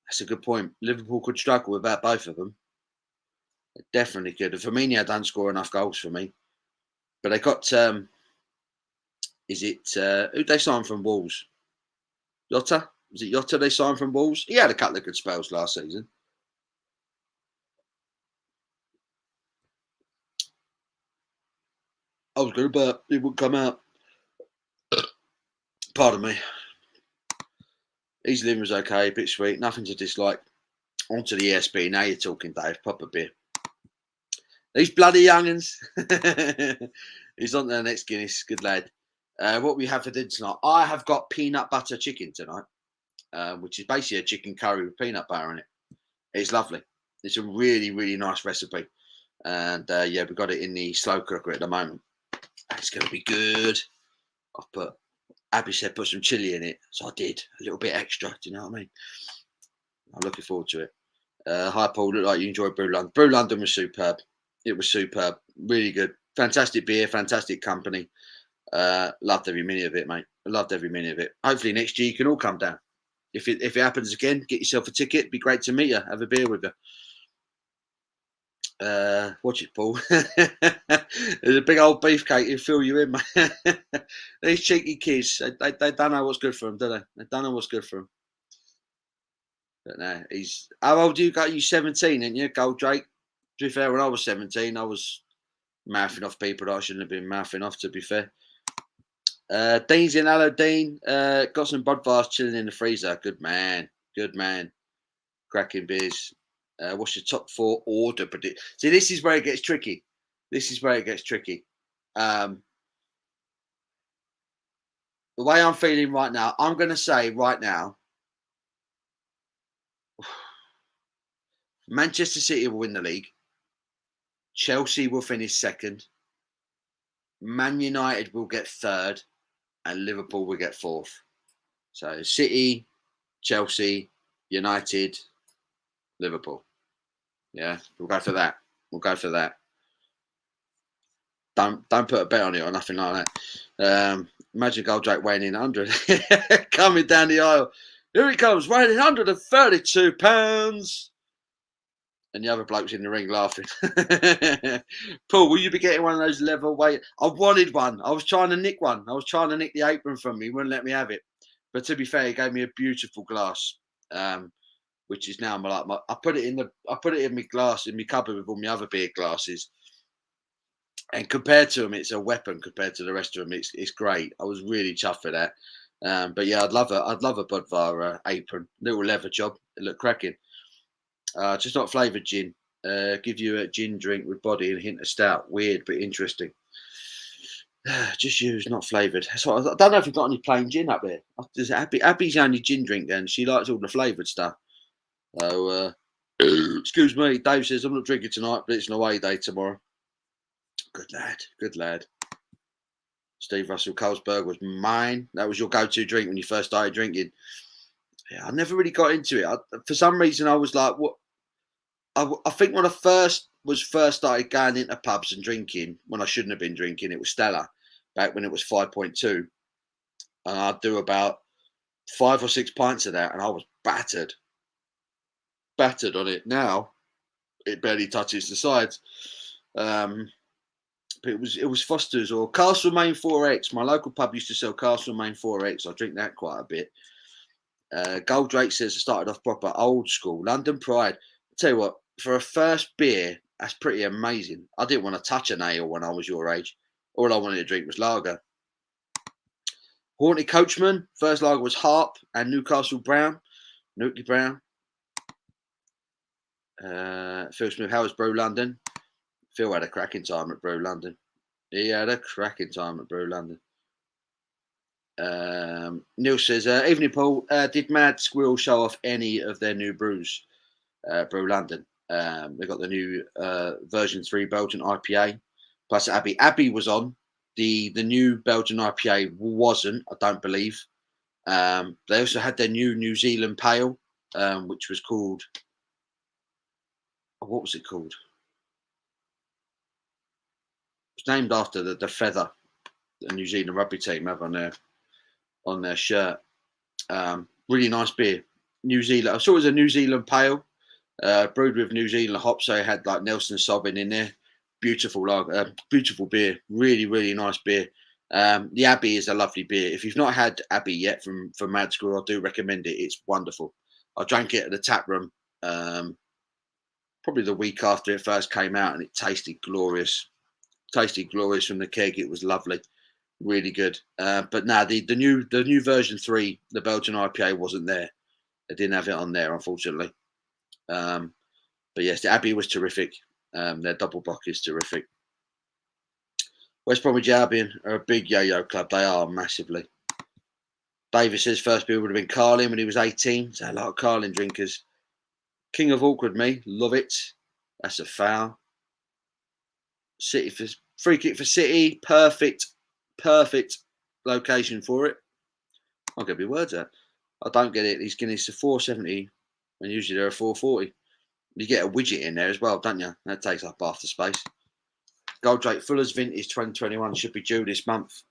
That's a good point. Liverpool could struggle without both of them. They definitely could. Firmino don't score enough goals for me. But they got, who'd they sign from Wolves? Jota? Was it Jota they signed from Wolves? He had a couple of good spells last season. I was good, but it would come out. Pardon me. Easy Living was okay, a bit sweet, nothing to dislike. On to the ESB. Now you're talking, Dave. Pop a beer. These bloody young'uns. He's on to the next Guinness. Good lad. What we have for dinner tonight? I have got peanut butter chicken tonight, which is basically a chicken curry with peanut butter in it. It's lovely. It's a really, really nice recipe. And yeah, we've got it in the slow cooker at the moment. It's going to be good. Abby said put some chilli in it, so I did a little bit extra. Do you know what I mean? I'm looking forward to it. Hi Paul, look like you enjoyed Brew London. Brew London was superb. It was superb, really good, fantastic beer, fantastic company. Loved every minute of it, mate. I loved every minute of it. Hopefully next year you can all come down. If it happens again, get yourself a ticket. It'd be great to meet you. Have a beer with you. Watch it, Paul. There's a big old beefcake to fill you in, mate. These cheeky kids, they don't know what's good for them, do they? They don't know what's good for them. But no, how old do you got? You 17, ain't you, Gold Drake? To be fair, when I was 17, I was mouthing off people that I shouldn't have been mouthing off, to be fair. Dean's in. Hello, Dean. Got some Budvars chilling in the freezer. Good man. Cracking beers. What's your top 4 order predict? See, this is where it gets tricky. The way I'm feeling right now, I'm going to say right now, Manchester City will win the league. Chelsea will finish second. Man United will get third. And Liverpool will get fourth. So City, Chelsea, United, Liverpool. Yeah, we'll go for that. Don't put a bet on it or nothing like that. Imagine Goldrake weighing in 100. Coming down the aisle. Here he comes, weighing in 132 pounds. And the other bloke's in the ring laughing. Paul, will you be getting one of those leather weight? I wanted one. I was trying to nick one. I was trying to nick the apron from me. He wouldn't let me have it. But to be fair, he gave me a beautiful glass, which is now I put it in my glass in my cupboard with all my other beer glasses. And compared to them, it's a weapon. Compared to the rest of them, it's great. I was really chuffed for that. But yeah, I'd love a Budvar apron, little leather job. It looked cracking. Just not flavoured gin. Give you a gin drink with body and a hint of stout. Weird but interesting. Just used, not flavoured. So I don't know if you've got any plain gin up there. Abby's the only gin drink then. She likes all the flavoured stuff. So Excuse me. Dave says, I'm not drinking tonight, but it's an away day tomorrow. Good lad. Good lad. Steve Russell, Carlsberg was mine. That was your go-to drink when you first started drinking. Yeah, I never really got into it. For some reason, I was like, what? I think when I first started going into pubs and drinking, when I shouldn't have been drinking, it was Stella, back when it was 5.2. And I'd do about 5 or 6 pints of that, and I was battered on it. Now it barely touches the sides. But it was Foster's or Castlemaine 4X. My local pub used to sell Castlemaine 4X. I drink that quite a bit. Goldrake says I started off proper old school. London Pride. I'll tell you what, for a first beer, that's pretty amazing. I didn't want to touch an ale when I was your age. All I wanted to drink was lager. Haunted Coachman. First lager was Harp and Newcastle Brown. Nutley Brown. Phil Smith, how was Brew London? Phil had a cracking time at Brew London. He had a cracking time at Brew London. Neil says, evening Paul, did Mad Squirrel show off any of their new brews? Brew London. They got the new version 3 Belgian IPA. Plus Abbey. Abbey was on. The new Belgian IPA wasn't, I don't believe. They also had their New Zealand Pale, which was called, what was it called? It's named after the feather the New Zealand rugby team have on their shirt. Really nice beer. New Zealand. I saw it was a New Zealand Pale, brewed with New Zealand hops. So it had like Nelson Sauvin in there. Beautiful lager, beautiful beer. Really, really nice beer. The Abbey is a lovely beer. If you've not had Abbey yet from Mad Squirrel, I do recommend it. It's wonderful. I drank it at the tap room probably the week after it first came out, and it tasted glorious. Tasted glorious from the keg. It was lovely, really good. But now the new version 3, the Belgian IPA wasn't there. They didn't have it on there, unfortunately. But yes, the Abbey was terrific. Their double bock is terrific. West Bromwich Albion are a big yo-yo club. They are massively. David says first beer would have been Carlin when he was 18. So a lot of Carlin drinkers. King of Awkward me, love it. That's a foul. City for free kick for City, perfect location for it. I'll get my words out. I don't get it. These Guinness are 470, and usually they're a 440. You get a widget in there as well, don't you? That takes up half the space. Goldrake Fuller's Vintage 2021 should be due this month.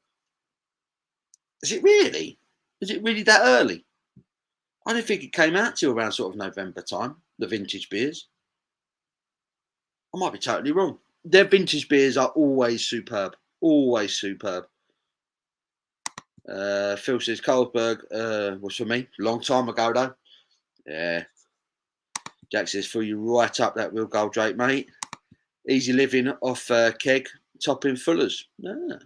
Is it really? Is it really that early? I didn't think it came out till around sort of November time, the vintage beers. I might be totally wrong. Their vintage beers are always superb. Always superb. Phil says Carlsberg was for me. Long time ago, though. Yeah. Jack says, fill you right up that Will Goldrake, mate. Easy living off keg, topping Fuller's. Yeah.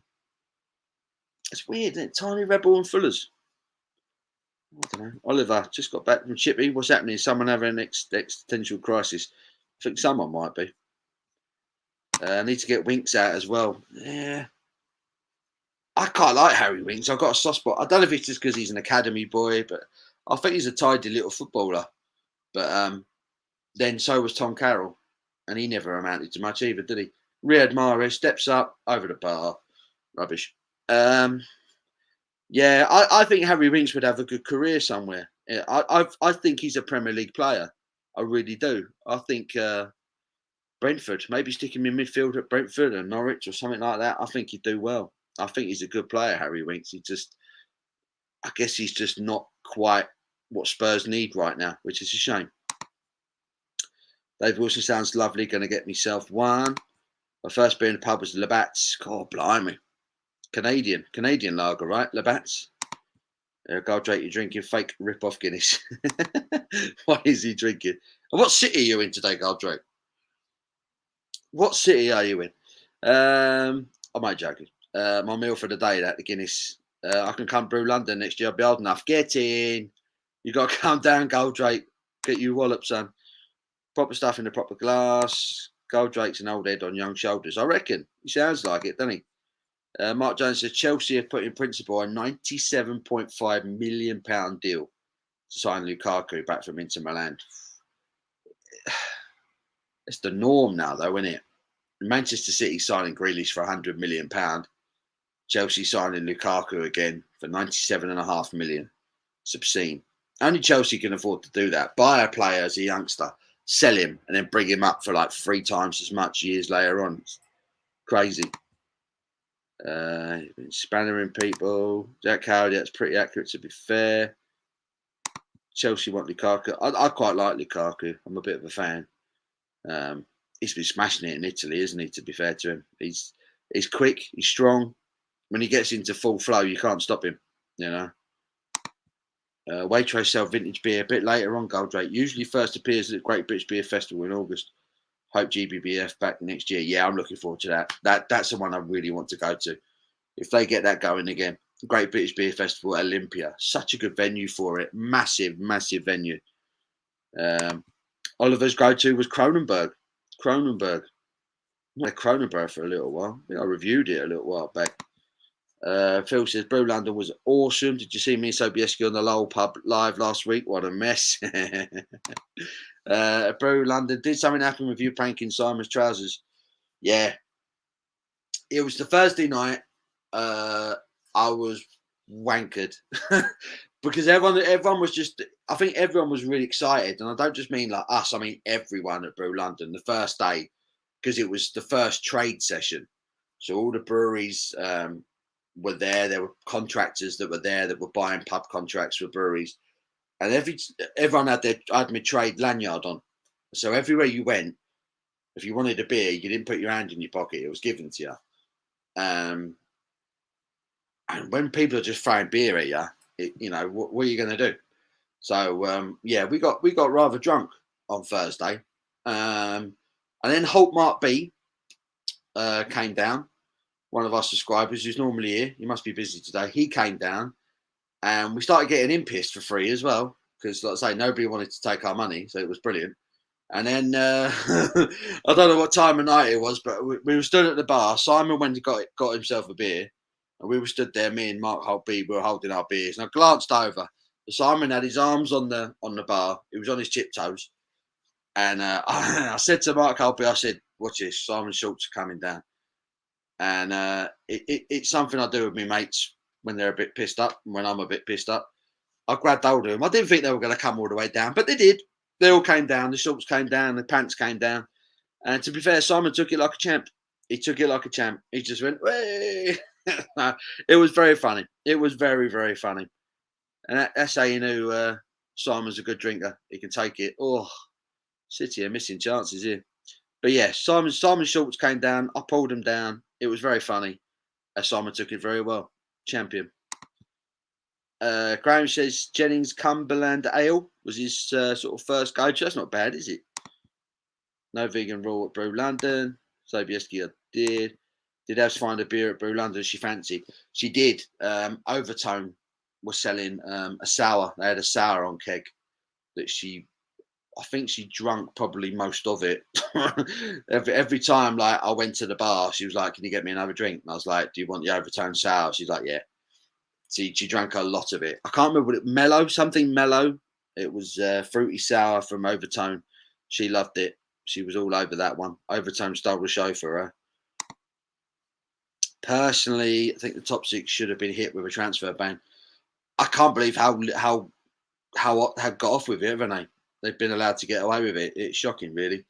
It's weird, isn't it? Tiny Rebel and Fuller's. I don't know. Oliver just got back from Chippy. What's happening? Is someone having an existential crisis? I think someone might be. I need to get Winks out as well. Yeah. I quite like Harry Winks. I've got a soft spot. I don't know if it's just because he's an academy boy, but I think he's a tidy little footballer. But then so was Tom Carroll. And he never amounted to much either, did he? Riyad Mahrez steps up over the bar. Rubbish. Yeah, I think Harry Winks would have a good career somewhere. Yeah, I think he's a Premier League player. I really do. I think Brentford, maybe stick him in midfield at Brentford and Norwich or something like that. I think he'd do well. I think he's a good player, Harry Winks. I guess he's just not quite what Spurs need right now, which is a shame. Dave Wilson sounds lovely. Going to get myself one. My first beer in the pub was Labatt's. God, blimey. Canadian lager, right? Labatt's. Goldrake, you're drinking fake rip-off Guinness. What is he drinking? And what city are you in today, Goldrake? What city are you in? I'm not joking. My meal for the day, the Guinness. I can come brew London next year. I'll be old enough. Get in. You got to calm down, Goldrake. Get you wallop, son. Proper stuff in the proper glass. Goldrake's an old head on young shoulders. I reckon. He sounds like it, doesn't he? Mark Jones says Chelsea have put in principle a £97.5 million deal to sign Lukaku back from Inter Milan. it's the norm now, though, isn't it? Manchester City signing Grealish for £100 million. Chelsea signing Lukaku again for 97.5 million. It's obscene. Only Chelsea can afford to do that. Buy a player as a youngster, sell him, and then bring him up for like 3 times as much years later on. It's crazy. Spannering people. Jack Howard, that's pretty accurate to be fair. Chelsea want Lukaku. I quite like Lukaku. I'm a bit of a fan. He's been smashing it in Italy, isn't he? To be fair to him, he's quick, he's strong. When he gets into full flow, you can't stop him. You know. Waitrose sell vintage beer a bit later on. Goldrake usually first appears at the Great British Beer Festival in August. Hope GBBF back next year. Yeah, I'm looking forward to that. That's the one I really want to go to. If they get that going again, Great British Beer Festival, Olympia, such a good venue for it. Massive, massive venue. Oliver's go-to was Cronenberg. Not Cronenberg for a little while. I think I reviewed it a little while back. Phil says, Brew London was awesome. Did you see me and Sobieski on the Lowell pub live last week? What a mess. Brew London, did something happen with you pranking Simon's trousers? Yeah. It was the Thursday night. I was wankered because everyone was just, I think everyone was really excited. And I don't just mean like us, I mean everyone at Brew London the first day, because it was the first trade session. So all the breweries were there. There were contractors that were there that were buying pub contracts for breweries. And everyone had my trade lanyard on. So everywhere you went, if you wanted a beer, you didn't put your hand in your pocket. It was given to you. And when people are just throwing beer at you, what are you going to do? So, yeah, we got rather drunk on Thursday. And then Haltmark B came down. One of our subscribers who's normally here, he must be busy today. He came down and we started getting him pissed for free as well. Because, like I say, nobody wanted to take our money. So it was brilliant. And then I don't know what time of night it was, but we were stood at the bar. Simon went and got himself a beer. And we were stood there, me and Mark Holtby, we were holding our beers. And I glanced over. Simon had his arms on the bar. He was on his tiptoes. And I said to Mark Holtby, I said, watch this, Simon Schultz coming down. And it's something I do with my mates when they're a bit pissed up, and when I'm a bit pissed up. I grabbed hold of them. I didn't think they were going to come all the way down, but they did. They all came down. The shorts came down. The pants came down. And to be fair, Simon took it like a champ. He took it like a champ. He just went, way. It was very funny. It was very, very funny. And that's how you knew Simon's a good drinker. He can take it. Oh, City are missing chances here. But yeah, Simon Schultz came down. I pulled him down. It was very funny. Simon took it very well. Champion. Graham says Jennings Cumberland Ale was his sort of first go-to. That's not bad, is it? No vegan rule at Brew London. Sobieski did Evs find a beer at Brew London she fancied? She did. Overtone was selling a sour. They had a sour on keg that I think she drank probably most of it. every time like I went to the bar, she was like, can you get me another drink? And I was like, do you want the Overtone sour? She's like, yeah. She drank a lot of it. I can't remember what something mellow. It was fruity sour from Overtone. She loved it. She was all over that one. Overtone stole the show for her. Personally, I think the top 6 should have been hit with a transfer ban. I can't believe how got off with it, haven't they? They've been allowed to get away with it. It's shocking, really.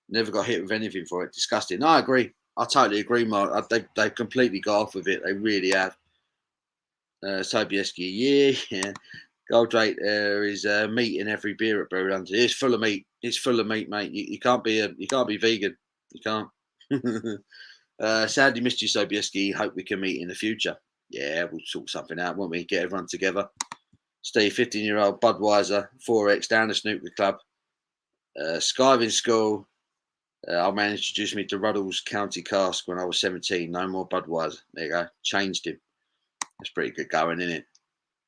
Never got hit with anything for it. Disgusting. No, I agree. I totally agree, Mark. They've completely got off with it. They really have. Sobieski, yeah. Goldrake, there is meat in every beer at Brew London. It's full of meat. It's full of meat, mate. You can't be vegan. You can't. Sadly missed you, Sobieski. Hope we can meet in the future. Yeah, we'll sort something out, won't we? Get everyone together. Steve, 15-year-old Budweiser, 4X down the snooker club. Skiving school. Our man introduced me to Ruddles County Cask when I was 17. No more Budweiser. There you go. Changed him. That's pretty good going, isn't it?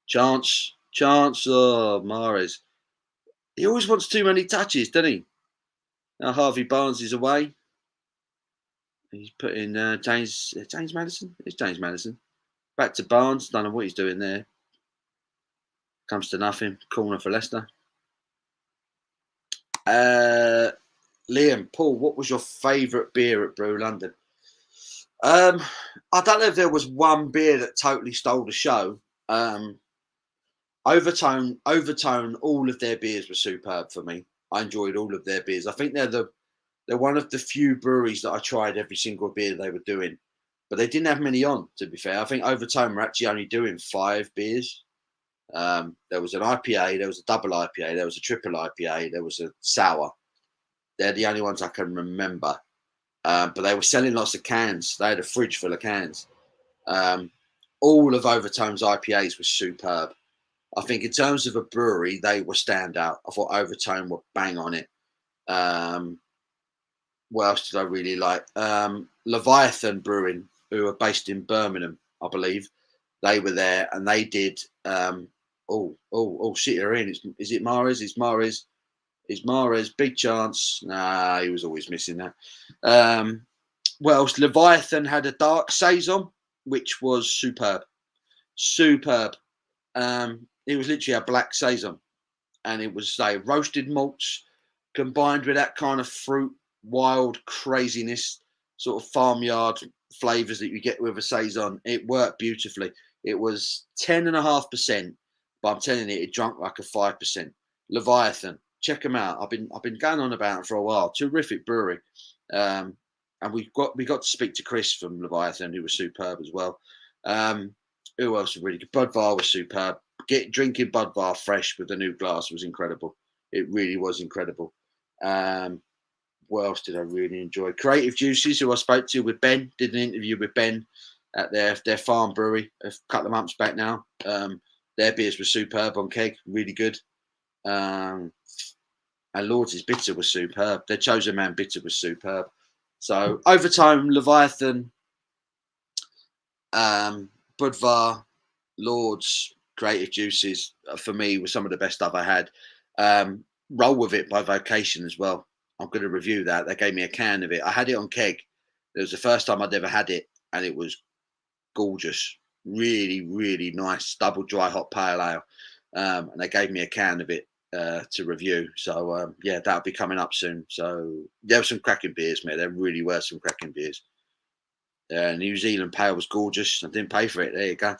Chance. Oh, Mahrez. He always wants too many touches, doesn't he? Now Harvey Barnes is away. He's put in James Madison. It's James Madison. Back to Barnes. Don't know what he's doing there. Comes to nothing. Corner for Leicester. Liam, Paul, what was your favourite beer at Brew London? I don't know if there was one beer that totally stole the show. Overtone, all of their beers were superb for me. I enjoyed all of their beers. I think they're one of the few breweries that I tried every single beer they were doing, but they didn't have many on. To be fair, I think Overtone were actually only doing 5 beers. There was an IPA, there was a double IPA, there was a triple IPA, there was a sour. They're the only ones I can remember. But they were selling lots of cans. They had a fridge full of cans. All of Overtone's IPAs were superb. I think in terms of a brewery, they were standout. I thought Overtone were bang on it. What else did I really like? Leviathan Brewing, who are based in Birmingham, I believe. They were there and they did. Shit, they're in. Is it Mares? It's Mares. Is Mares big chance? Nah, he was always missing that. What else? Leviathan had a dark saison, which was superb. Superb. It was literally a black saison, and it was roasted malts combined with that kind of fruit, wild craziness, sort of farmyard flavors that you get with a saison. It worked beautifully. It was 10.5%, but I'm telling you, it drunk like a 5%. Leviathan, check them out. I've been going on about it for a while. Terrific brewery, and we got to speak to Chris from Leviathan, who was superb as well. Who else was really good? Budvar was superb. Drinking Budvar fresh with the new glass was incredible. It really was incredible. What else did I really enjoy? Creative Juices, who I spoke to with Ben, did an interview with Ben at their farm brewery a couple of months back now. Their beers were superb on keg, really good. And Lords' bitter was superb. Their Chosen Man bitter was superb. So Overtime, Leviathan, Budvar, Lords, Creative Juices, for me, were some of the best I've ever had. Roll With It by Vocation as well. I'm going to review that. They gave me a can of it. I had it on keg. It was the first time I'd ever had it, and it was gorgeous. Really, really nice double dry hot pale ale. And they gave me a can of it to review. So, that'll be coming up soon. So there were some cracking beers, mate. There really were some cracking beers. New Zealand Pale was gorgeous. I didn't pay for it. There you go.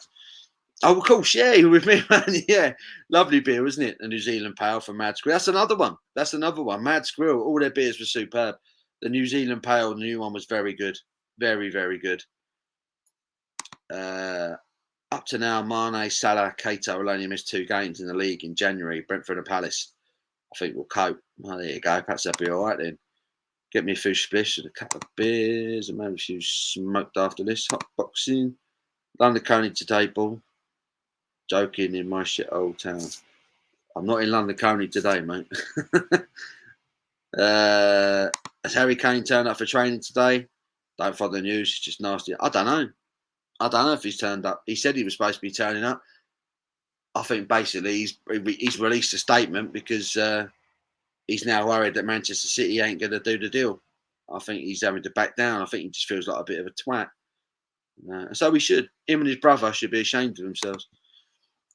Oh, of course, yeah, you were with me, man. Yeah, lovely beer, wasn't it? The New Zealand Pale from Mad Squirrel. That's another one. Mad Squirrel. All their beers were superb. The New Zealand Pale, the new one, was very good. Very, very good. Up to now, Mane, Salah, Keita will only miss 2 games in the league in January. Brentford and Palace, I think, will cope. Well, there you go. Perhaps that'll be all right then. Get me a few spliffs and a couple of beers and maybe a few smoked after this. Hot boxing. London Coney today, Ball. Joking, in my shit old town. I'm not in London Coney today, mate. Has Harry Kane turned up for training today? Don't follow the news. It's just nasty. I don't know if he's turned up. He said he was supposed to be turning up. I think basically he's released a statement because he's now worried that Manchester City ain't going to do the deal. I think he's having to back down. I think he just feels like a bit of a twat. So he should. Him and his brother should be ashamed of themselves.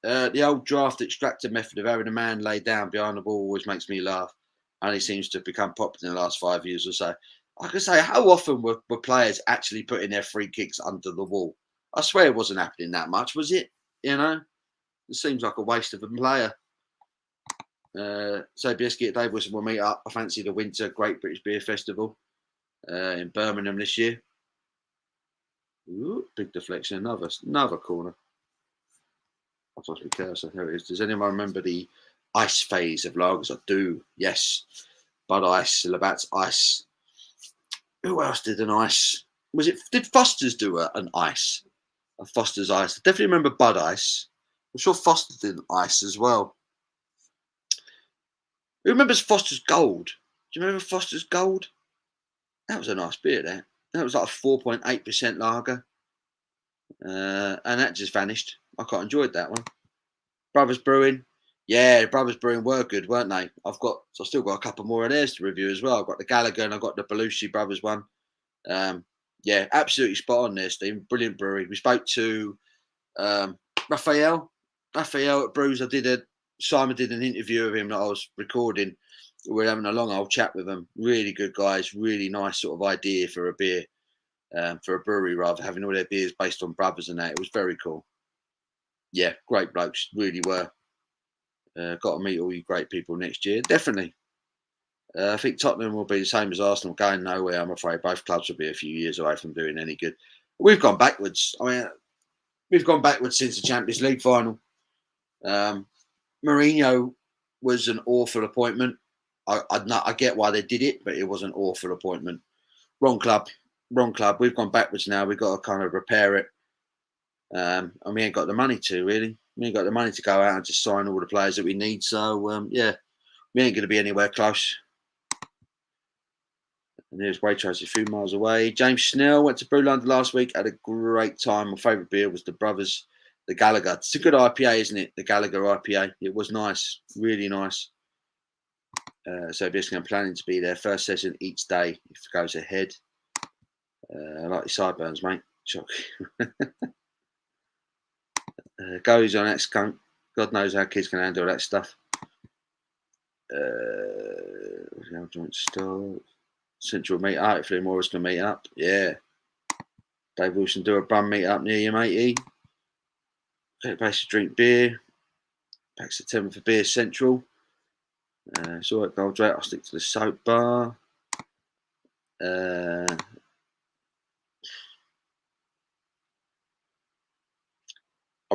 The old draft extractor method of having a man lay down behind the ball always makes me laugh. Only seems to have become popular in the last 5 years or so. I could say, how often were players actually putting their free kicks under the wall? I swear it wasn't happening that much, was it? It seems like a waste of a player. So Biscuit, Dave Wilson will meet up. I fancy the winter Great British Beer Festival in Birmingham this year. Ooh, big deflection, another corner. I've lost my cursor. Here it is. Does anyone remember the ice phase of lagers? I do. Yes. Bud Ice, Labatt's Ice. Who else did an ice? Did Foster's do an ice? A Foster's Ice. I definitely remember Bud Ice. I'm sure Foster did an ice as well. Who remembers Foster's Gold? Do you remember Foster's Gold? That was a nice beer there. That was like a 4.8% lager. And that just vanished. I quite enjoyed that one. Brothers Brewing. Yeah, Brothers Brewing were good, weren't they? I've still got a couple more of theirs to review as well. I've got the Gallagher and I've got the Belushi Brothers one. Yeah, absolutely spot on there, Steve. Brilliant brewery. We spoke to Raphael at Brews. Simon did an interview of him that I was recording, we're having a long old chat with them. Really good guys. Really nice sort of idea for a beer, for a brewery rather, having all their beers based on brothers and that. It was very cool. Yeah, great blokes. Really were. Got to meet all you great people next year. Definitely. I think Tottenham will be the same as Arsenal, going nowhere. I'm afraid both clubs will be a few years away from doing any good. We've gone backwards. I mean, we've gone backwards since the Champions League final. Mourinho was an awful appointment. I get why they did it, but it was an awful appointment. Wrong club, wrong club. We've gone backwards now. We've got to kind of repair it. And we ain't got the money to, really. We ain't got the money to go out and just sign all the players that we need. So, yeah, we ain't going to be anywhere close. And there's Waitrose a few miles away. James Snell went to Brew London last week. Had a great time. My favourite beer was the Brothers, the Gallagher. It's a good IPA, isn't it? The Gallagher IPA. It was nice. Really nice. So basically, I'm planning to be there first session each day if it goes ahead. I like your sideburns, mate. Shock. Goes on that skunk. God knows how kids can handle that stuff. Joint start. Central meet up. Hopefully, more of us can meet up. Yeah. Dave Wilson, do a bum meet up near you, matey. Take place to drink beer. Back September for Beer Central. It's all right, Gold Rate. I'll stick to the soap bar. I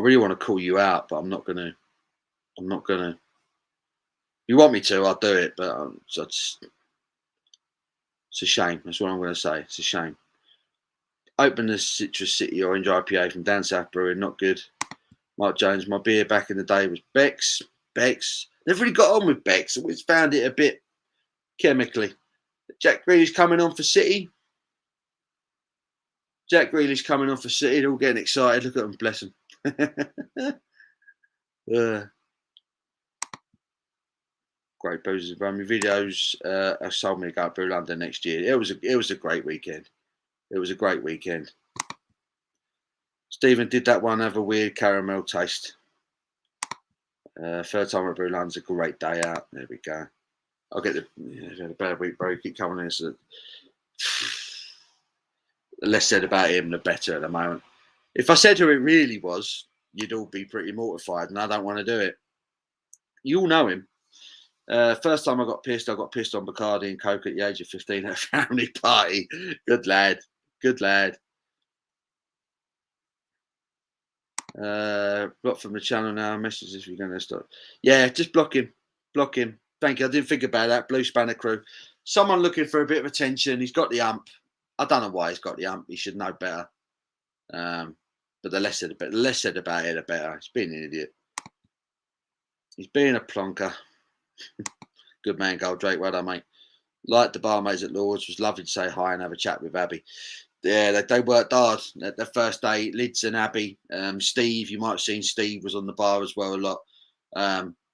really want to call you out, but I'm not gonna. You want me to? I'll do it, but it's a shame. That's what I'm going to say. It's a shame. Open the Citrus City Orange IPA from Dan South Brewing. Not good. Mark Jones. My beer back in the day was Beck's. Never really got on with Beck's. I always found it a bit chemically. Jack Grealish coming on for City. They're all getting excited. Look at them, bless them. Great boozers around me. Videos have sold me to go through London next year. It was a great weekend. It was a great weekend. Stephen, did that one have a weird caramel taste? Third time at Brew London's a great day out. There we go. I'll get had a bad week, bro. Keep coming in. So, the less said about him, the better at the moment. If I said who it really was, you'd all be pretty mortified, and I don't want to do it. You all know him. First time I got pissed on Bacardi and Coke at the age of 15 at a family party. Good lad. Block from the channel now. Messages if you're going to stop. Yeah, just block him. Thank you. I didn't think about that. Blue Spanner crew. Someone looking for a bit of attention. He's got the ump. I don't know why he's got the ump. He should know better. But the less said about it, the better. He's being an idiot. He's being a plonker. Good man, Goldrake. Well done, mate. Like the barmaids at Lord's, was lovely to say hi and have a chat with Abby. Yeah, they worked hard. The first day, Lids and Abby, Steve, you might have seen Steve was on the bar as well a lot.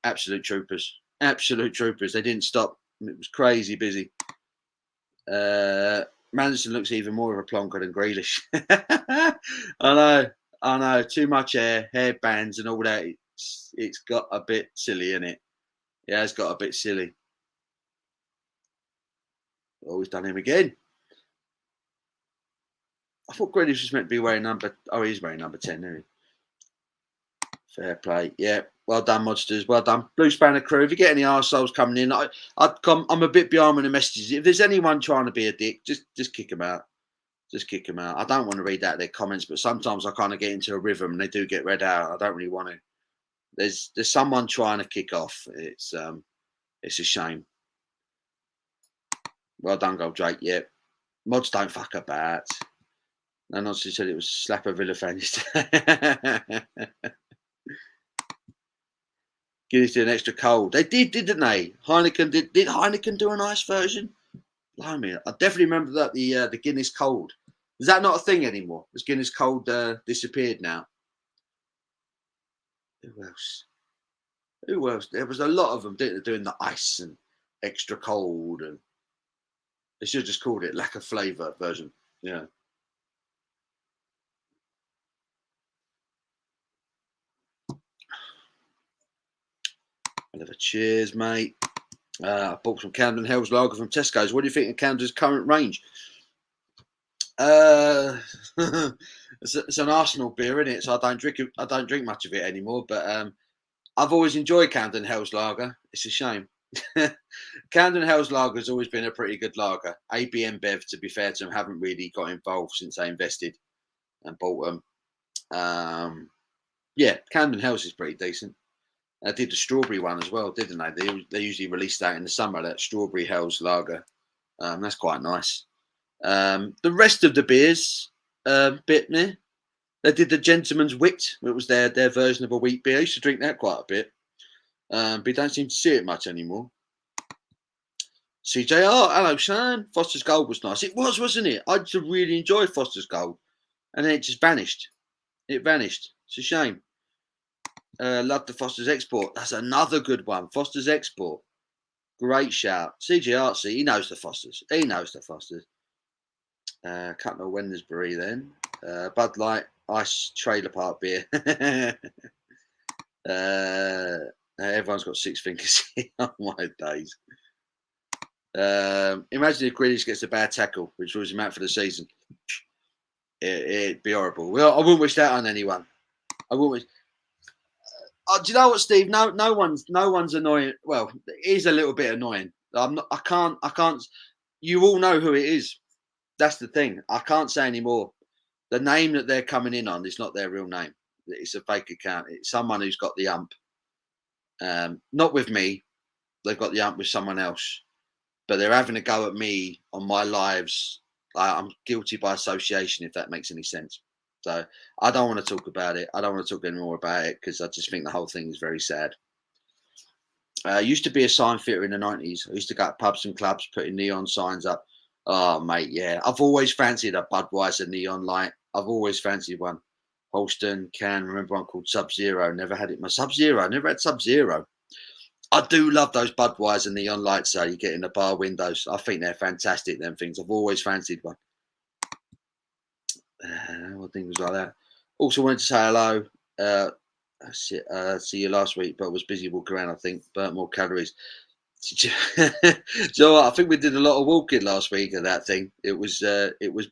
Absolute troopers. They didn't stop. It was crazy busy. Manderson looks even more of a plonker than Grealish. I know. Too much hair bands and all that. It's got a bit silly in it. Yeah, it's got a bit silly. Always done him again. I thought Grealish was meant to be wearing number. Oh, he's wearing number 10, isn't he? Fair play. Yeah. Well done, Modsters. Well done. Blue Spanner crew. If you get any arseholes coming in, I'm a bit behind with the messages. If there's anyone trying to be a dick, just kick them out. Just kick them out. I don't want to read out their comments, but sometimes I kind of get into a rhythm and they do get read out. I don't really want to. There's someone trying to kick off. It's a shame. Well done, Gold Drake. Yeah. Mods don't fuck about. No, not said it was slap a Villa fan. Guinness did an extra cold. They did, didn't they? Heineken did. Did Heineken do a nice version? Blimey, I definitely remember that the Guinness cold. Is that not a thing anymore? Has Guinness cold disappeared now? Who else? There was a lot of them doing the ice and extra cold, and they should have just called it lack of flavour version. Yeah. I'll have a cheers, mate. I bought some Camden Hells Lager from Tesco's. What do you think of Camden's current range? It's an Arsenal beer, isn't it? So I don't drink it. I don't drink much of it anymore. But I've always enjoyed Camden Hells Lager. It's a shame. Camden Hells Lager has always been a pretty good lager. ABM Bev, to be fair to them, haven't really got involved since they invested and bought them. Yeah, Camden Hells is pretty decent. I did the strawberry one as well, didn't they? They usually release that in the summer, that strawberry Hells lager. That's quite nice. The rest of the beers, bit meh. They did the Gentleman's Wit. It was their version of a wheat beer. I used to drink that quite a bit, but you don't seem to see it much anymore. CJR, hello, Sam. Foster's Gold was nice. It was, wasn't it? I just really enjoyed Foster's Gold, and then it just vanished. It vanished. It's a shame. Love the Foster's Export. That's another good one. Foster's Export. Great shout. CJ Artsy, he knows the Fosters. He knows the Fosters. Couple of Wednesbury then. Bud Light Ice Trailer Park beer. Everyone's got six fingers. Oh my days. Imagine if Grealish gets a bad tackle, which rules him out for the season. It'd be horrible. Well, I wouldn't wish that on anyone. I wouldn't wish. Do you know what, Steve? No one's annoying. Well, it is a little bit annoying. I can't. You all know who it is. That's the thing. I can't say anymore. The name that they're coming in on is not their real name. It's a fake account. It's someone who's got the ump. Not with me. They've got the ump with someone else. But they're having a go at me on my lives. I'm guilty by association, if that makes any sense. So I don't want to talk about it. I don't want to talk any more about it because I just think the whole thing is very sad. I used to be a sign fitter in the 90s. I used to go to pubs and clubs putting neon signs up. Oh, mate, yeah. I've always fancied a Budweiser neon light. I've always fancied one. Holston, remember one called Sub-Zero. Never had it. My Sub-Zero. Never had Sub-Zero. I do love those Budweiser neon lights you get in the bar windows. I think they're fantastic, them things. I've always fancied one. Things like that. Also wanted to say hello. See you last week, but I was busy walking around, I think. Burnt more calories. So I think we did a lot of walking last week of that thing. It was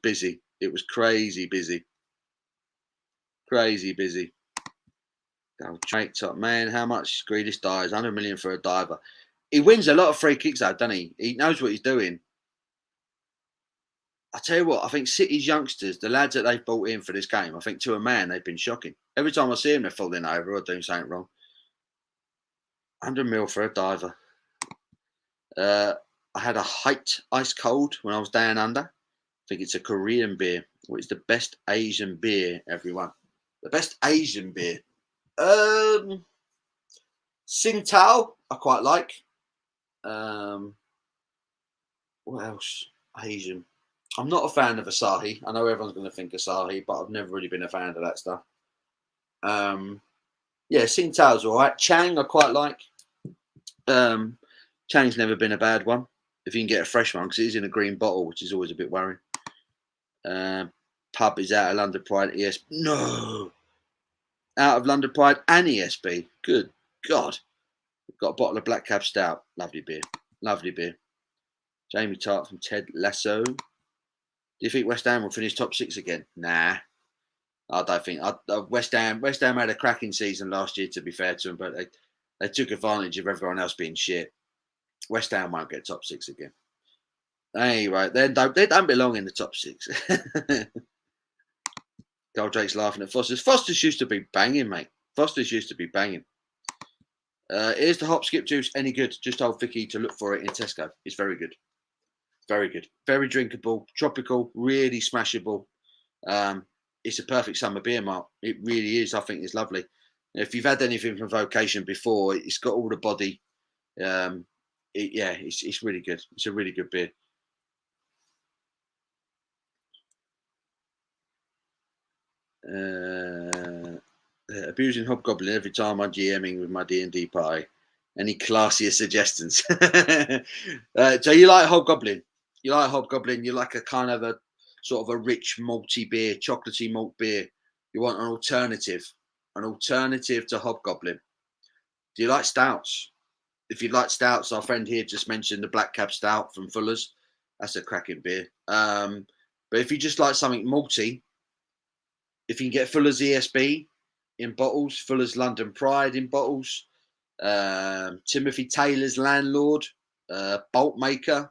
busy. It was crazy busy. Crazy busy. Oh, top man, how much Grealish dies? 100 million for a diver. He wins a lot of free kicks though, doesn't he? He knows what he's doing. I tell you what, I think City's youngsters, the lads that they've brought in for this game, I think to a man, they've been shocking. Every time I see them, they're falling over or doing something wrong. 100 mil for a diver. I had a height ice cold when I was down under. I think it's a Korean beer. What is the best Asian beer, everyone? The best Asian beer. Tsingtao, I quite like. What else? Asian. I'm not a fan of Asahi. I know everyone's going to think Asahi, but I've never really been a fan of that stuff. Yeah, Tsingtao's all right. Chang, I quite like. Chang's never been a bad one. If you can get a fresh one, because it is in a green bottle, which is always a bit worrying. Pub is out of London Pride. No. Out of London Pride and ESB. Good God. We've got a bottle of Black Cab Stout. Lovely beer. Lovely beer. Jamie Tart from Ted Lasso. Do you think West Ham will finish top 6 again? Nah. I don't think. West Ham had a cracking season last year, to be fair to them, but they took advantage of everyone else being shit. West Ham won't get top 6 again. Anyway, they don't belong in the top 6. Goldrake's laughing at Foster's. Foster's used to be banging, mate. Foster's used to be banging. Is the hop skip juice any good? Just told Vicky to look for it in Tesco. It's very good. Very good. Very drinkable. Tropical. Really smashable. It's a perfect summer beer, Mark. It really is. I think it's lovely. If you've had anything from Vocation before, it's got all the body. It's really good. It's a really good beer. Abusing Hobgoblin every time I'm GMing with my D&D party. Any classier suggestions? So you like Hobgoblin? You like Hobgoblin? You like a kind of a sort of a rich malty beer, chocolatey malt beer. You want an alternative to Hobgoblin. Do you like stouts? If you like stouts, our friend here just mentioned the Black Cab Stout from Fuller's. That's a cracking beer. But if you just like something malty, if you can get Fuller's ESB in bottles, Fuller's London Pride in bottles, Timothy Taylor's Landlord, Bolt Maker,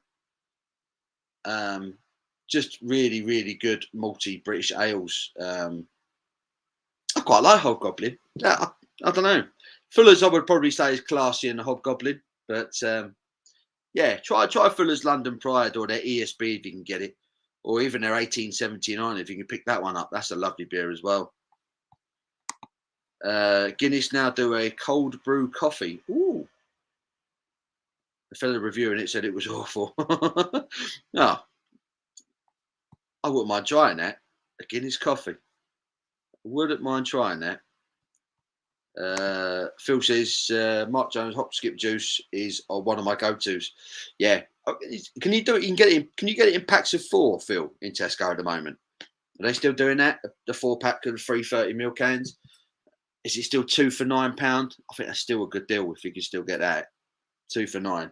just really, really good malty British ales. I quite like Hobgoblin. Yeah, I don't know. Fuller's, I would probably say, is classier than the Hobgoblin, but yeah, try Fuller's London Pride or their ESB if you can get it, or even their 1879 if you can pick that one up. That's a lovely beer as well. Guinness now do a cold brew coffee. Ooh, the fellow reviewing it said it was awful. No, I wouldn't mind trying that. A Guinness coffee. Wouldn't mind trying that. Phil says Mark Jones hop skip juice is one of my go-tos. Yeah, can you do it? You can get it. Can you get it in packs of 4, Phil, in Tesco at the moment? Are they still doing that? The 4-pack of the 330ml cans. Is it still 2 for £9? I think that's still a good deal if you can still get that. 2 for £9.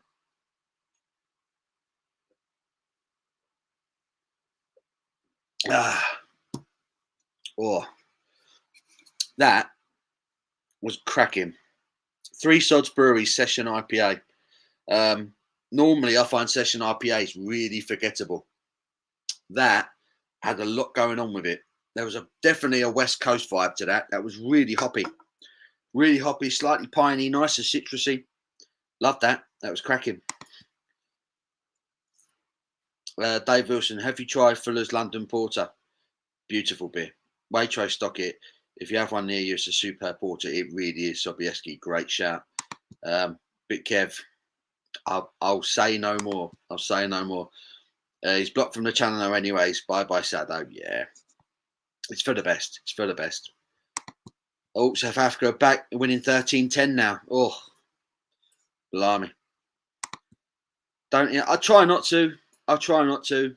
Ah, oh, that was cracking. Three Sods Brewery Session IPA. Normally, I find Session IPAs really forgettable. That had a lot going on with it. There was definitely a West Coast vibe to that. That was really hoppy, slightly piney, nice and citrusy. Loved that. That was cracking. Dave Wilson, have you tried Fuller's London Porter? Beautiful beer. Waitrose stock it. If you have one near you, it's a superb porter. It really is. Sobieski, great shout. Bit Kev, I'll say no more. I'll say no more. He's blocked from the channel now anyways. Bye Sado. Yeah. It's for the best. It's for the best. Oh, South Africa back winning 13-10 now. Oh, blimey. I try not to. I try not to.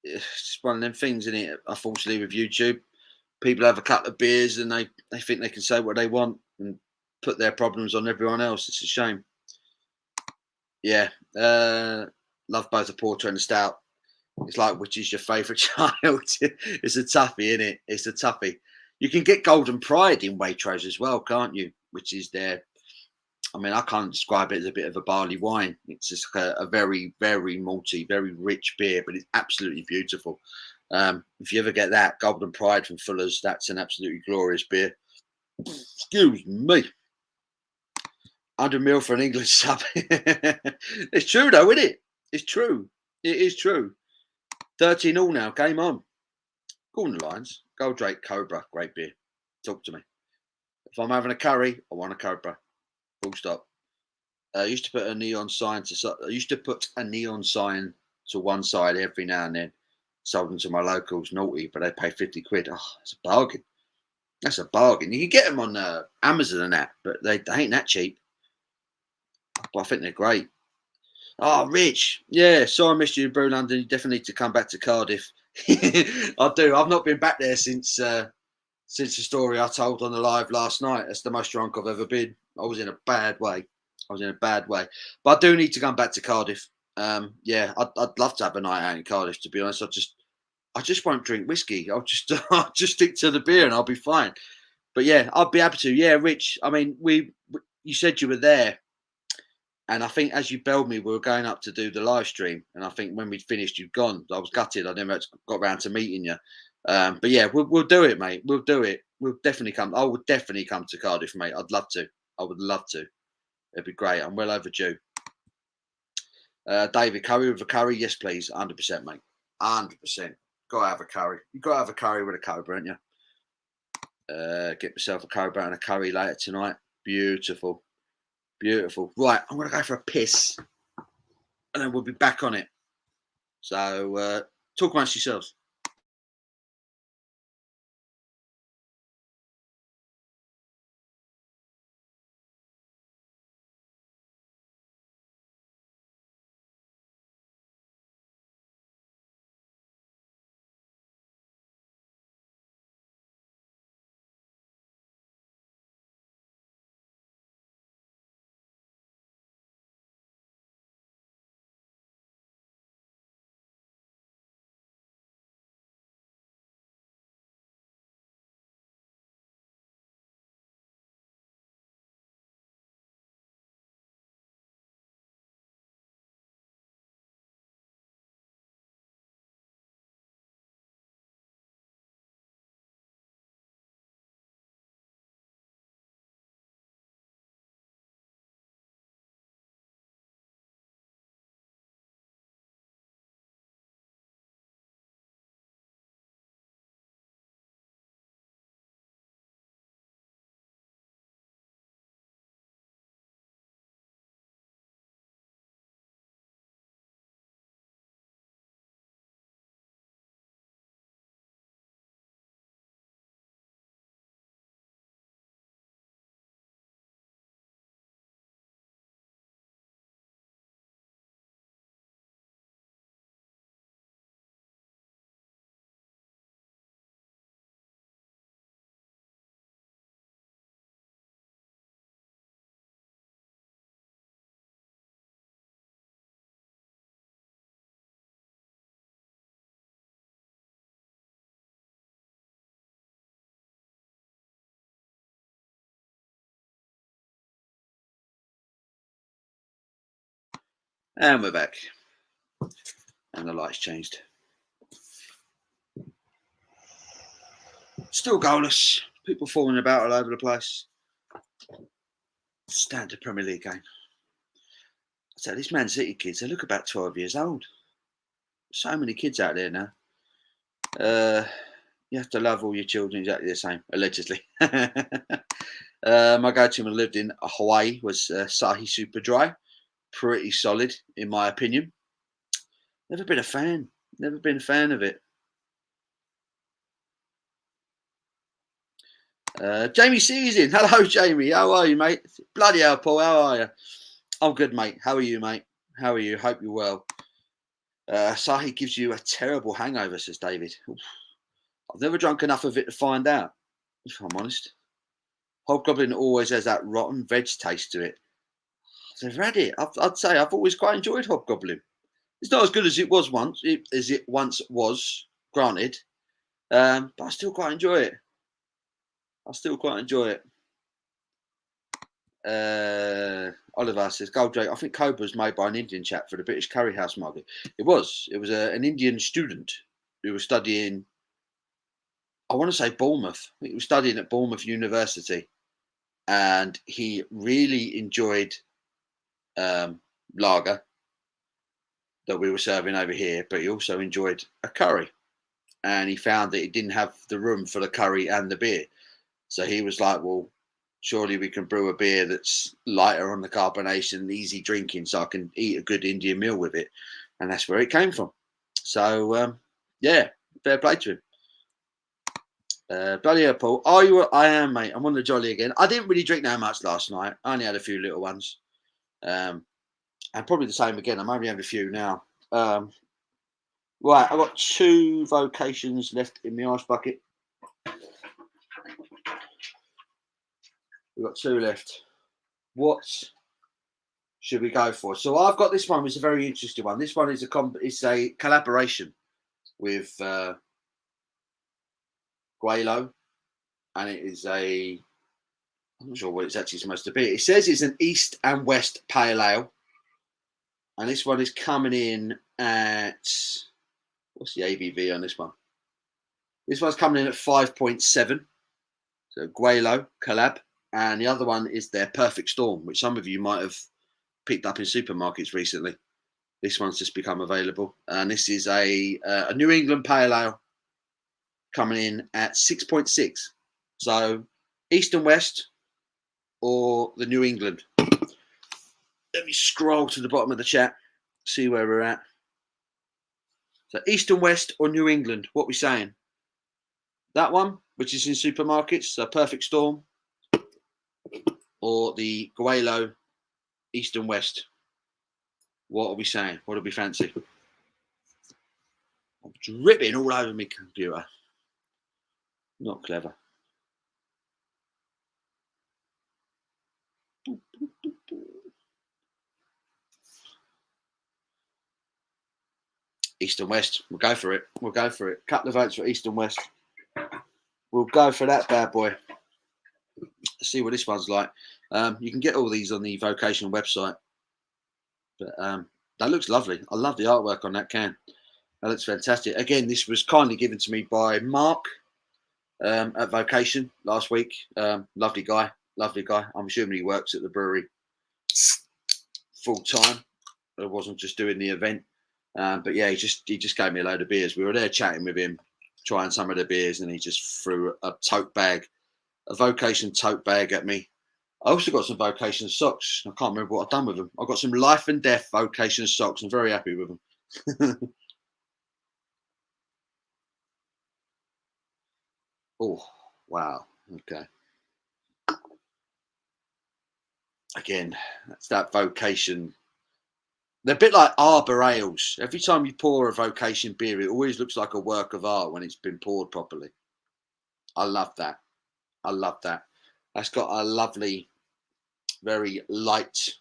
It's just one of them things, isn't it? Unfortunately, with YouTube, people have a couple of beers and they think they can say what they want and put their problems on everyone else. It's a shame. Yeah. Love both the porter and the stout. It's like, which is your favourite child? It's a toughie, isn't it? It's a toughie. You can get Golden Pride in Waitrose as well, can't you? Which is their, I mean, I can't describe it as a bit of a barley wine. It's just a very, very malty, very rich beer, but it's absolutely beautiful. If you ever get that Golden Pride from Fuller's, that's an absolutely glorious beer. Excuse me. 100ml for an English sub. It's true though, isn't it? It's true. It is true. 13 all now. Game on. Gordon Lyons. Goldrake Cobra. Great beer. Talk to me. If I'm having a curry, I want a Cobra. Full stop. I used to put a neon sign to one side every now and then. Sold them to my locals, naughty, but they pay 50 quid. Oh, it's a bargain. That's a bargain. You can get them on Amazon and that, but they ain't that cheap. But I think they're great. Oh, Rich. Yeah, sorry I missed you in Brew London. You definitely need to come back to Cardiff. I do. I've not been back there since the story I told on the live last night. That's the most drunk I've ever been. I was in a bad way. But I do need to come back to Cardiff. Yeah, I'd love to have a night out in Cardiff. To be honest, I just won't drink whiskey. I'll just stick to the beer and I'll be fine. But yeah, I'd be happy to. Yeah, Rich. I mean, you said you were there, and I think as you belled me, we were going up to do the live stream, and I think when we'd finished, you'd gone. I was gutted. I never got around to meeting you. But yeah, we'll do it, mate. We'll do it. We'll definitely come. I would definitely come to Cardiff, mate. I'd love to. I would love to. It'd be great. I'm well overdue. David, curry with a curry? Yes, please. 100%, mate. 100%. Gotta have a curry. You gotta have a curry with a Cobra, haven't you? Get myself a Cobra and a curry later tonight. Beautiful. Beautiful. Right, I'm gonna go for a piss. And then we'll be back on it. So talk amongst yourselves. And we're back. And the lights changed. Still goalless. People falling about all over the place. Standard Premier League game. So these Man City kids, they look about 12 years old. So many kids out there now. You have to love all your children exactly the same, allegedly. My go-to when I lived in Hawaii was Sahi Superdry. Pretty solid, in my opinion. Never been a fan. Never been a fan of it. Jamie C is in. Hello, Jamie. How are you, mate? Bloody hell, Paul. How are you? I'm good, mate. How are you, mate? How are you? Hope you're well. Sahi gives you a terrible hangover, says David. Oof. I've never drunk enough of it to find out, if I'm honest. Hobgoblin always has that rotten veg taste to it. I've never had it. I'd say I've always quite enjoyed Hobgoblin. It's not as good as it was once, as it once was, granted. But I still quite enjoy it. Oliver says, Gold Drake, I think Cobra was made by an Indian chap for the British Curry House market. It was. It was an Indian student who was studying, I want to say Bournemouth. He was studying at Bournemouth University. And he really enjoyed lager that we were serving over here, but he also enjoyed a curry. And he found that he didn't have the room for the curry and the beer. So he was like, well, surely we can brew a beer that's lighter on the carbonation and easy drinking so I can eat a good Indian meal with it. And that's where it came from. So, yeah, fair play to him. Bloody hell, Paul. Are you? I am, mate. I'm on the jolly again. I didn't really drink that much last night. I only had a few little ones. And probably the same again. I'm only having a few now. Right, I've got 2 vocations left in my ice bucket. We've got 2 left. What should we go for? So I've got this one. It's a very interesting one. This one is a collaboration with Guelo, and it is I'm not sure what it's actually supposed to be. It says it's an East and West Pale Ale, and this one is coming in at, what's the ABV on this one? This one's coming in at 5.7. So Guelo collab. And the other one is their Perfect Storm, which some of you might have picked up in supermarkets recently. This one's just become available. And this is a New England Pale Ale coming in at 6.6. So East and West or the New England. Let me scroll to the bottom of the chat, see where we're at. So East and West or New England, what are we saying? That one, which is in supermarkets, so Perfect Storm, or the Guelo East and West. What are we saying? What do we fancy? I'm dripping all over my computer. Not clever. East and West. We'll go for it. Couple of votes for East and West. We'll go for that bad boy. Let's see what this one's like. You can get all these on the vocational website. But that looks lovely. I love the artwork on that can. That looks fantastic. Again, this was kindly given to me by Mark at Vocation last week. Lovely guy. I'm assuming he works at the brewery full time. I wasn't just doing the event. But yeah, he just gave me a load of beers. We were there chatting with him, trying some of the beers, and he just threw a Vocation tote bag at me. I also got some Vocation socks. I can't remember what I've done with them. I've got some Life and Death Vocation socks. I'm very happy with them. Oh, wow. Okay. Again, that's that Vocation. They're a bit like Arbor Ales. Every time you pour a Vocation beer, it always looks like a work of art when it's been poured properly. I love that. That's got a lovely, very light,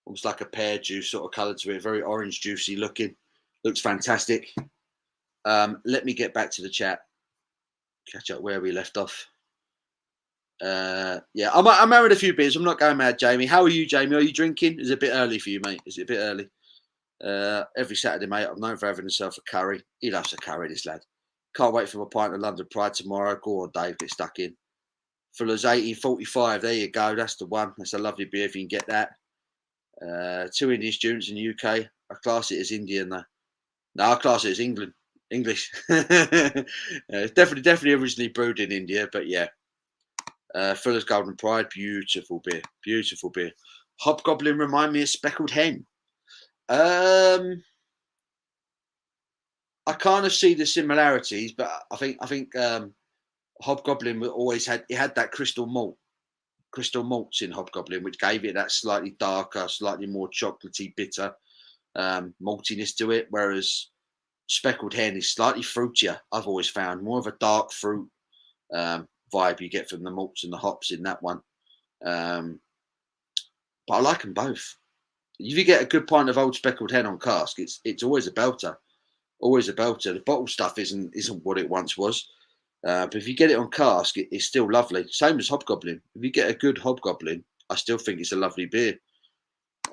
almost like a pear juice sort of colour to it. Very orange juicy looking. Looks fantastic. Let me get back to the chat. Catch up where we left off. Yeah, I'm having a few beers. I'm not going mad, Jamie. How are you, Jamie? Are you drinking? Is it a bit early for you, mate? Is it a bit early? Every Saturday, mate, I'm known for having himself a curry. He loves a curry, this lad. Can't wait for my pint of London Pride tomorrow. Go on, Dave, get stuck in. Fuller's 1845, there you go. That's the one. That's a lovely beer if you can get that. 2 Indian students in the UK. I class it as Indian, though. No, I class it as England. English. It's definitely originally brewed in India, but yeah. Fuller's Golden Pride, beautiful beer. Beautiful beer. Hobgoblin remind me of Speckled Hen. I kind of see the similarities, but I think Hobgoblin always had that crystal malts in Hobgoblin, which gave it that slightly darker, slightly more chocolatey, bitter maltiness to it. Whereas Speckled Hen is slightly fruitier. I've always found more of a dark fruit vibe you get from the malts and the hops in that one. But I like them both. If you get a good pint of old Speckled Hen on cask, it's always a belter. Always a belter. The bottle stuff isn't what it once was. But if you get it on cask, it's still lovely. Same as Hobgoblin. If you get a good Hobgoblin, I still think it's a lovely beer.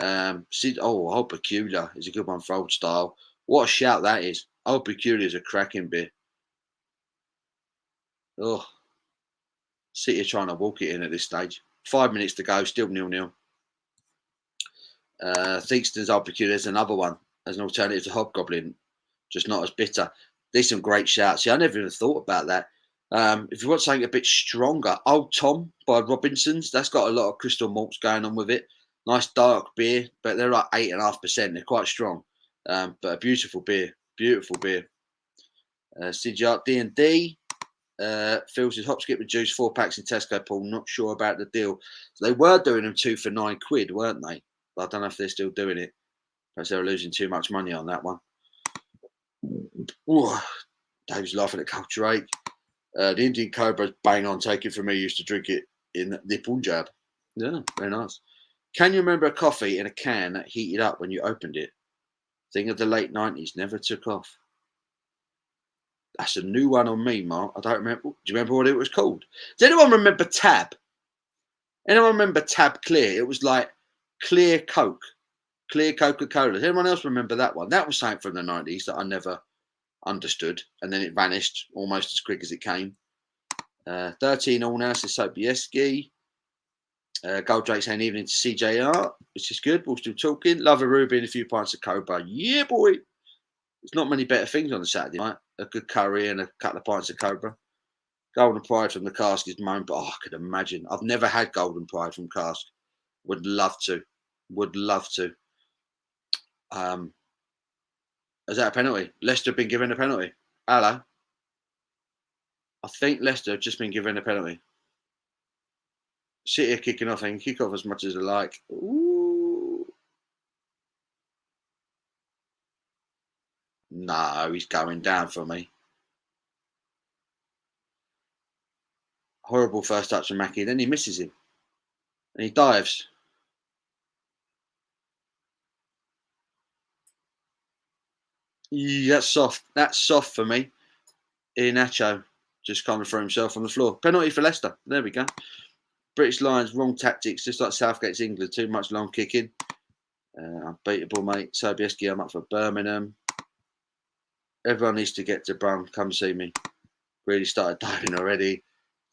Old Peculiar is a good one for old style. What a shout that is. Old Peculiar is a cracking beer. Oh, City are trying to walk it in at this stage. 5 minutes to go, still 0-0. Theakston's Old Peculiar is another one as an alternative to Hobgoblin, just not as bitter. There's some great shouts. See, I never even thought about that. If you want something a bit stronger, Old Tom by Robinson's, that's got a lot of crystal malts going on with it. Nice dark beer, but they're like 8.5%. They're quite strong, but a beautiful beer. Beautiful beer. CGR D&D fills his hop skip with juice 4 packs in Tesco. Paul, not sure about the deal. So they were doing them 2 for £9, weren't they? But I don't know if they're still doing it. Perhaps they were losing too much money on that one. Ooh, Dave's laughing at Culture 8. The Indian Cobra's bang on. Take it from me. Used to drink it in the Punjab. Yeah, very nice. Can you remember a coffee in a can that heated up when you opened it? Thing of the late 90s, never took off. That's a new one on me, Mark. I don't remember. Do you remember what it was called? Does anyone remember Tab? Anyone remember Tab Clear? It was like clear Coke, clear Coca-Cola. Does anyone else remember that one? That was something from the 90s that I never understood, and then it vanished almost as quick as it came. 13 all now, says Sobieski. Goldrake saying evening to CJR, which is good. We're still talking. Love a Ruby and a few pints of Cobra. Yeah, boy. There's not many better things on a Saturday night. A good curry and a couple of pints of Cobra. Golden Pride from the cask is moan, but I could imagine. I've never had Golden Pride from cask. Would love to. Would love to. Is that a penalty? Leicester have been given a penalty. Hello. I think Leicester have just been given a penalty. City are kicking off and kick off as much as they like. Ooh. No, he's going down for me. Horrible first touch from Mackie. Then he misses him. And he dives. Yeah, that's soft. That's soft for me. Iheanacho just coming for himself on the floor. Penalty for Leicester. There we go. British Lions, wrong tactics, just like Southgate's England. Too much long kicking. Unbeatable, mate. Sobieski, I'm up for Birmingham. Everyone needs to get to Brum. Come see me. Really started diving already.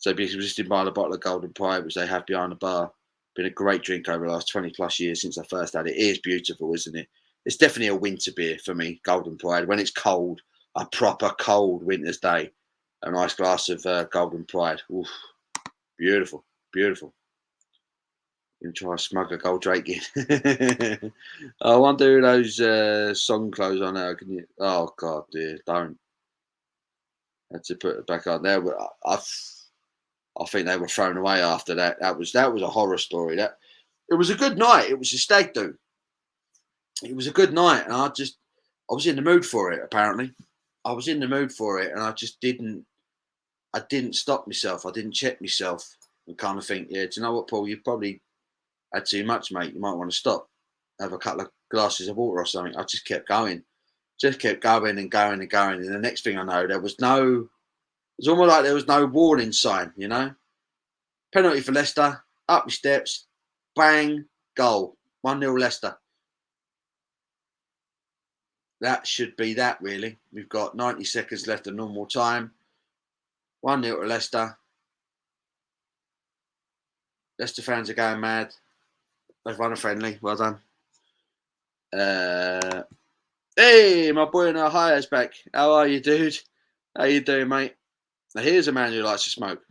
Sobieski was just buying a bottle of Golden Pride, which they have behind the bar. Been a great drink over the last 20 plus years since I first had it. It is beautiful, isn't it? It's definitely a winter beer for me, Golden Pride. When it's cold, a proper cold winter's day, a nice glass of Golden Pride. Oof, beautiful, beautiful. You can try to smuggle a gold Drake in. I wonder who those song clothes on now. Can you? Oh God, dear, don't. Had to put it back on there. I think they were thrown away after that. That was a horror story. That it was a good night. It was a stag do. It was a good night, and I was in the mood for it. Apparently, I was in the mood for it, and I just didn't. I didn't stop myself. I didn't check myself, and kind of think, yeah, do you know what, Paul? You probably had too much, mate. You might want to stop, have a couple of glasses of water or something. I just kept going, and going and going. And the next thing I know, it was almost like there was no warning sign, you know. Penalty for Leicester, up the steps, bang, goal. 1-0 Leicester. that should be that, really. We've got 90 seconds left of normal time. 1-0 to Leicester. Leicester fans are going mad. They've won a friendly. Well done. Hey, my boy in Ohio's back. How are you, dude? How you doing, mate? Now, here's a man who likes to smoke.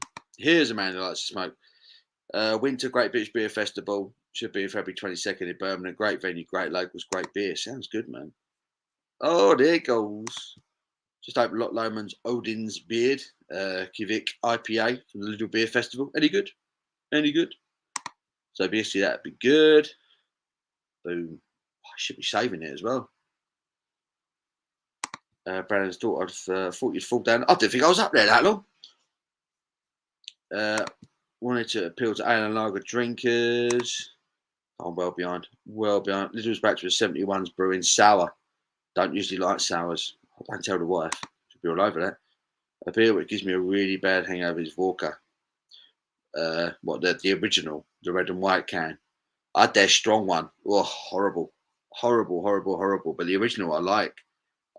Winter Great British Beer Festival. Should be in February 22nd in Birmingham. Great venue, great locals, great beer. Sounds good, man. Oh, there it goes. Just opened Lot Lomond's Odin's Beard, Kivik IPA from the Little Beer Festival. Any good? So basically that'd be good. Boom. I should be saving it as well. Brandon's thought I'd thought you'd fall down. I didn't think I was up there that long. Wanted to appeal to ale and lager drinkers. I'm well behind. Little's back to the 71s brewing sour. Don't usually like sours. I won't tell the wife. She'll be all over that. A beer which gives me a really bad hangover is Vodka. The original, the red and white can. I had their strong one. Oh, horrible. But the original I like.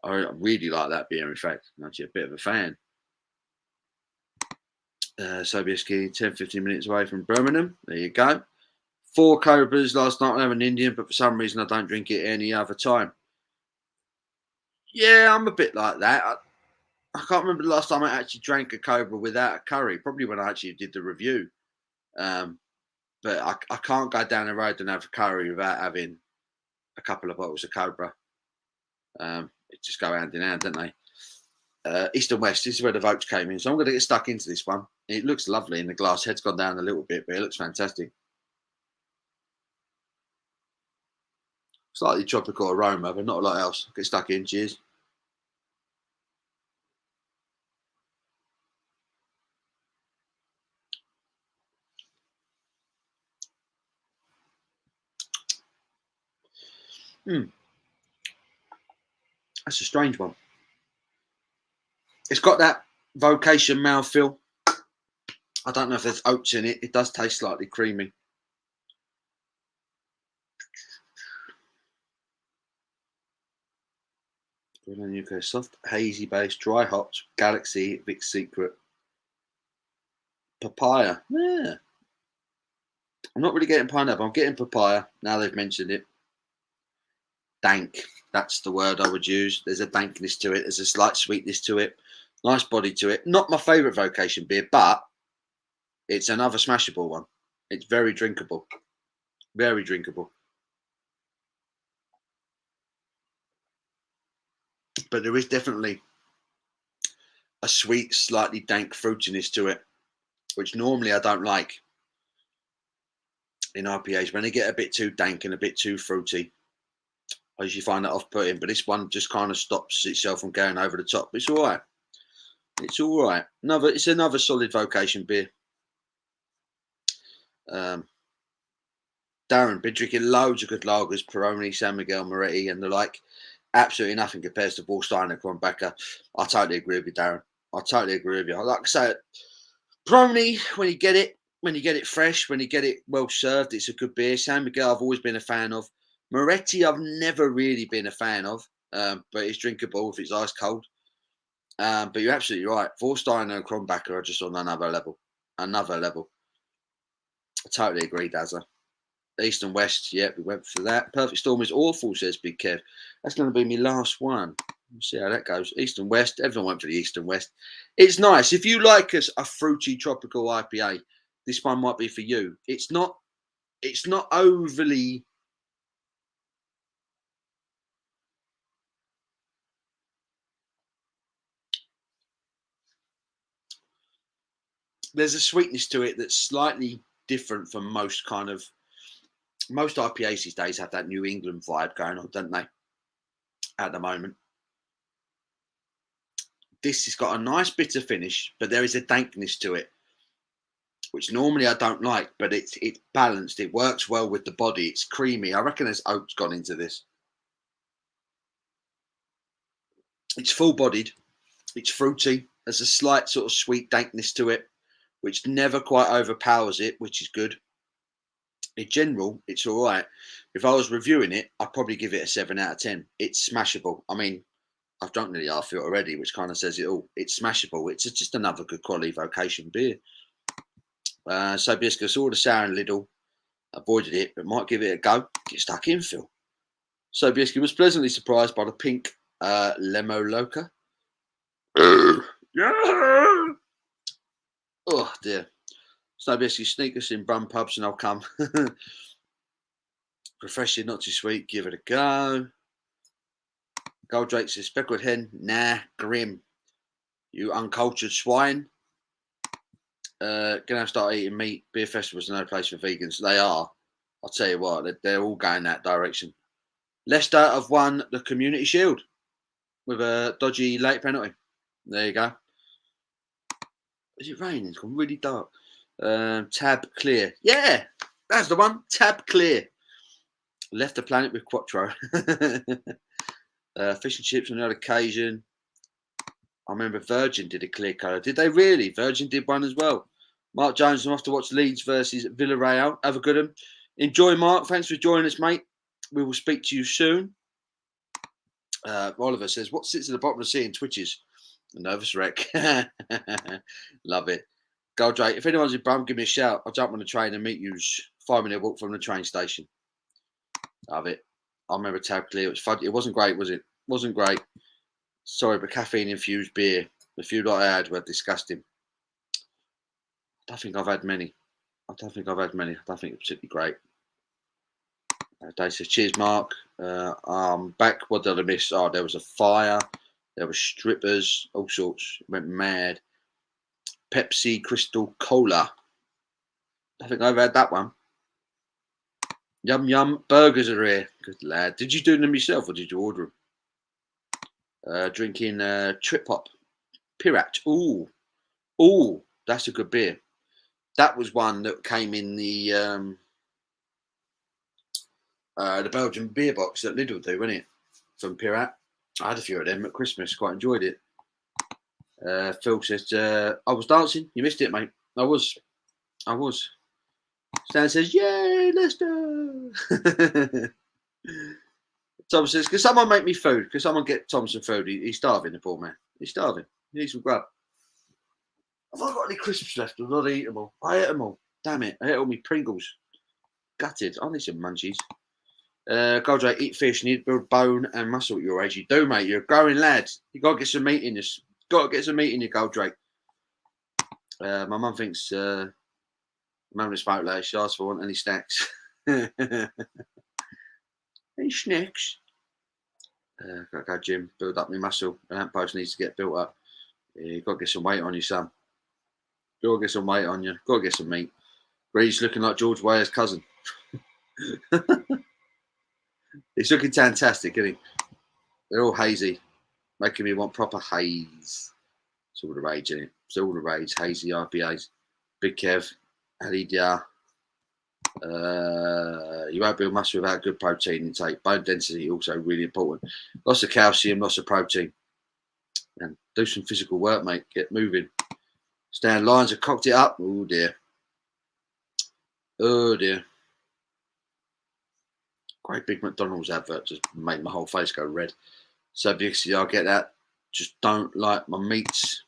I really like that beer, in fact. I'm actually a bit of a fan. Sobieski, 10-15 minutes away from Birmingham. There you go. 4 Cobras last night. I have an Indian, but for some reason I don't drink it any other time. Yeah, I'm a bit like that. I can't remember the last time I actually drank a Cobra without a curry. Probably when I actually did the review. But I can't go down the road and have a curry without having a couple of bottles of Cobra. It just go hand in hand, don't they? East and West, this is where the votes came in. So I'm going to get stuck into this one. It looks lovely in the glass. Head's gone down a little bit, but it looks fantastic. Slightly tropical aroma, but not a lot else. Get stuck in. Cheers. That's a strange one. It's got that vocation mouthfeel. I don't know if there's oats in it. It does taste slightly creamy. UK soft, hazy base, dry hops, Galaxy, Vic's Secret, papaya. Yeah, I'm not really getting pineapple. I'm getting papaya now they've mentioned it. Dank. That's the word I would use. There's a dankness to it. There's a slight sweetness to it. Nice body to it. Not my favourite vocation beer, but it's another smashable one. It's very drinkable. Very drinkable. But there is definitely a sweet, slightly dank fruitiness to it, which normally I don't like in IPAs. When they get a bit too dank and a bit too fruity, I usually find that off-putting. But this one just kind of stops itself from going over the top. It's all right. It's all right. It's another solid vocation beer. Darren, been drinking loads of good lagers, Peroni, San Miguel, Moretti, and the like. Absolutely nothing compares to Warsteiner, Kronbacher. I totally agree with you, Darren. I totally agree with you. Like I say, Peroni, when you get it fresh, when you get it well served, it's a good beer. San Miguel, I've always been a fan of. Moretti, I've never really been a fan of, but it's drinkable if it's ice cold. But you're absolutely right. Warsteiner and Kronbacher are just on another level. Another level. I totally agree, Dazza. East and West, yeah, we went for that. Perfect Storm is awful, says Big Kev. That's going to be my last one. We'll see how that goes. East and West, everyone went for the East and West. It's nice. If you like a fruity tropical IPA, this one might be for you. It's not overly. There's a sweetness to it that's slightly different from most IPAs these days have that New England vibe going on, don't they? At the moment. This has got a nice bitter finish, but there is a dankness to it, which normally I don't like, but it's balanced. It works well with the body. It's creamy. I reckon there's oats gone into this. It's full-bodied. It's fruity. There's a slight sort of sweet dankness to it, which never quite overpowers it, which is good. in general, it's all right. If I was reviewing it, I'd probably give it a 7 out of 10. It's smashable. I mean, I've drunk nearly half of it already, which kind of says it all. It's smashable. It's just another good quality vocation beer. Sobieski saw the sour and Lidl, avoided it, but might give it a go. Get stuck in, Phil. Sobieski was pleasantly surprised by the pink Lemo Loca. Yeah. Oh dear. Sobieski sneak us in brum pubs and I'll come. Refreshing, not too sweet. Give it a go. Goldrake says, speckled hen, nah, grim. You uncultured swine. Gonna start eating meat. Beer festivals are no place for vegans. They are. I'll tell you what, they're all going that direction. Leicester have won the Community Shield with a dodgy late penalty. There you go. Is it raining? It's gone really dark. Tab clear. Yeah, that's the one. Tab clear. Left the planet with Quattro. Fish and chips on the odd occasion. I remember Virgin did a clear colour. Did they really? Virgin did one as well. Mark Jones, I'm off to watch Leeds versus Villarreal. Have a good one. Enjoy, Mark. Thanks for joining us, mate. We will speak to you soon. Oliver says, what sits at the bottom of the sea in twitches? A nervous wreck. Love it. Goldrake, if anyone's in Brum, give me a shout. I'll jump on the train and meet you 5-minute walk from the train station. Love it. I remember Tab Clear. It was fun. It wasn't great, was it? Wasn't great. Sorry, but caffeine-infused beer. The few that I had were disgusting. I don't think I've had many. I don't think it's particularly great. Dave says, cheers, Mark. I'm back. What did I miss? Oh, there was a fire. There were strippers. All sorts. It went mad. Pepsi Crystal Cola. I think I've had that one. Yum, yum. Burgers are here. Good lad. Did you do them yourself or did you order them? Drinking Trip Hop. Pirat. Ooh. Ooh. That's a good beer. That was one that came in the Belgian beer box that Lidl do, wasn't it? From Pirat. I had a few of them at Christmas. Quite enjoyed it. Phil says, I was dancing. You missed it, mate. I was. Stan says, yay, Leicester. Tom says, can someone make me food? Can someone get Tom some food? He's starving, the poor man. He's starving. He needs some grub. Have I got any crisps left? I've not eaten them all. I ate them all. Damn it. I ate all my Pringles. Gutted. I need some munchies. Goldrake, eat fish. You need to build bone and muscle at your age. You do, mate. You're a growing lad. You got to get some meat in this. Got to get some meat in your Goldrake. My mum thinks mum is spoke later. She asked if I want any snacks. Any snacks? Got to go gym. Build up my muscle. An ant post needs to get built up. You got to get some weight on you, son. Got to get some weight on you. Got to get some meat. Reed's looking like George Weah's cousin. He's looking fantastic, isn't he? They're all hazy, making me want proper haze. It's all the rage, isn't it? It's all the rage. Hazy IPAs. Big Kev, Ali Dia. You won't build muscle without good protein intake. Bone density also really important. Lots of calcium, lots of protein. And do some physical work, mate. Get moving. Stan Lions have cocked it up. Oh dear. Oh dear. Great big McDonald's advert just made my whole face go red. So because I get that. Just don't like my meats.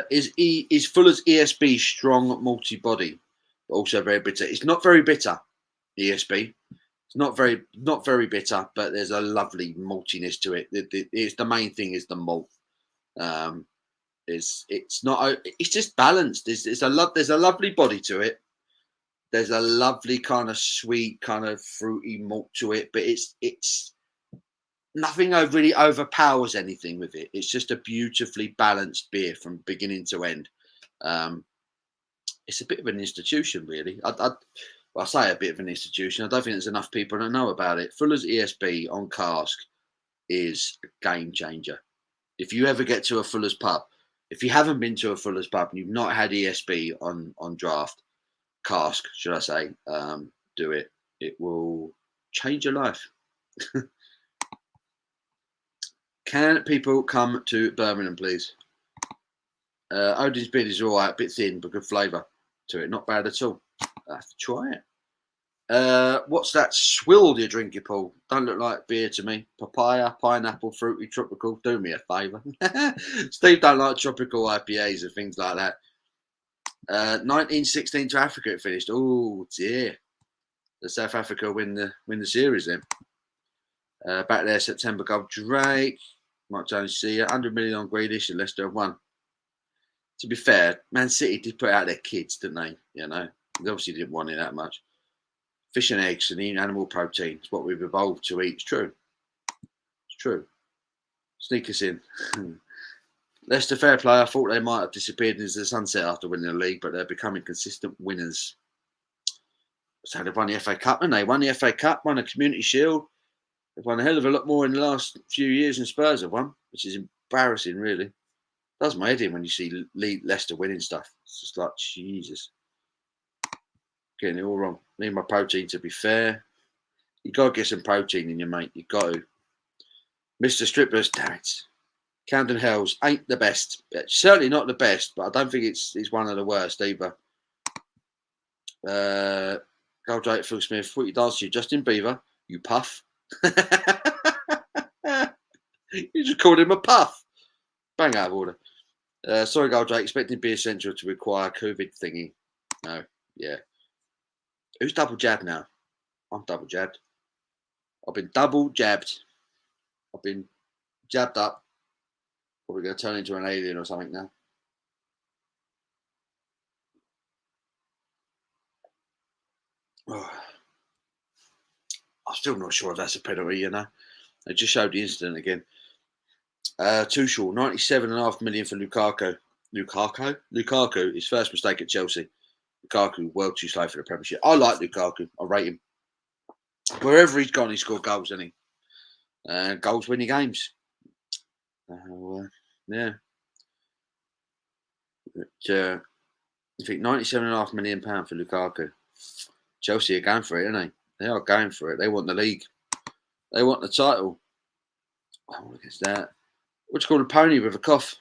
Is Fuller's ESB strong multi-body, but also very bitter? It's not very bitter, ESB. It's not very bitter, but there's a lovely maltiness to it. It's the main thing is the malt. It's just balanced. There's a lovely body to it. There's a lovely kind of sweet, kind of fruity malt to it, but it's nothing really overpowers anything with it. It's just a beautifully balanced beer from beginning to end. It's a bit of an institution, really. I say a bit of an institution. I don't think there's enough people that know about it. Fuller's ESB on cask is a game changer. If you ever get to a Fuller's pub, if you haven't been to a Fuller's pub and you've not had ESB on draft, cask, should I say, do it. It will change your life. Can people come to Birmingham, please? Odin's beard is all right, a bit thin, but good flavour to it. Not bad at all. I have to try it. What's that swill you're drinking, Paul? Don't look like beer to me. Papaya, pineapple, fruity, tropical. Do me a favour. Steve don't like tropical IPAs and things like that. 1916 to Africa it finished. Oh dear. The South Africa win the series then. Back there, September goal Drake. Mike Jones see 100 million on Grealish and Leicester have won. To be fair, Man City did put out their kids, didn't they? You know, they obviously didn't want it that much. Fish and eggs and eating animal protein is what we've evolved to eat. It's true. It's true. Sneak us in. Leicester, fair play. I thought they might have disappeared into the sunset after winning the league, but they're becoming consistent winners. So they've won the FA Cup, and they won the FA Cup, won a Community Shield. They've won a hell of a lot more in the last few years than Spurs have won, which is embarrassing, really. Does my head in when you see Leicester winning stuff. It's just like, Jesus. Getting it all wrong. Need my protein, to be fair. You got to get some protein in your mate. You got to. Mr. Strippers, damn it. Camden Hells ain't the best. It's certainly not the best, but I don't think it's one of the worst either. Goldrake, Phil Smith, what you dance to? Justin Bieber, you puff. You just called him a puff. Bang out of order. Sorry, Goldrake, expecting Beer Central to require COVID thingy. No, yeah. Who's double jabbed now? I'm double jabbed. I've been double jabbed. I've been jabbed up. Probably going to turn into an alien or something now. Oh. I'm still not sure if that's a penalty, you know. They just showed the incident again. Tuchel, 97.5 million for Lukaku. Lukaku, his first mistake at Chelsea. Lukaku, well too slow for the Premiership. I like Lukaku. I rate him. Wherever he's gone, he scored goals, hasn't he? Goals winning games. Yeah. But, I think £97.5 million for Lukaku. Chelsea are going for it, aren't they? They are going for it. They want the league. They want the title. Oh, look at that. What's called a pony with a cough?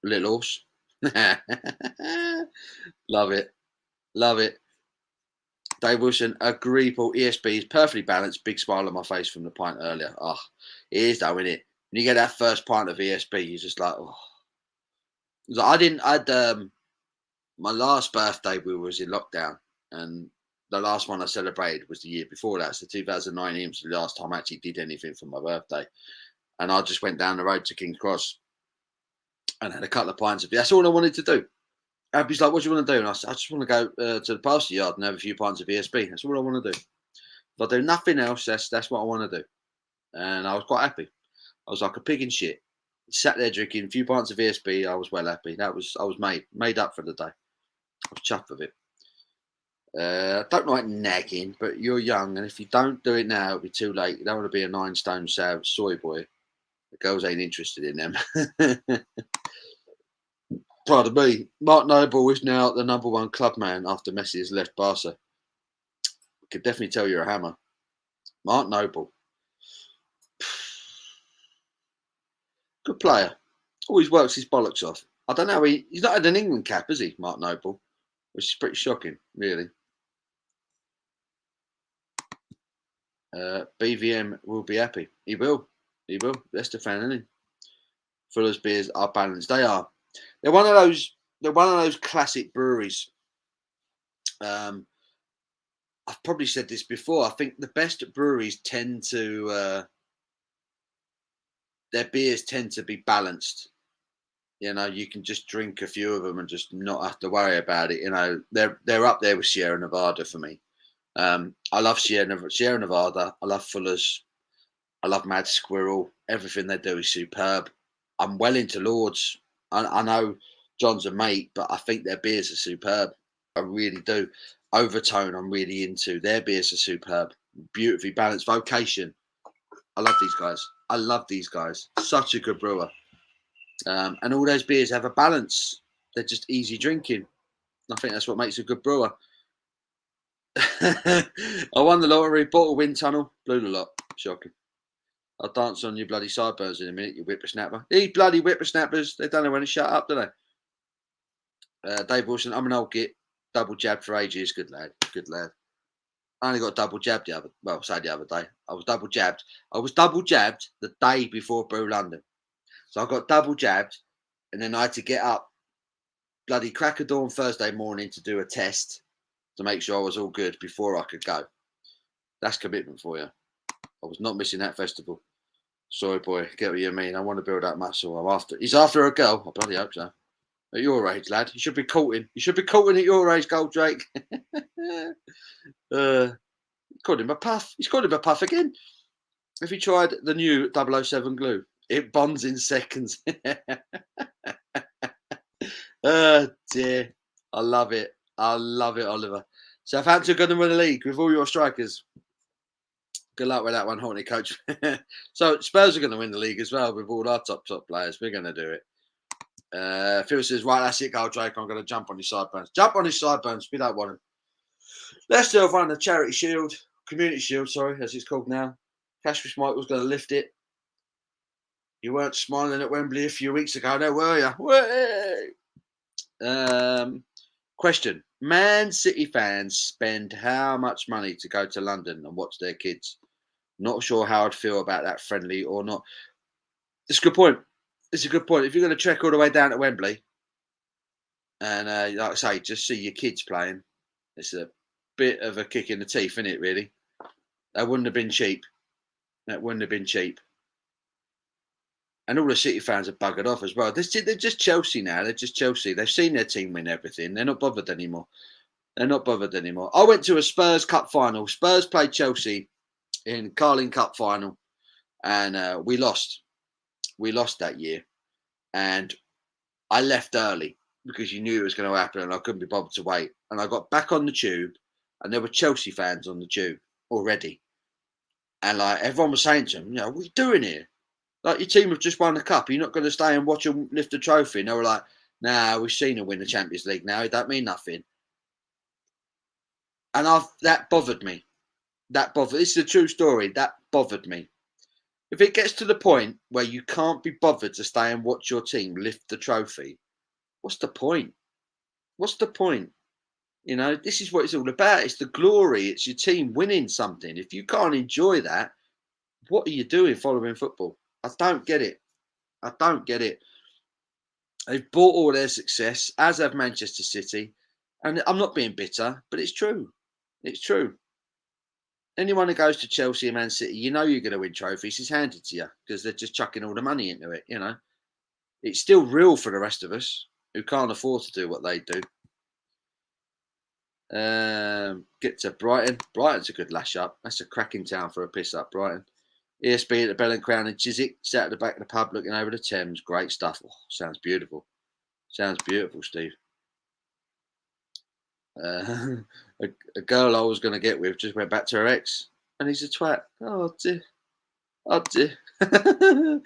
A little horse. Love it. Love it. Dave Wilson, agree, Paul. ESB is perfectly balanced. Big smile on my face from the pint earlier. Oh, it is though, isn't it? When you get that first pint of ESB, you're just like, oh. My last birthday, we was in lockdown, and the last one I celebrated was the year before that. So 2019 was the last time I actually did anything for my birthday. And I just went down the road to King's Cross and had a couple of pints of beer. That's all I wanted to do. Abby's like, what do you want to do? And I said, I just want to go to the pasture yard and have a few pints of ESB. That's all I want to do. If I do nothing else, that's what I want to do. And I was quite happy. I was like a pig in shit. Sat there drinking a few pints of ESB. I was well happy. I was made up for the day. I was chuffed with it. I don't like nagging, but you're young, and if you don't do it now, it'll be too late. You don't want to be a 9 stone soy boy. The girls ain't interested in them. Pardon me. Mark Noble is now the #1 club man after Messi has left Barca. I could definitely tell you're a hammer. Mark Noble. Good player. Always works his bollocks off. I don't know. He's not had an England cap, has he, Mark Noble? Which is pretty shocking, really. BVM will be happy. He will. He will. Leicester fan, isn't he? Fuller's beers are balanced. They are. They're one of those classic breweries. I've probably said this before. I think the best breweries tend to their beers tend to be balanced. You know, you can just drink a few of them and just not have to worry about it. You know, they're up there with Sierra Nevada for me. I love Sierra Nevada. I love Fuller's. I love Mad Squirrel. Everything they do is superb. I'm well into Lords. I know John's a mate, but I think their beers are superb. I really do. Overtone, I'm really into. Their beers are superb. Beautifully balanced. Vocation. I love these guys. I love these guys. Such a good brewer. And all those beers have a balance. They're just easy drinking. I think that's what makes a good brewer. I won the lottery, bought a wind tunnel, blew the lot. Shocking. I'll dance on your bloody sideburns in a minute, you whippersnapper. These bloody whippersnappers, they don't know when to shut up, do they? Dave Wilson, I'm an old git. Double jab for ages. Good lad. Good lad. I only got double jabbed the other day. I was double jabbed. I was double jabbed the day before Brew London. So I got double jabbed, and then I had to get up bloody crack of dawn Thursday morning to do a test to make sure I was all good before I could go. That's commitment for you. I was not missing that festival. Sorry, boy. Get what you mean. I want to build that muscle. He's after a girl. I bloody hope so. At your age, lad. You should be courting. You should be courting at your age, Goldrake. Called him a puff. He's called him a puff again. Have you tried the new 007 glue? It bonds in seconds. Oh, dear. I love it. I love it, Oliver. Southampton are going to win the league with all your strikers. Good luck with that one, Horny coach. So Spurs are going to win the league as well with all our top players. We're going to do it. Phil says, right, that's it, Goldrake. I'm going to jump on his sideburns. Jump on his sideburns. We don't want him. Leicester have won the Charity Shield. Community Shield, sorry, as it's called now. Cashfish Michael's going to lift it. You weren't smiling at Wembley a few weeks ago, now were you? Question. Man City fans spend how much money to go to London and watch their kids? Not sure how I'd feel about that, friendly or not. It's a good point. It's a good point. If you're going to trek all the way down to Wembley and, like I say, just see your kids playing, it's a bit of a kick in the teeth, isn't it, really? That wouldn't have been cheap. That wouldn't have been cheap. And all the City fans are buggered off as well. They're just Chelsea now. They're just Chelsea. They've seen their team win everything. They're not bothered anymore. They're not bothered anymore. I went to a Spurs Cup final. Spurs played Chelsea in Carling Cup final. And we lost. We lost that year. And I left early because you knew it was going to happen and I couldn't be bothered to wait. And I got back on the tube and there were Chelsea fans on the tube already. And like everyone was saying to them, what are you doing here? Like, your team have just won the cup. You're not going to stay and watch them lift the trophy. And they were like, nah, we've seen them win the Champions League now. It don't mean nothing. And that bothered me. This is a true story. That bothered me. If it gets to the point where you can't be bothered to stay and watch your team lift the trophy, what's the point? What's the point? This is what it's all about. It's the glory. It's your team winning something. If you can't enjoy that, what are you doing following football? I don't get it. I don't get it. They've bought all their success, as have Manchester City. And I'm not being bitter, but it's true. It's true. Anyone who goes to Chelsea and Man City, you're going to win trophies. It's handed to you because they're just chucking all the money into it, It's still real for the rest of us who can't afford to do what they do. Get to Brighton. Brighton's a good lash up. That's a cracking town for a piss up, Brighton. ESB at the Bell and Crown in Chiswick, sat at the back of the pub looking over the Thames. Great stuff. Oh, sounds beautiful. Sounds beautiful, Steve. A girl I was going to get with just went back to her ex, and he's a twat. Oh dear. Oh dear. Oh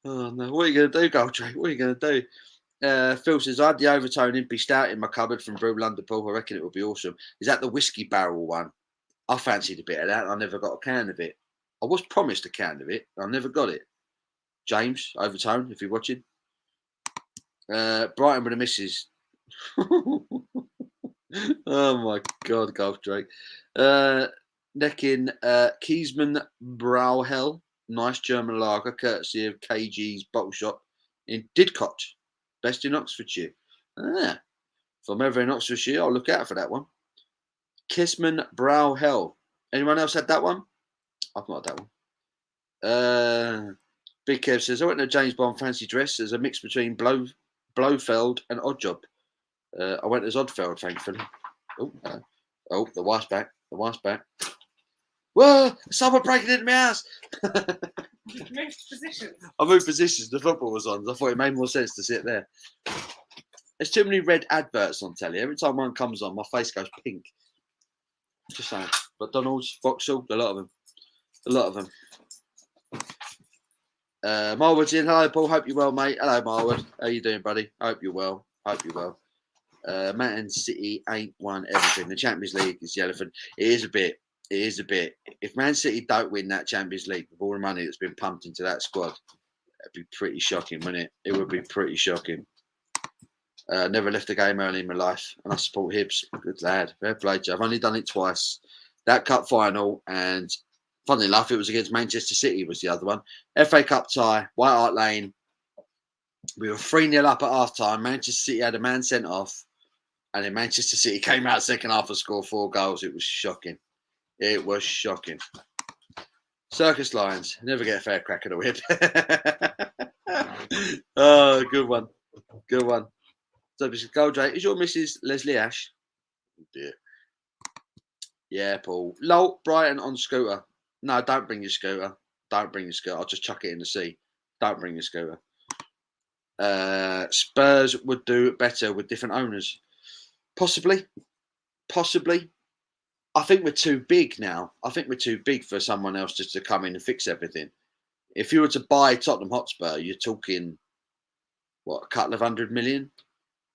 no. What are you going to do, Goldrake? What are you going to do? Phil says, I had the overtone Impy Stout in my cupboard from Brew London Pool. I reckon it would be awesome. Is that the whiskey barrel one? I fancied a bit of that. I never got a can of it. I was promised a can of it. I never got it. James, overtone, if you're watching. Brighton with the missus. Oh my God, Goldrake. Necking Kiesman Brauhel. Nice German lager, courtesy of KG's bottle shop in Didcot. Best in Oxfordshire. If I'm ever in Oxfordshire, I'll look out for that one. Kiesman Brauhel. Anyone else had that one? I've not had that one. Big Kev says, I went to James Bond fancy dress as a mix between Blofeld and Oddjob. I went as Oddfeld, thankfully. Oh, the wife's back. The wife's back. Whoa, someone breaking into my house. You moved positions. I moved positions. The football was on. I thought it made more sense to sit there. There's too many red adverts on telly. Every time one comes on, my face goes pink. Just saying. McDonald's, Vauxhall, a lot of them. A lot of them. Marwood's in. Hello, Paul. Hope you're well, mate. Hello, Marwood. How you doing, buddy? Hope you're well. Hope you're well. Man City ain't won everything. The Champions League is the elephant. It is a bit. It is a bit. If Man City don't win that Champions League with all the money that's been pumped into that squad, it'd be pretty shocking, wouldn't it? It would be pretty shocking. Never left a game early in my life, and I support Hibs. Good lad. Fair play to you. I've only done it twice. That cup final, and funnily enough, it was against Manchester City was the other one. FA Cup tie, White Hart Lane. We were 3-0 up at half time. Manchester City had a man sent off, and then Manchester City came out second half and scored 4 goals. It was shocking. It was shocking. Circus Lions never get a fair crack at a whip. Oh, good one. Good one. So, Goldrake, is your Mrs. Leslie Ash? Oh dear. Yeah, Paul. Lol, Brighton on scooter. No, don't bring your scooter. Don't bring your scooter. I'll just chuck it in the sea. Don't bring your scooter. Spurs would do better with different owners. Possibly. Possibly. I think we're too big now. I think we're too big for someone else just to come in and fix everything. If you were to buy Tottenham Hotspur, you're talking, what, a couple of 100 million?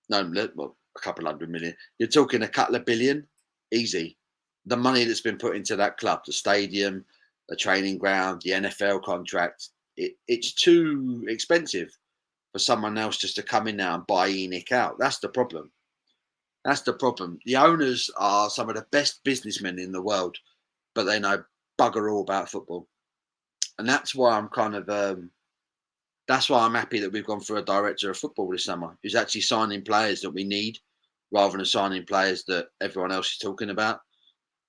No, well, a couple of 100 million. You're talking a couple of billion. Easy. The money that's been put into that club, the stadium, the training ground, the NFL contract, it's too expensive for someone else just to come in now and buy Enoch out. That's the problem. That's the problem. The owners are some of the best businessmen in the world, but they know bugger all about football. And that's why I'm kind of, that's why I'm happy that we've gone for a director of football this summer, who's actually signing players that we need rather than signing players that everyone else is talking about.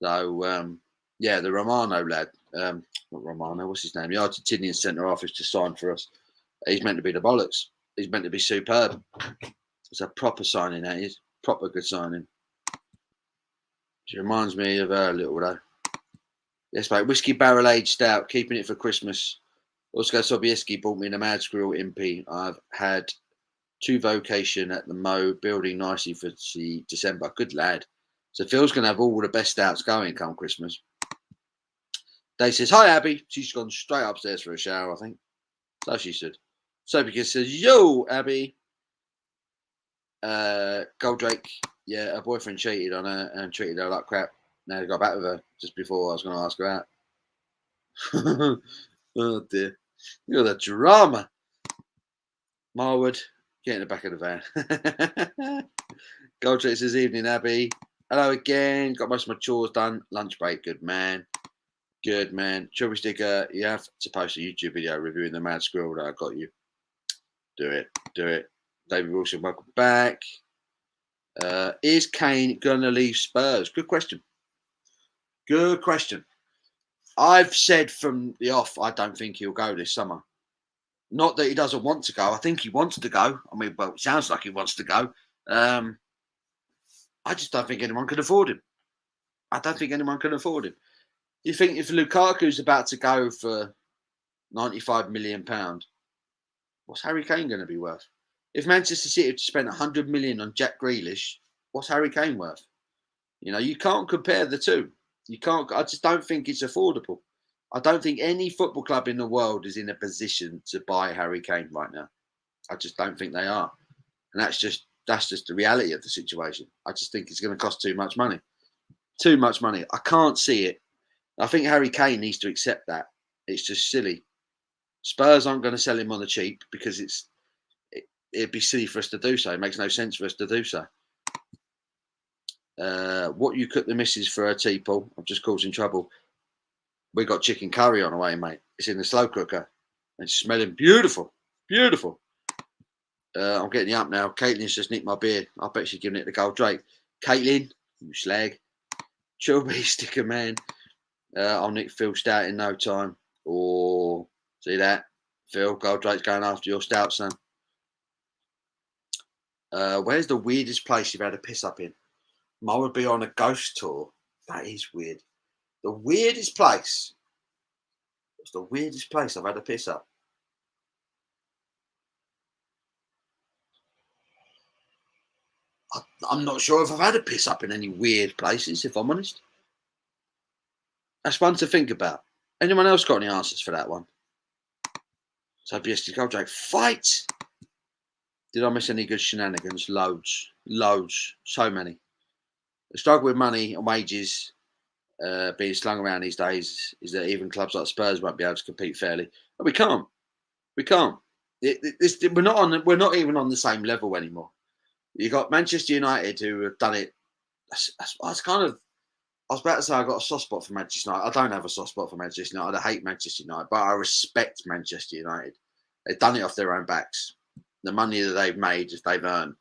So, yeah, the Romano lad, not Romano, what's his name? The Argentinian centre half has just signed for us. He's meant to be the bollocks. He's meant to be superb. It's a proper signing, that is. Proper good signing. She reminds me of her a little, though. Yes, mate. Whiskey barrel aged stout, keeping it for Christmas. Oscar Sobieski bought me the Mad Squirrel MP. I've had 2 vocation at the Mo, building nicely for the December. Good lad. So Phil's going to have all the best stouts going come Christmas. Dave says, hi, Abby. She's gone straight upstairs for a shower, I think. So she said. Sobieski says, yo, Abby. Goldrake, yeah, her boyfriend cheated on her and treated her like crap. Now he got back with her just before I was going to ask her out. Oh dear, look at the drama. Marwood, get in the back of the van. Goldrake says, evening, Abby. Hello again. Got most of my chores done. Lunch break, good man. Good man. Chubby Sticker, you have to post a YouTube video reviewing the Mad Squirrel that I got you. Do it. Do it. David Wilson, welcome back. Is Kane going to leave Spurs? Good question. Good question. I've said from the off, I don't think he'll go this summer. Not that he doesn't want to go. I think he wants to go. I mean, well, it sounds like he wants to go. I just don't think anyone can afford him. I don't think anyone can afford him. You think if Lukaku's about to go for £95 million, what's Harry Kane going to be worth? If Manchester City had spent 100 million on Jack Grealish, what's Harry Kane worth? You know, you can't compare the two. You can't. I just don't think it's affordable. I don't think any football club in the world is in a position to buy Harry Kane right now. I just don't think they are, and that's just the reality of the situation. I just think it's going to cost too much money. Too much money. I can't see it. I think Harry Kane needs to accept that. It's just silly. Spurs aren't going to sell him on the cheap because it'd be silly for us to do so. It makes no sense for us to do so. What you cook the missus for her tea, Paul? I'm just causing trouble. We got chicken curry on the way, mate. It's in the slow cooker. It's smelling beautiful. Beautiful. I'm getting you up now. Caitlin's just nicked my beer. I bet she's giving it to Goldrake. Caitlin, you slag. Chubby Sticker man. I'll nick Phil Stout in no time. Or see that? Phil, Goldrake's going after your stout, son. Where's the weirdest place you've had a piss up in? I would be on a ghost tour. That is weird. The weirdest place. What's the weirdest place I've had a piss up? I'm not sure if I've had a piss up in any weird places, if I'm honest. That's one to think about. Anyone else got any answers for that one? So BSD Goldrake, fight! Did I miss any good shenanigans? Loads. Loads. So many. The struggle with money and wages being slung around these days is that even clubs like Spurs won't be able to compete fairly. But we can't. We can't. We're not even on the same level anymore. You got Manchester United who have done it. That's kind of. I was about to say I got a soft spot for Manchester United. I don't have a soft spot for Manchester United. I hate Manchester United, but I respect Manchester United. They've done it off their own backs. The money that they've made, they've earned.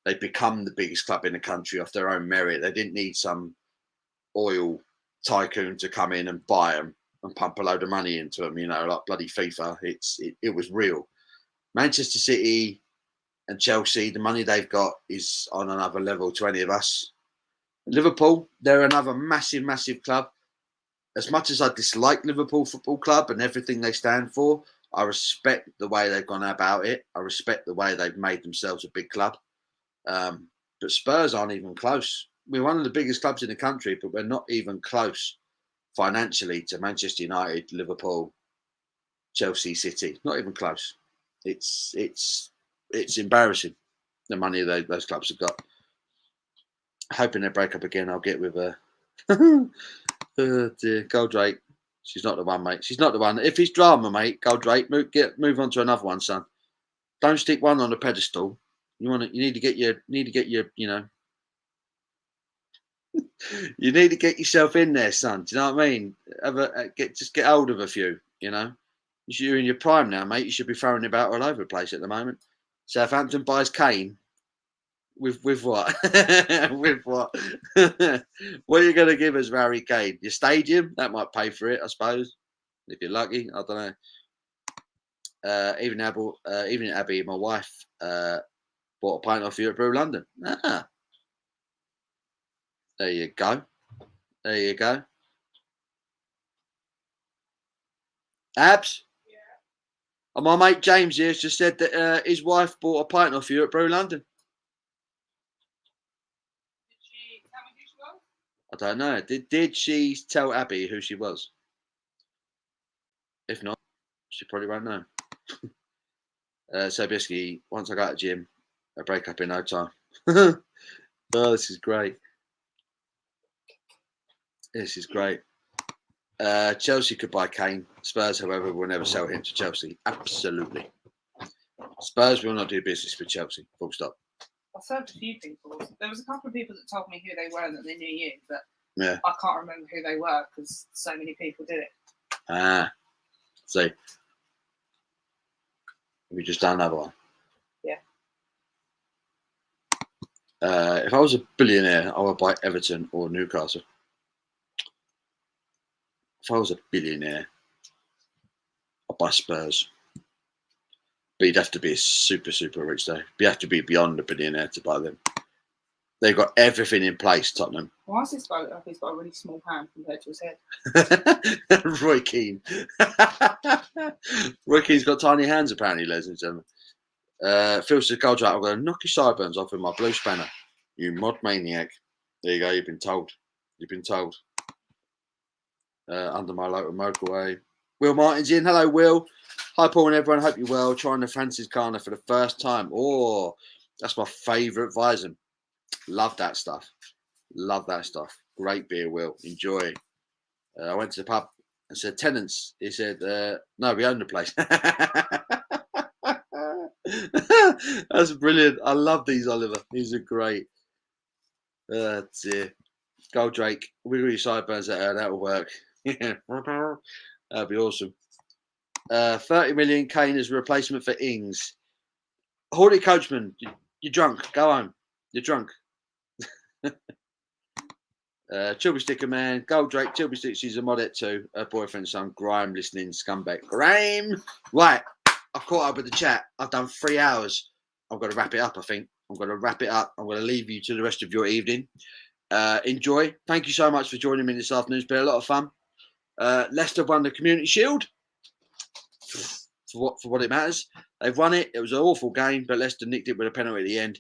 They've become the biggest club in the country off their own merit. They didn't need some oil tycoon to come in and buy them and pump a load of money into them, like bloody FIFA. It was real. Manchester City and Chelsea, the money they've got is on another level to any of us. Liverpool, they're another massive, massive club. As much as I dislike Liverpool Football Club and everything they stand for, I respect the way they've gone about it. I respect the way they've made themselves a big club. But Spurs aren't even close. We're one of the biggest clubs in the country, but we're not even close financially to Manchester United, Liverpool, Chelsea, City. Not even close. It's embarrassing, the money those clubs have got. Hoping they break up again. I'll get with her. Oh dear, Goldrake. She's not the one, mate. She's not the one. If it's drama, mate, Goldrake, move on to another one, son. Don't stick one on a pedestal. You need to get your, you need to get yourself in there, son. Do you know what I mean? Just get hold of a few. You're in your prime now, mate. You should be throwing about all over the place at the moment. Southampton buys Kane. With what? With what? What are you going to give us, Harry Kane? Your stadium? That might pay for it, I suppose. If you're lucky, I don't know. Even Abby, my wife, bought a pint off you at Brew London. Ah, there you go. There you go. Abs? Yeah. And my mate James here has just said that his wife bought a pint off you at Brew London. Did she tell me who she was? I don't know. Did she tell Abby who she was? If not, she probably won't know. So basically, once I go to the gym, I break up in no time. Oh, this is great. This is great. Chelsea could buy Kane. Spurs, however, will never sell him to Chelsea. Absolutely. Spurs will not do business with Chelsea. Full stop. I served a few people. There was a couple of people that told me who they were and that they knew you, but Yeah. I can't remember who they were because so many people did it. So we just done another one. Yeah. If I was a billionaire, I would buy Everton or Newcastle. If I was a billionaire, I'd buy Spurs. But you'd have to be super, super rich though. You have to be beyond a billionaire to buy them. They've got everything in place, Tottenham. Why is this bloke like he's got a really small hand compared to his head? Roy Keane. Roy Keane's got tiny hands, apparently, ladies and gentlemen. Phil says, "Gold I'm going to knock your sideburns off with my blue spanner. You mod maniac." There you go. You've been told. You've been told. Under my local motorway. Will Martin's in. Hello, Will. Hi, Paul and everyone. Hope you're well. Trying the Franciscana for the first time. Oh, that's my favourite Weizen. Love that stuff. Love that stuff. Great beer, Will. Enjoy. I went to the pub and said, "Tenants." He said, "No, we own the place." That's brilliant. I love these, Oliver. These are great. Dear. Goldrake. Wiggle your sideburns at her. That'll work. That'd be awesome. 30 million Kane as a replacement for Ings. Horty Coachman, you're drunk. Go home. You're drunk. Chilby Sticker Man, Goldrake, Chilby Sticker, she's a modette too. Her boyfriend's son, Grime, listening, scumbag. Grime! Right, I've caught up with the chat. I've done 3 hours. I'm going to wrap it up, I think. I'm going to wrap it up. I'm going to leave you to the rest of your evening. Enjoy. Thank you so much for joining me this afternoon. It's been a lot of fun. Leicester won the Community Shield. For what it matters. They've won it. It was an awful game, but Leicester nicked it with a penalty at the end.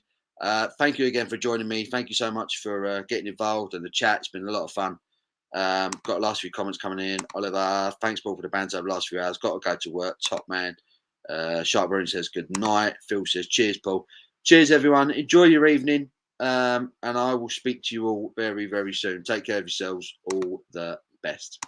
Thank you again for joining me. Thank you so much for getting involved and the chat. It's been a lot of fun. Got the last few comments coming in. Oliver, thanks, Paul, for the banter over the last few hours. Got to go to work. Top man. Sharp Room says good night. Phil says cheers, Paul. Cheers, everyone. Enjoy your evening. And I will speak to you all very, very soon. Take care of yourselves. All the best.